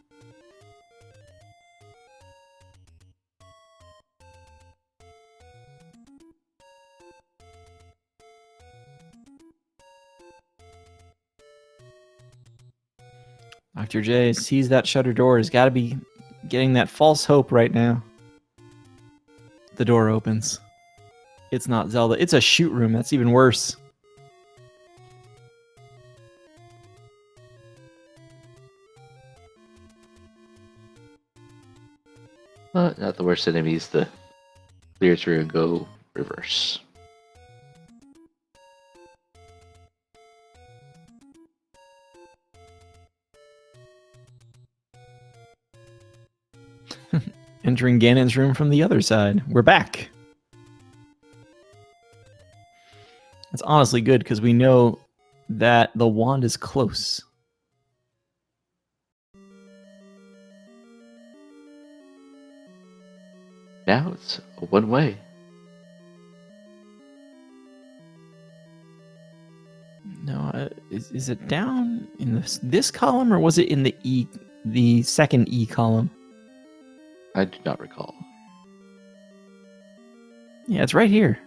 S1: Dr. J sees that shutter door. Has got to be getting that false hope right now. The door opens. It's not Zelda. It's a shoot room. That's even worse.
S2: But not the worst enemies to clear through and go reverse.
S1: Entering Ganon's room from the other side. We're back. That's honestly good because we know that the wand is close.
S2: Now it's a one-way.
S1: No, is it down in this column, or was it in the second E column?
S2: I do not recall.
S1: Yeah, it's right here.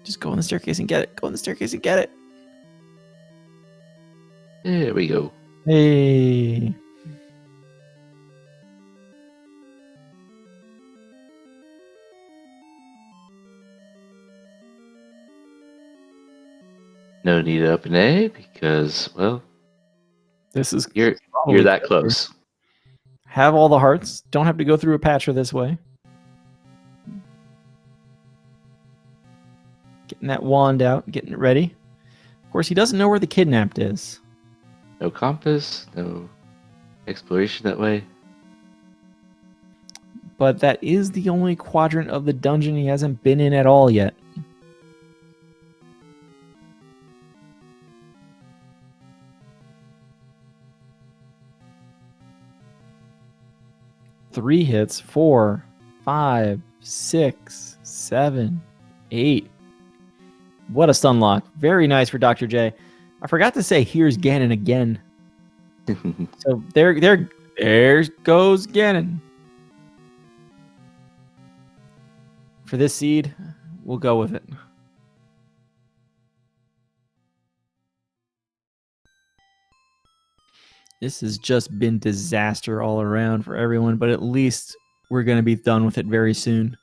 S1: Just go on the staircase and get it. Go on the staircase and get it.
S2: There we go.
S1: Hey.
S2: No need to open A because, well,
S1: This is
S2: you're
S1: probably
S2: that
S1: better.
S2: close.
S1: Have all the hearts. Don't have to go through a patcher this way. Getting that wand out, getting it ready. Of course, he doesn't know where the kidnapped is.
S2: No compass, no exploration that way.
S1: But that is the only quadrant of the dungeon he hasn't been in at all yet. Three hits, 4, 5, 6, 7, 8. What a stun lock. Very nice for Dr. J. I forgot to say, here's Ganon again. So there goes Ganon. For this seed, we'll go with it. This has just been disaster all around for everyone, but at least we're going to be done with it very soon.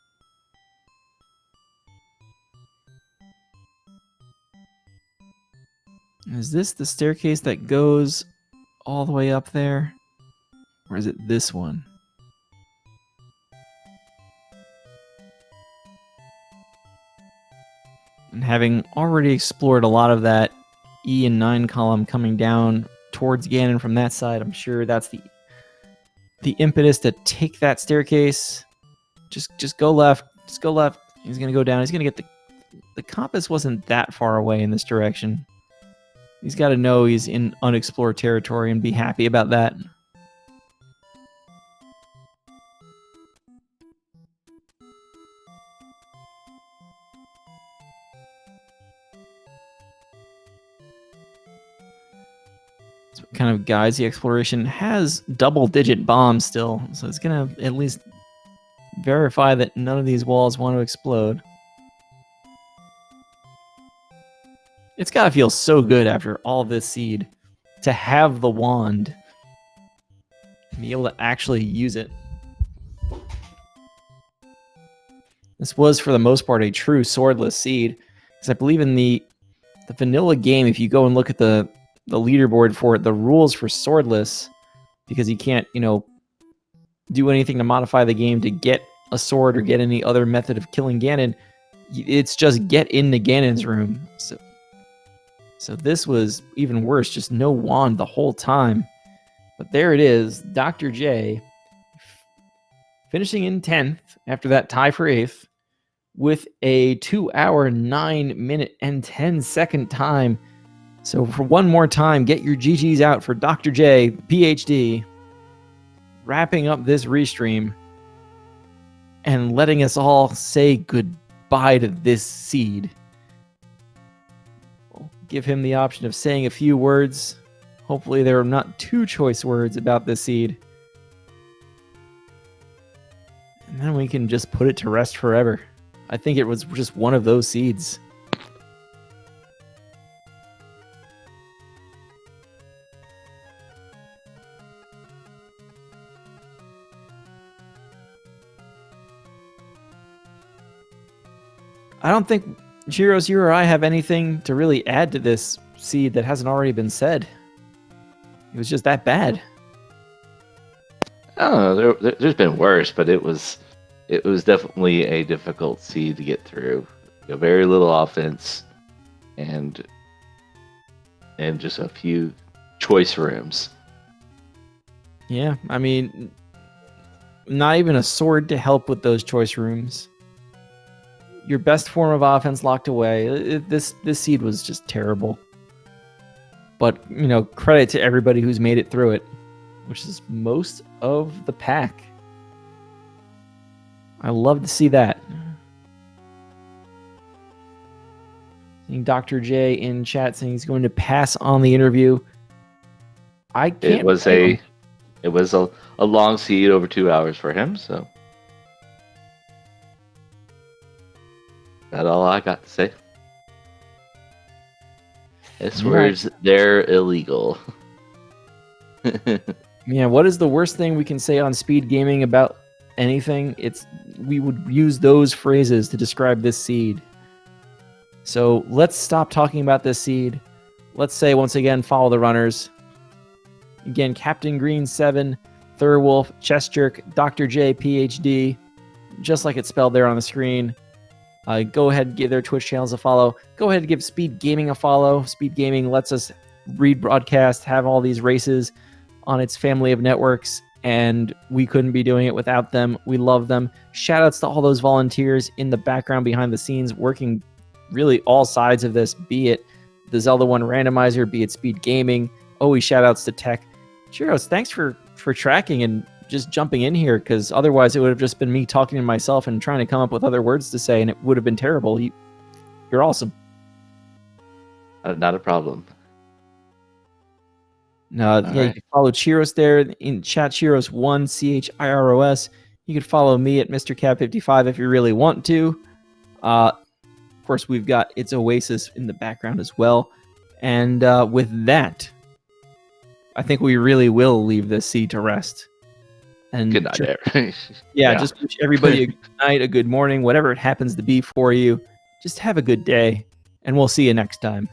S1: Is this the staircase that goes all the way up there? Or is it this one? And having already explored a lot of that E and 9 column coming down towards Ganon from that side, I'm sure that's the impetus to take that staircase. Just go left. Just go left. He's gonna go down. He's gonna get the compass wasn't that far away in this direction. He's got to know he's in unexplored territory and be happy about that. So what kind of guides the exploration? Has double-digit bombs still, so it's gonna at least verify that none of these walls want to explode. It's got to feel so good after all this seed to have the wand, be able to actually use it. This was, for the most part, a true swordless seed, because I believe in the vanilla game, if you go and look at the leaderboard for it, the rules for swordless, because you can't, do anything to modify the game to get a sword or get any other method of killing Ganon, it's just get into Ganon's room. So So this was even worse, just no wand the whole time. But there it is, Dr. J finishing in 10th after that tie for 8th with a 2 hour, 9 minute, and 10-second time. So for one more time, get your GGs out for Dr. J, PhD, wrapping up this restream and letting us all say goodbye to this seed. We'll give him the option of saying a few words. Hopefully there are not too choice words about this seed. And then we can just put it to rest forever. I think it was just one of those seeds. I don't think, Chiros, you or I have anything to really add to this seed that hasn't already been said. It was just that bad.
S2: I don't know. There's been worse, but it was definitely a difficult seed to get through. Very little offense, and just a few choice rooms.
S1: Yeah, I mean, not even a sword to help with those choice rooms. Your best form of offense locked away. This seed was just terrible. But, credit to everybody who's made it through it, which is most of the pack. I love to see that. Seeing Dr. J in chat saying he's going to pass on the interview. I can't.
S2: It was a long seed, over 2 hours for him, so that's all I got to say. This words, they're illegal.
S1: Yeah, what is the worst thing we can say on speed gaming about anything? We would use those phrases to describe this seed. So let's stop talking about this seed. Let's say once again, follow the runners. Again, Captain Green 7, Thurwolf, Chess Jerk, Dr. J, PhD, just like it's spelled there on the screen. Go ahead and give their Twitch channels a follow. Go ahead and give Speed Gaming a follow. Speed Gaming lets us rebroadcast, have all these races on its family of networks, and we couldn't be doing it without them. We love them. Shout outs to all those volunteers in the background behind the scenes working really all sides of this, be it the Zelda 1 randomizer, be it Speed Gaming. Always shout outs to tech. Chiros, thanks for tracking and just jumping in here, because otherwise it would have just been me talking to myself and trying to come up with other words to say, and it would have been terrible. You're awesome.
S2: Not a problem.
S1: Yeah, right. You can follow Chiros there in chat, Chiros1, CHIROS. You can follow me at Mr. Cap55 if you really want to. Of course, we've got It's Oasis in the background as well. And with that, I think we really will leave this seed to rest. And
S2: good night.
S1: Yeah, just wish everybody a good night, a good morning, whatever it happens to be for you. Just have a good day, and we'll see you next time.